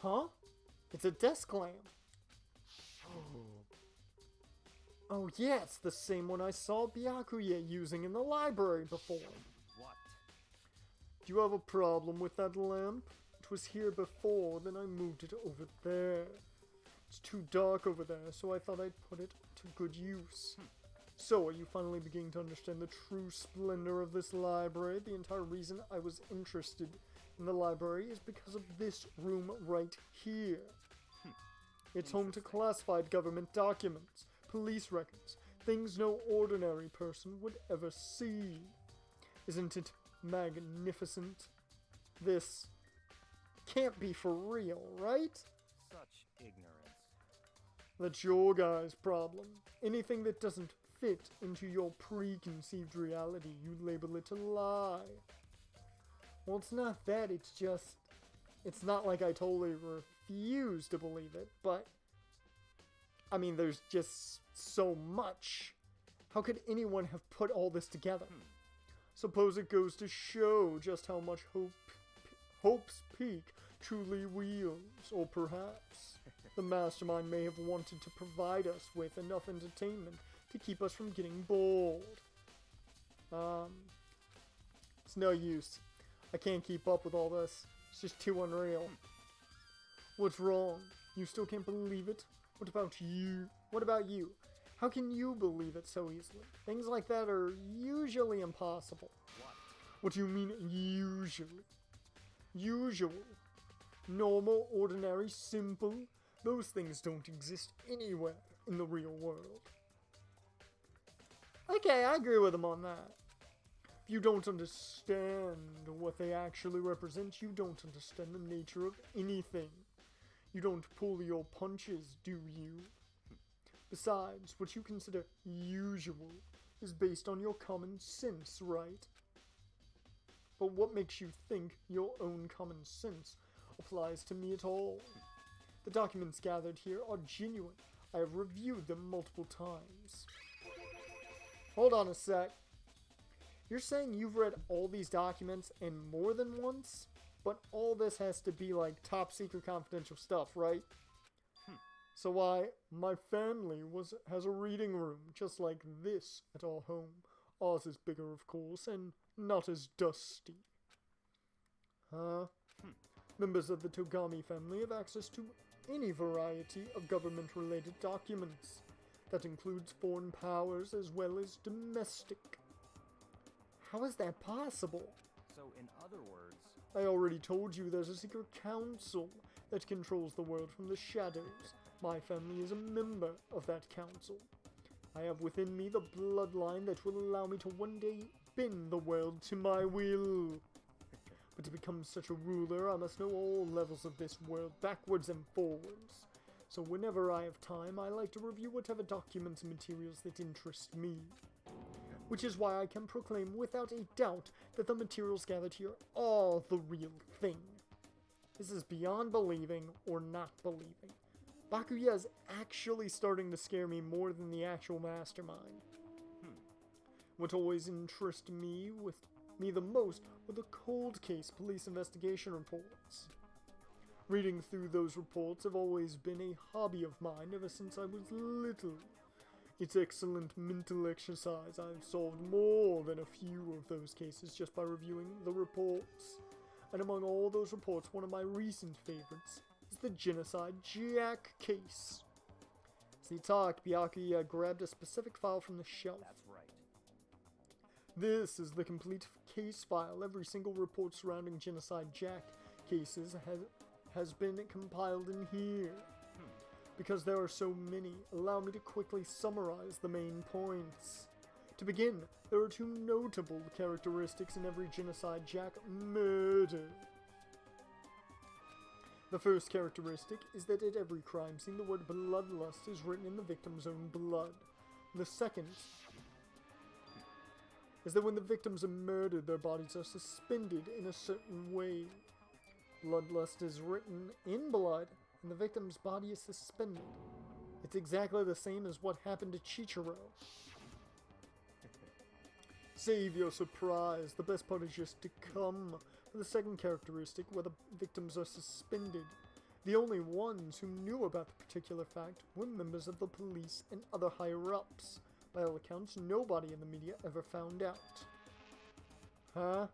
[SPEAKER 1] Huh? It's a desk lamp. Oh yeah, it's the same one I saw Byakuya using in the library before.
[SPEAKER 8] What?
[SPEAKER 1] Do you have a problem with that lamp? It was here before, then I moved it over there. It's too dark over there, so I thought I'd put it to good use. So, are you finally beginning to understand the true splendor of this library? The entire reason I was interested in the library is because of this room right here. It's home to classified government documents, police records, things no ordinary person would ever see. Isn't it magnificent? This can't be for real, right?
[SPEAKER 8] Such ignorance.
[SPEAKER 1] That's your guy's problem. Anything that doesn't fit into your preconceived reality, you label it a lie. Well, it's not that, it's not like I totally refuse to believe it, but, I mean, there's just so much. How could anyone have put all this together? Suppose it goes to show just how much Hope's Peak truly wields, or perhaps the mastermind may have wanted to provide us with enough entertainment to keep us from getting bored. It's no use. I can't keep up with all this. It's just too unreal. What's wrong? You still can't believe it? What about you? What about you? How can you believe it so easily? Things like that are usually impossible. What do you mean, usually? Usual. Normal, ordinary, simple. Those things don't exist anywhere in the real world. Okay, I agree with him on that. If you don't understand what they actually represent, you don't understand the nature of anything. You don't pull your punches, do you? Besides, what you consider usual is based on your common sense, right? But what makes you think your own common sense applies to me at all? The documents gathered here are genuine. I have reviewed them multiple times. Hold on a sec. You're saying you've read all these documents and more than once? But all this has to be like top secret confidential stuff, right? So why, my family has a reading room just like this at our home. Ours is bigger, of course, and not as dusty. Huh? Members of the Togami family have access to any variety of government-related documents. That includes foreign powers as well as domestic. How is that possible?
[SPEAKER 8] So, in other words...
[SPEAKER 1] I already told you there's a secret council that controls the world from the shadows. My family is a member of that council. I have within me the bloodline that will allow me to one day bend the world to my will. But to become such a ruler, I must know all levels of this world, backwards and forwards. So whenever I have time, I like to review whatever documents and materials that interest me. Which is why I can proclaim without a doubt that the materials gathered here are the real thing. This is beyond believing or not believing. Bakuya is actually starting to scare me more than the actual mastermind. What always interested me the most were the cold case police investigation reports. Reading through those reports have always been a hobby of mine ever since I was little. It's excellent mental exercise. I've solved more than a few of those cases just by reviewing the reports. And among all those reports, one of my recent favorites is the Genocide Jack case. As he talked, Byakuya grabbed a specific file from the shelf.
[SPEAKER 8] That's right.
[SPEAKER 1] This is the complete case file. Every single report surrounding Genocide Jack cases has been compiled in here. Because there are so many, allow me to quickly summarize the main points. To begin, there are two notable characteristics in every Genocide Jack murder. The first characteristic is that at every crime scene the word bloodlust is written in the victim's own blood. The second is that when the victims are murdered, their bodies are suspended in a certain way. Bloodlust is written in blood, and the victim's body is suspended. It's exactly the same as what happened to Chichiro. Save your surprise, the best part is just to come. For the second characteristic, where the victims are suspended, the only ones who knew about the particular fact were members of the police and other higher-ups. By all accounts, nobody in the media ever found out. Huh?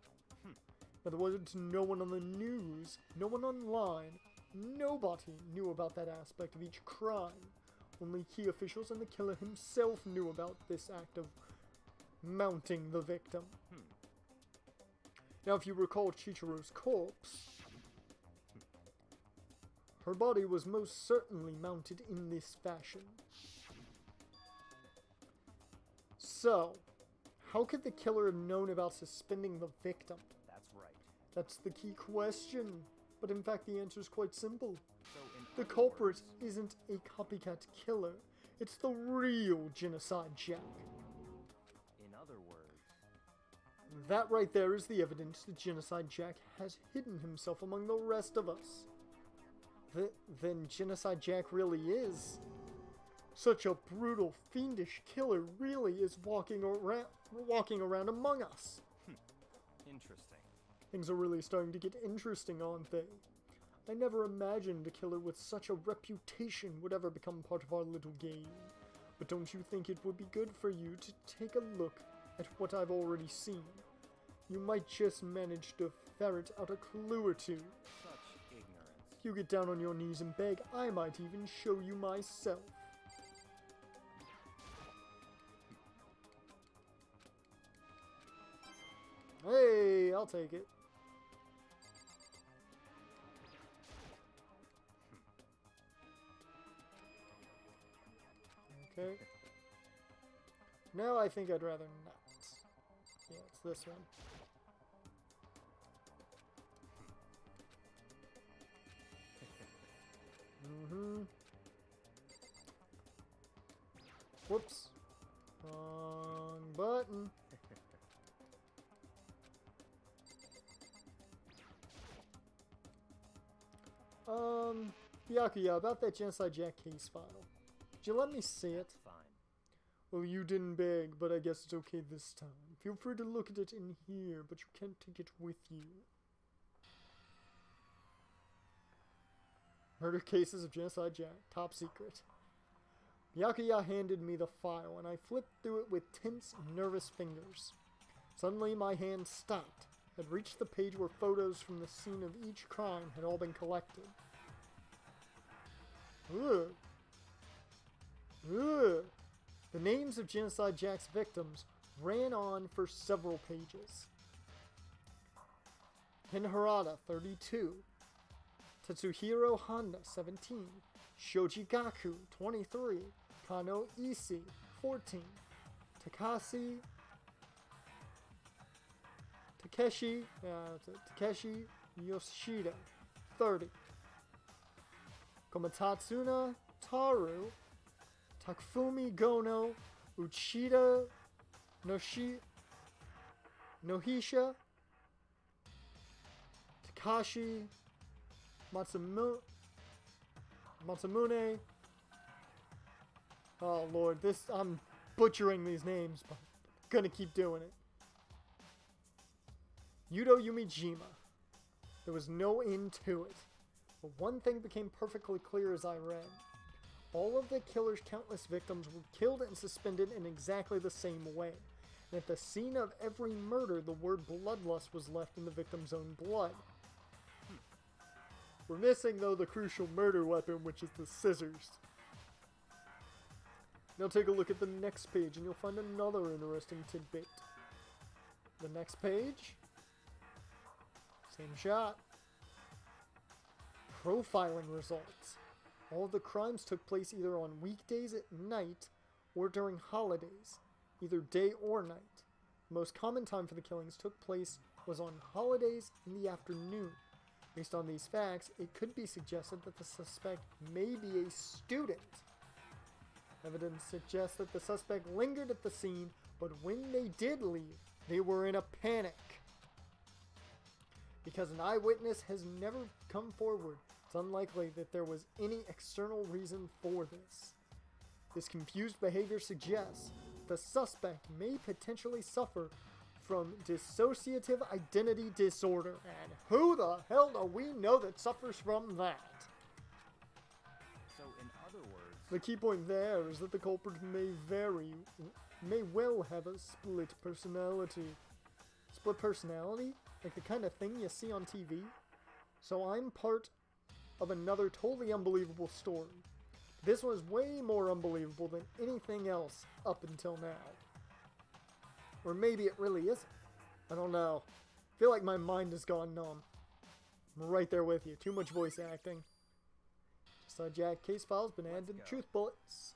[SPEAKER 1] In other words, no one on the news, no one online, nobody knew about that aspect of each crime. Only key officials and the killer himself knew about this act of mounting the victim. Now, if you recall Chichiro's corpse, her body was most certainly mounted in this fashion. So, how could the killer have known about suspending the victim?
[SPEAKER 8] That's right.
[SPEAKER 1] That's the key question. But in fact, the answer is quite simple.
[SPEAKER 8] So in
[SPEAKER 1] The
[SPEAKER 8] other
[SPEAKER 1] culprit
[SPEAKER 8] words,
[SPEAKER 1] isn't a copycat killer. It's the real Genocide Jack.
[SPEAKER 8] in other words,
[SPEAKER 1] That right there is the evidence that Genocide Jack has hidden himself among the rest of us. Then Genocide Jack really is. Such a brutal, fiendish killer really is walking around among us.
[SPEAKER 8] interesting.
[SPEAKER 1] Things are really starting to get interesting, aren't they? I never imagined a killer with such a reputation would ever become part of our little game. But don't you think it would be good for you to take a look at what I've already seen? You might just manage to ferret out a clue or two.
[SPEAKER 8] Such ignorance.
[SPEAKER 1] If you get down on your knees and beg, I might even show you myself. Hey, I'll take it. Okay. No, I think I'd rather not. Yeah, it's this one. Whoops. Wrong button. Byakuya, about that Genocide Jack case file. Could you let me see it?
[SPEAKER 8] That's fine.
[SPEAKER 1] Well, you didn't beg, but I guess it's okay this time. Feel free to look at it in here, but you can't take it with you. Murder cases of Genocide Jack, top secret. Byakuya handed me the file, and I flipped through it with tense, nervous fingers. Suddenly, my hand stopped. I'd reached the page where photos from the scene of each crime had all been collected. Ugh. Ugh. The names of Genocide Jack's victims ran on for several pages. Ken Harada, 32. Tetsuhiro Honda, 17. Shoji Gaku, 23. Kano Isi, 14. Takeshi Yoshida, 30. Komatatsuna Taru, Takufumi Gono, Uchida Nohisha, Takashi Masamune. Oh lord, I'm butchering these names, but I'm gonna keep doing it. Yudo Yumijima. There was no end to it. But one thing became perfectly clear as I read. All of the killer's countless victims were killed and suspended in exactly the same way. And at the scene of every murder, the word bloodlust was left in the victim's own blood. We're missing, though, the crucial murder weapon, which is the scissors. Now take a look at the next page, and you'll find another interesting tidbit. The next page. Same shot. Profiling results. All of the crimes took place either on weekdays at night or during holidays, either day or night. The most common time for the killings took place was on holidays in the afternoon. Based on these facts, it could be suggested that the suspect may be a student. Evidence suggests that the suspect lingered at the scene, but when they did leave, they were in a panic. Because an eyewitness has never come forward, it's unlikely that there was any external reason for this. This confused behavior suggests the suspect may potentially suffer from dissociative identity disorder. And who the hell do we know that suffers from that?
[SPEAKER 8] So in other words,
[SPEAKER 1] The key point there is that the culprit may well have a split personality. Split personality? like the kind of thing you see on TV. So I'm part of another totally unbelievable story. This one is way more unbelievable than anything else up until now. Or maybe it really isn't. I don't know. I feel like my mind has gone numb. I'm right there with you. Too much voice acting. Just saw Jack case file's been added to the truth bullets.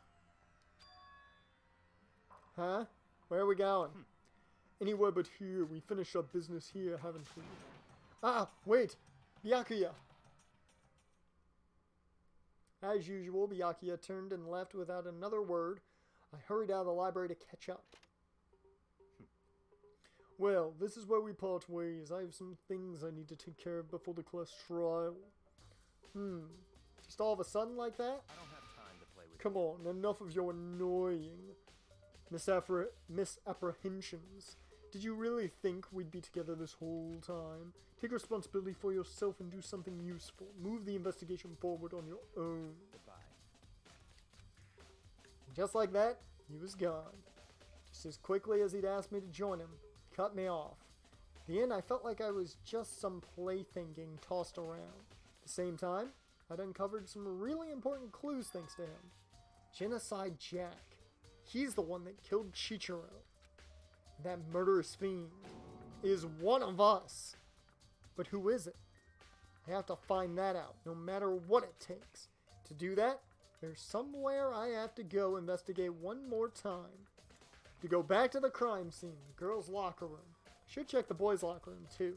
[SPEAKER 1] Huh? Where are we going? Anywhere but here. We finished up business here, haven't we? Ah, wait! Byakuya! As usual, Byakuya turned and left without another word. I hurried out of the library to catch up. Well, this is where we part ways. I have some things I need to take care of before the class trial. Just all of a sudden like that?
[SPEAKER 8] I don't have time to play with
[SPEAKER 1] Come on, enough of your annoying misapprehensions. Did you really think we'd be together this whole time? Take responsibility for yourself and do something useful. Move the investigation forward on your own.
[SPEAKER 8] Goodbye.
[SPEAKER 1] Just like that, he was gone. Just as quickly as he'd asked me to join him, cut me off. In the end, I felt like I was just some plaything getting tossed around. At the same time, I'd uncovered some really important clues thanks to him. Genocide Jack. He's the one that killed Chichiro. That murderous fiend is one of us. But who is it? I have to find that out, no matter what it takes. To do that, there's somewhere I have to go investigate one more time. To go back to the crime scene, the girls' locker room. Should check the boys' locker room too.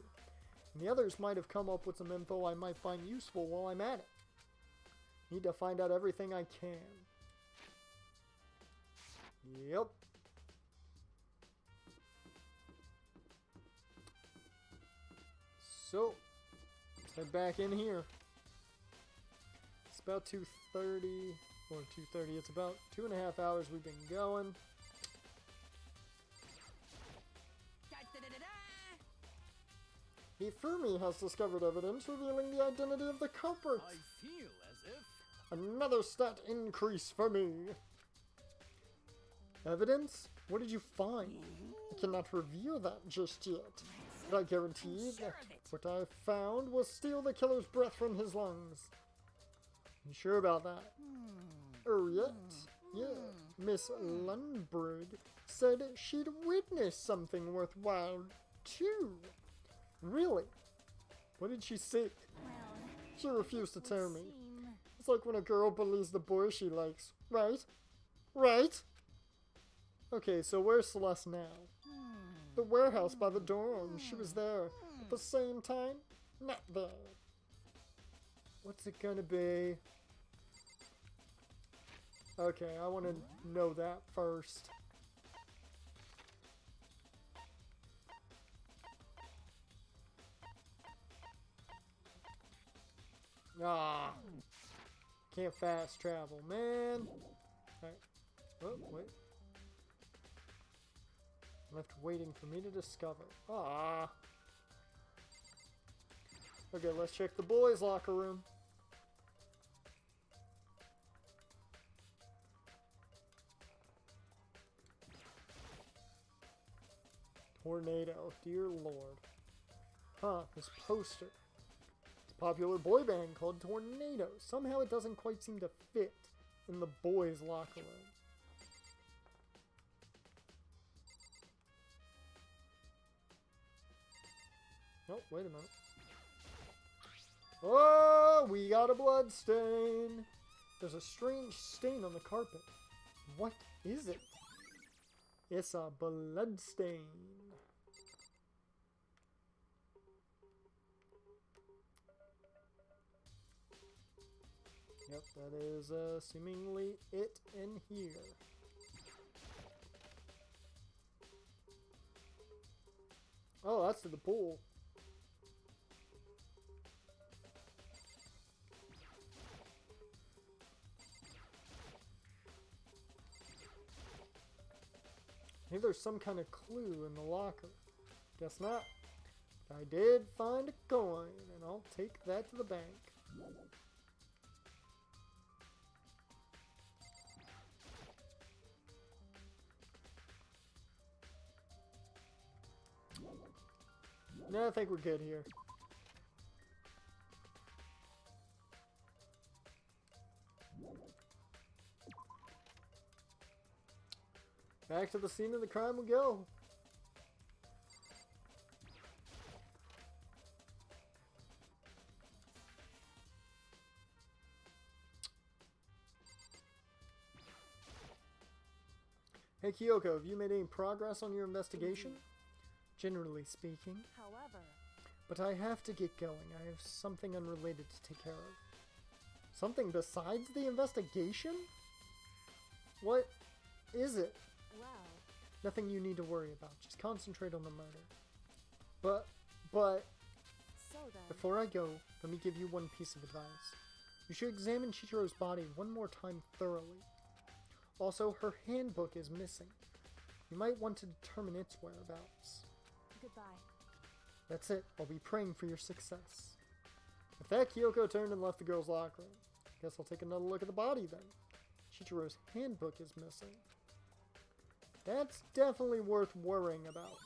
[SPEAKER 1] And the others might have come up with some info I might find useful while I'm at it. Need to find out everything I can. Yep. So, let's head back in here. It's about 2:30, or 2:30, it's about 2.5 hours we've been going. Hifumi has discovered evidence revealing the identity of the culprit.
[SPEAKER 3] I feel as if...
[SPEAKER 1] Another stat increase for me. Evidence? What did you find? I cannot reveal that just yet. But I guarantee that what I found will steal the killer's breath from his lungs. You sure about that? Yeah. Miss Lundberg said she'd witnessed something worthwhile, too. Really? What did she see? She refused to tell me. It's like when a girl believes the boy she likes. Right? Right? Okay, so where's Celeste now? The warehouse by the dorm. She was there. At the same time, not there. What's it gonna be? Okay, I want to know that first. Ah, can't fast travel, man. Alright. Oh, wait. Left waiting for me to discover. Ah. Okay, let's check the boys' locker room. Tornado, dear lord. Huh, this poster. It's a popular boy band called Tornado. Somehow it doesn't quite seem to fit in the boys' locker room. Oh, wait a minute. Oh, we got a blood stain. There's a strange stain on the carpet. What is it? It's a blood stain. Yep, that is seemingly it in here. Oh, that's to the pool. Maybe there's some kind of clue in the locker. Guess not. I did find a coin, and I'll take that to the bank. No, I think we're good here. Back to the scene of the crime we go. Hey Kyoko, have you made any progress on your investigation? Generally speaking.
[SPEAKER 7] However,
[SPEAKER 1] But I have to get going. I have something unrelated to take care of. Something besides the investigation? What is it?
[SPEAKER 7] well,
[SPEAKER 1] Nothing you need to worry about. Just concentrate on the murder. But,
[SPEAKER 7] so then,
[SPEAKER 1] before I go, let me give you one piece of advice. You should examine Chichiro's body one more time thoroughly. Also, her handbook is missing. You might want to determine its whereabouts.
[SPEAKER 7] goodbye.
[SPEAKER 1] That's it. I'll be praying for your success. With that, Kyoko turned and left the girls' locker room. Guess I'll take another look at the body then. Chichiro's handbook is missing. That's definitely worth worrying about.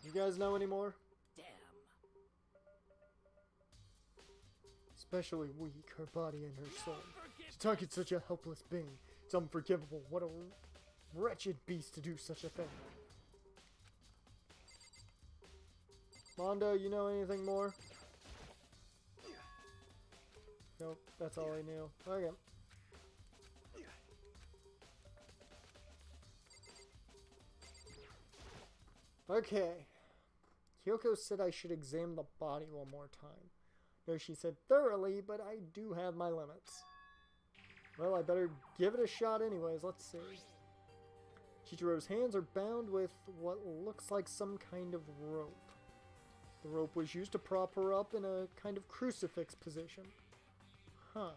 [SPEAKER 1] You guys know any more?
[SPEAKER 3] Damn.
[SPEAKER 1] Especially weak, her body and her soul. Taka's such a helpless being. It's unforgivable. What a wretched beast to do such a thing. Mondo, you know anything more? Nope, that's all I knew. Okay. Okay. Kyoko said I should examine the body one more time. No, she said thoroughly, but I do have my limits. Well, I better give it a shot anyways. Let's see. Chichiro's hands are bound with what looks like some kind of rope. The rope was used to prop her up in a kind of crucifix position. Huh.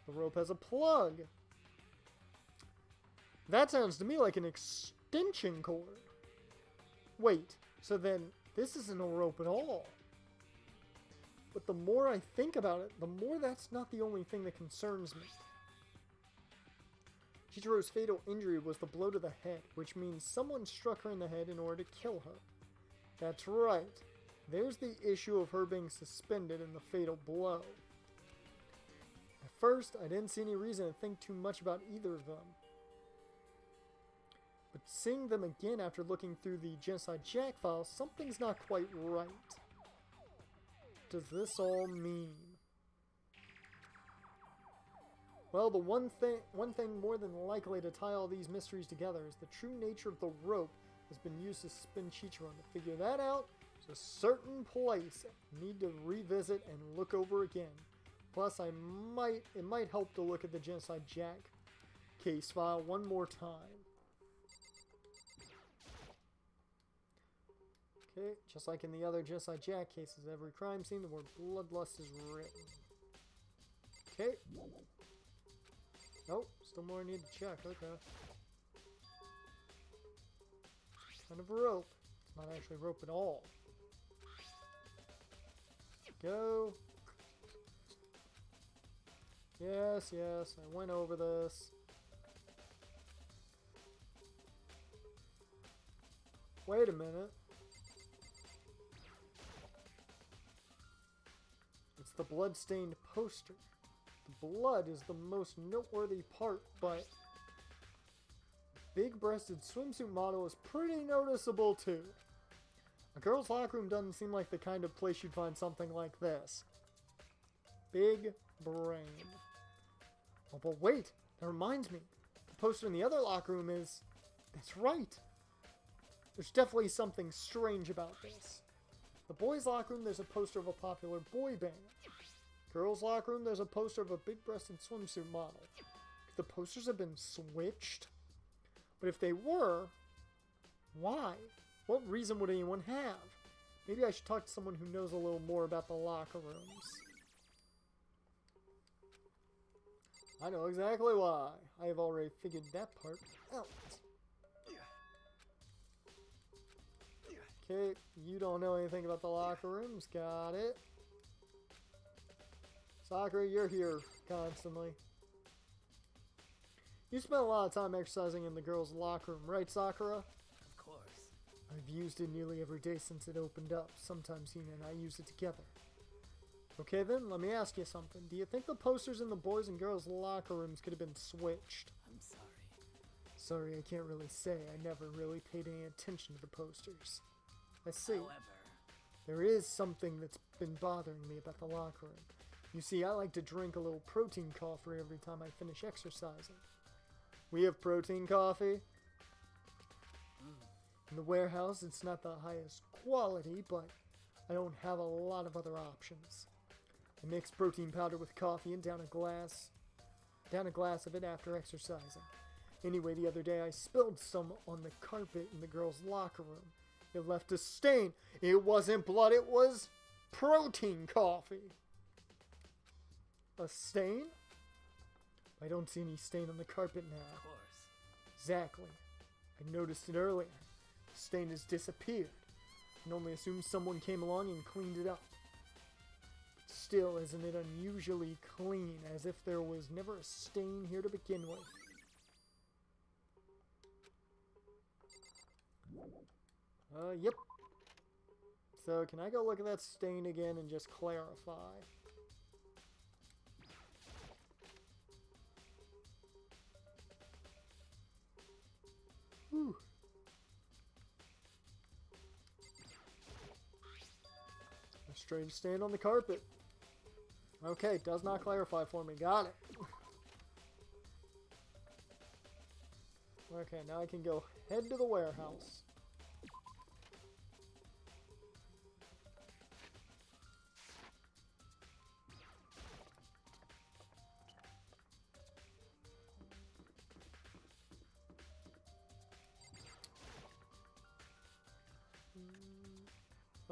[SPEAKER 1] The rope has a plug. That sounds to me like an extension cord. Wait, so then this isn't a rope at all. But the more I think about it, the more that's not the only thing that concerns me. Chichiro's fatal injury was the blow to the head, which means someone struck her in the head in order to kill her. That's right. There's the issue of her being suspended in the fatal blow. At first, I didn't see any reason to think too much about either of them. But seeing them again after looking through the Genocide Jack file, something's not quite right. What does this all mean? Well, the one thing more than likely to tie all these mysteries together is the true nature of the rope has been used to spin Chichiro. To figure that out, there's a certain place I need to revisit and look over again. Plus, it might help to look at the Genocide Jack case file one more time. Okay, just like in the other Genocide Jack cases, every crime scene, the word bloodlust is written. Okay. Nope, still more I need to check, okay. Kind of a rope. It's not actually rope at all. Go. Yes, I went over this. Wait a minute. It's the blood-stained poster. The blood is the most noteworthy part, but big-breasted swimsuit model is pretty noticeable too. A girl's locker room doesn't seem like the kind of place you'd find something like this. Big brain. Oh, but wait, that reminds me. The poster in the other locker room is... That's right. There's definitely something strange about this. The boys' locker room, there's a poster of a popular boy band. Girls' locker room, there's a poster of a big-breasted swimsuit model. Could the posters have been switched? But if they were, why? What reason would anyone have? Maybe I should talk to someone who knows a little more about the locker rooms. I know exactly why. I have already figured that part out. Okay, you don't know anything about the locker rooms. Got it. Sakura, you're here constantly. You spent a lot of time exercising in the girls' locker room, right, Sakura?
[SPEAKER 3] Of course.
[SPEAKER 1] I've used it nearly every day since it opened up. Sometimes Hina and I use it together. Okay then, let me ask you something. Do you think the posters in the boys' and girls' locker rooms could have been switched?
[SPEAKER 3] I'm sorry.
[SPEAKER 1] Sorry, I can't really say. I never really paid any attention to the posters. I see.
[SPEAKER 3] However,
[SPEAKER 1] There is something that's been bothering me about the locker room. You see, I like to drink a little protein coffee every time I finish exercising. We have protein coffee. In the warehouse, it's not the highest quality, but I don't have a lot of other options. I mix protein powder with coffee and down a glass of it after exercising. Anyway, the other day I spilled some on the carpet in the girls' locker room. It left a stain. It wasn't blood, it was protein coffee. A stain? I don't see any stain on the carpet now.
[SPEAKER 3] of course.
[SPEAKER 1] Exactly. I noticed it earlier. The stain has disappeared. I can only assume someone came along and cleaned it up. Still, isn't it unusually clean, as if there was never a stain here to begin with? Yep. So, can I go look at that stain again and just clarify? Whew. A strange stain on the carpet. Okay, does not clarify for me. Got it. Okay, now I can go head to the warehouse.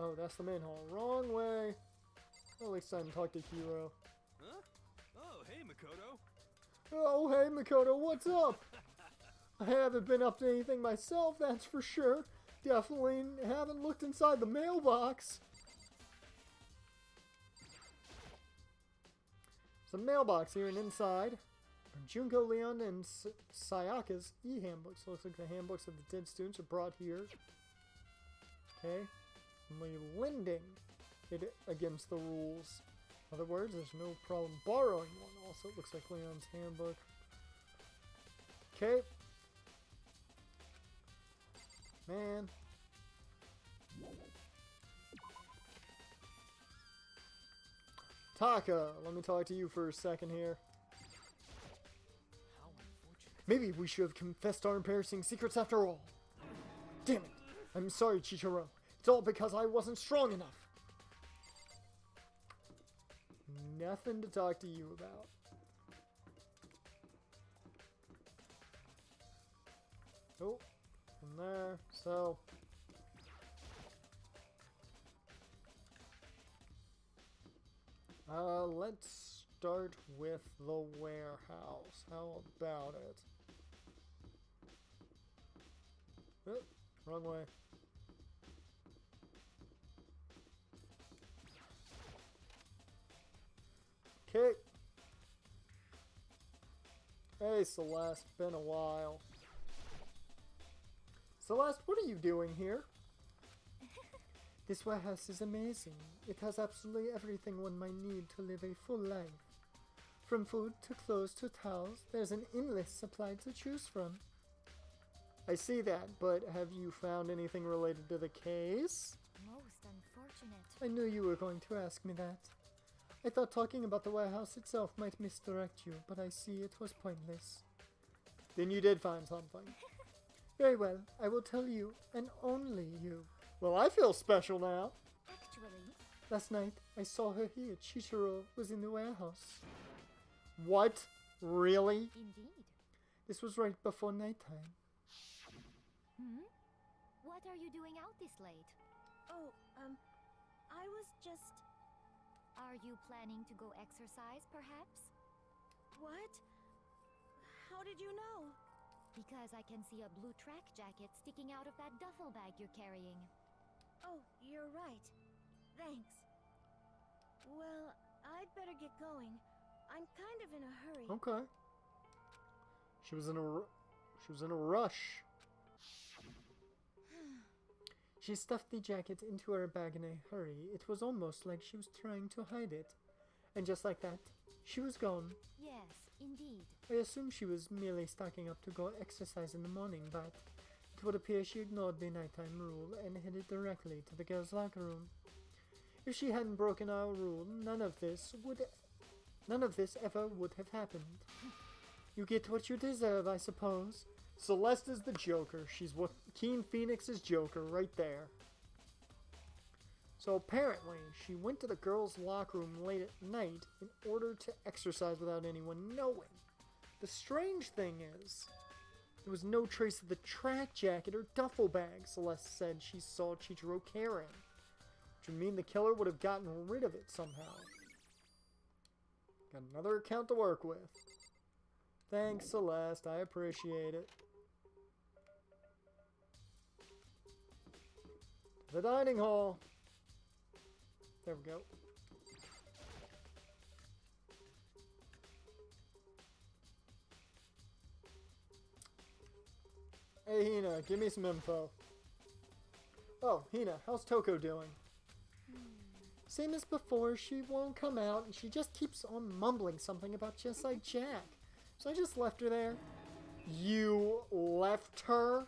[SPEAKER 1] Oh, that's the main hall. Wrong way. At least I can talk to Hiro.
[SPEAKER 3] Huh? Oh, hey, Makoto.
[SPEAKER 1] Oh, hey, Makoto, what's up? I haven't been up to anything myself, that's for sure. Definitely haven't looked inside the mailbox. There's a mailbox here, and inside are Junko, Leon, and Sayaka's e-handbooks. Looks like the handbooks of the dead students are brought here. Okay. Only lending it against the rules. In other words, there's no problem borrowing one. Also, it looks like Leon's handbook. Okay. Man. Taka, let me talk to you for a second here.
[SPEAKER 3] How unfortunate.
[SPEAKER 1] Maybe we should have confessed our embarrassing secrets after all. Damn it. I'm sorry, Chichiro. It's all because I wasn't strong enough. Nothing to talk to you about. Oh, from there, so. Let's start with the warehouse. How about it? Oh, wrong way. Okay. Hey, Celeste. Been a while. Celeste, what are you doing here? This warehouse is amazing. It has absolutely everything one might need to live a full life. From food to clothes to towels, there's an endless supply to choose from. I see that, but have you found anything related to the case?
[SPEAKER 7] Most unfortunate.
[SPEAKER 1] I knew you were going to ask me that. I thought talking about the warehouse itself might misdirect you, but I see it was pointless. Then you did find something. Very well, I will tell you, and only you. Well, I feel special now.
[SPEAKER 7] Actually,
[SPEAKER 1] Last night, I saw her here. Chichiro was in the warehouse. What? Really?
[SPEAKER 7] indeed.
[SPEAKER 1] This was right before nighttime.
[SPEAKER 7] What are you doing out this late?
[SPEAKER 9] Oh, I was just...
[SPEAKER 7] Are you planning to go exercise, perhaps?
[SPEAKER 9] What? How did you know?
[SPEAKER 7] Because I can see a blue track jacket sticking out of that duffel bag you're carrying.
[SPEAKER 9] Oh, you're right. Thanks. Well, I'd better get going. I'm kind of in a hurry.
[SPEAKER 1] Okay. She was in a rush. She stuffed the jacket into her bag in a hurry. It was almost like she was trying to hide it. And just like that, she was gone.
[SPEAKER 7] Yes, indeed.
[SPEAKER 1] I assume she was merely stocking up to go exercise in the morning, but it would appear she ignored the nighttime rule and headed directly to the girls' locker room. If she hadn't broken our rule, none of this ever would have happened. You get what you deserve, I suppose. Celeste is the Joker. She's Joaquin Phoenix's Joker right there. So apparently, she went to the girls' locker room late at night in order to exercise without anyone knowing. The strange thing is, there was no trace of the track jacket or duffel bag Celeste said she saw Chichiro carrying, which would mean the killer would have gotten rid of it somehow. Got another account to work with. Thanks, Celeste. I appreciate it. The dining hall. There we go. Hey, Hina, give me some info. Oh, Hina, how's Toko doing? Same as before, she won't come out, and she just keeps on mumbling something about just like Jack. So I just left her there. You left her?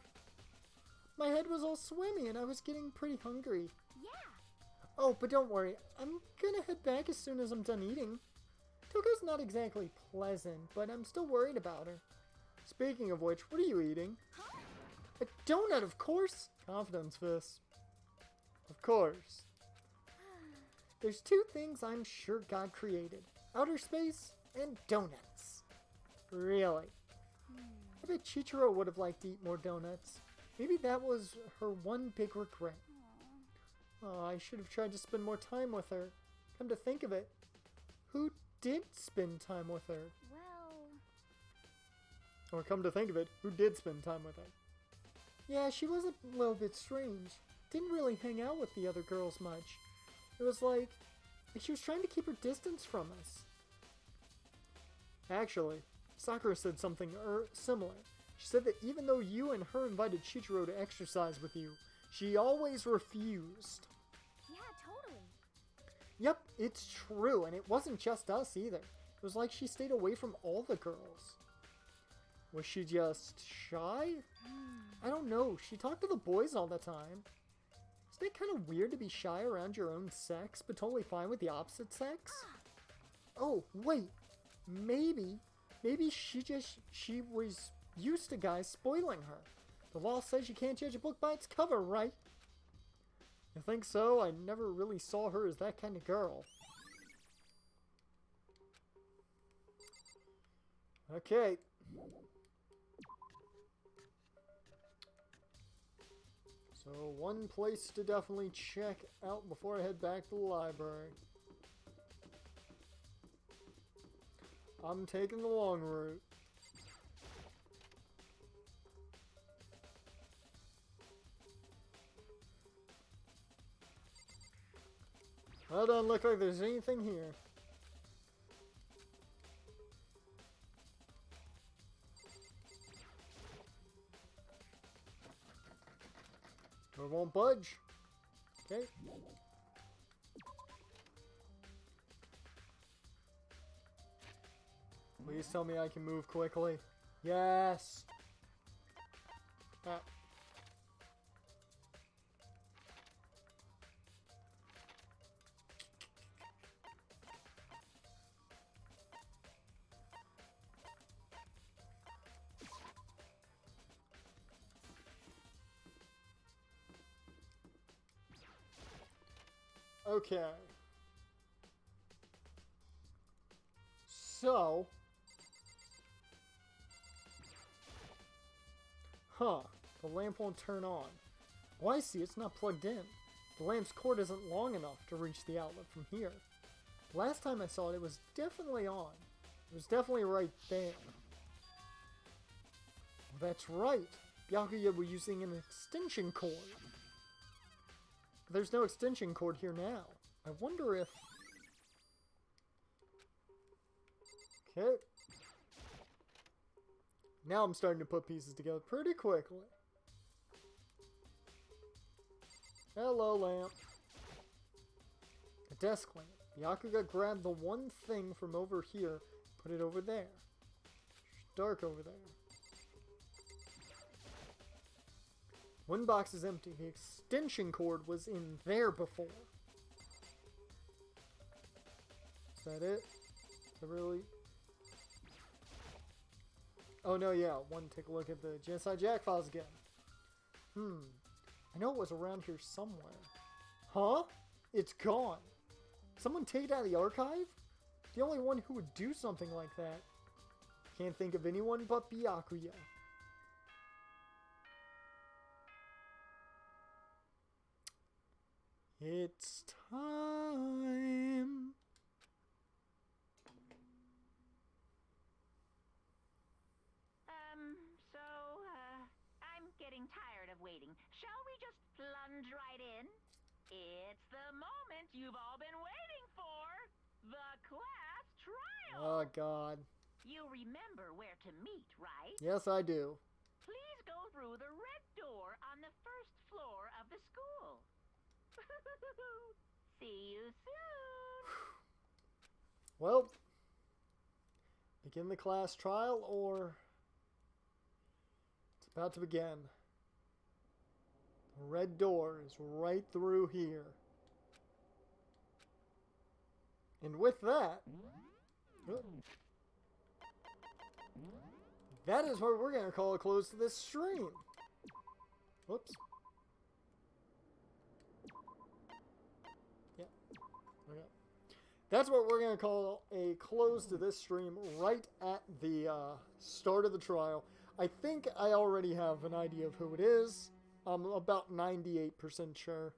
[SPEAKER 1] My head was all swimmy, and I was getting pretty hungry.
[SPEAKER 7] Yeah.
[SPEAKER 1] Oh, but don't worry. I'm gonna head back as soon as I'm done eating. Toko's not exactly pleasant, but I'm still worried about her. Speaking of which, what are you eating?
[SPEAKER 7] Huh?
[SPEAKER 1] A donut, of course. Confidence fist. Of course. There's two things I'm sure God created. Outer space and donuts. Really. I bet Chichiro would have liked to eat more donuts. Maybe that was her one big regret. Oh, I should have tried to spend more time with her. Come to think of it, who did spend time with her?
[SPEAKER 7] Well...
[SPEAKER 1] Or come to think of it, who did spend time with her? Yeah, she was a little bit strange. Didn't really hang out with the other girls much. It was like she was trying to keep her distance from us. Actually, Sakura said something similar. She said that even though you and her invited Chichiro to exercise with you, she always refused.
[SPEAKER 7] Yeah, totally.
[SPEAKER 1] Yep, it's true, and it wasn't just us either. It was like she stayed away from all the girls. Was she just shy? I don't know. She talked to the boys all the time. Isn't it kind of weird to be shy around your own sex, but totally fine with the opposite sex? Oh, wait. Maybe she was used to guys spoiling her. The law says you can't judge a book by its cover, right? You think so? I never really saw her as that kind of girl. Okay. So, one place to definitely check out before I head back to the library. I'm taking the long route. Well, doesn't look like there's anything here. Door won't budge. Okay. Please tell me I can move quickly. Yes. Ah. Okay. So. Huh. The lamp won't turn on. Oh, I see. It's not plugged in. The lamp's cord isn't long enough to reach the outlet from here. Last time I saw it, it was definitely on. It was definitely right there. Well, that's right. Byakuya was using an extension cord. There's no extension cord here now. I wonder if... Okay. Now I'm starting to put pieces together pretty quickly. Hello, lamp. A desk lamp. Yakuga grabbed the one thing from over here, put it over there. It's dark over there. One box is empty. The extension cord was in there before. Is that it? Is that really? Oh no, yeah. One, take a look at the Genocide Jack files again. I know it was around here somewhere. Huh? It's gone. Someone take it out of the archive? The only one who would do something like that. Can't think of anyone but Byakuya. It's time.
[SPEAKER 4] I'm getting tired of waiting. Shall we just plunge right in? It's the moment you've all been waiting for. The class trial.
[SPEAKER 1] Oh, God.
[SPEAKER 4] You remember where to meet, right?
[SPEAKER 1] Yes, I do.
[SPEAKER 4] Please go through the red door on the first floor of the school. See you soon.
[SPEAKER 1] Well, begin the class trial, or it's about to begin. The red door is right through here. And with that, that is where we're going to call a close to this stream. Whoops. Yeah. Okay. That's what we're going to call a close to this stream right at the start of the trial. I think I already have an idea of who it is. I'm about 98% sure.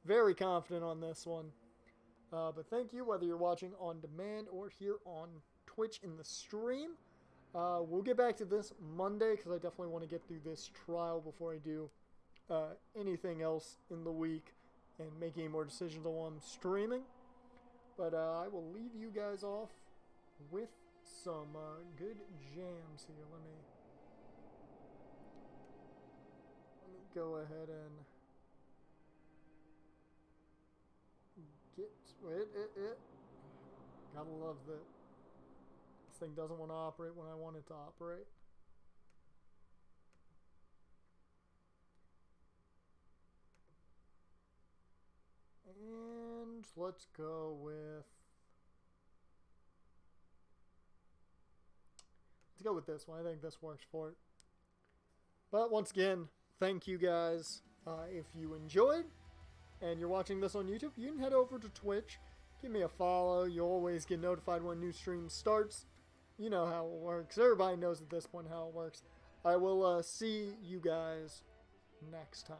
[SPEAKER 1] Very confident on this one. But thank you, whether you're watching on demand or here on Twitch in the stream. We'll get back to this Monday because I definitely want to get through this trial before I do anything else in the week and make any more decisions on what I'm streaming. But I will leave you guys off with some good jams here. Let me go ahead and get it. Gotta love that this thing doesn't want to operate when I want it to operate. And let's go with this one. I think this works for it. But once again, thank you guys. If you enjoyed and you're watching this on YouTube, you can head over to Twitch. Give me a follow. You'll always get notified when a new stream starts. You know how it works. Everybody knows at this point how it works. I will see you guys next time.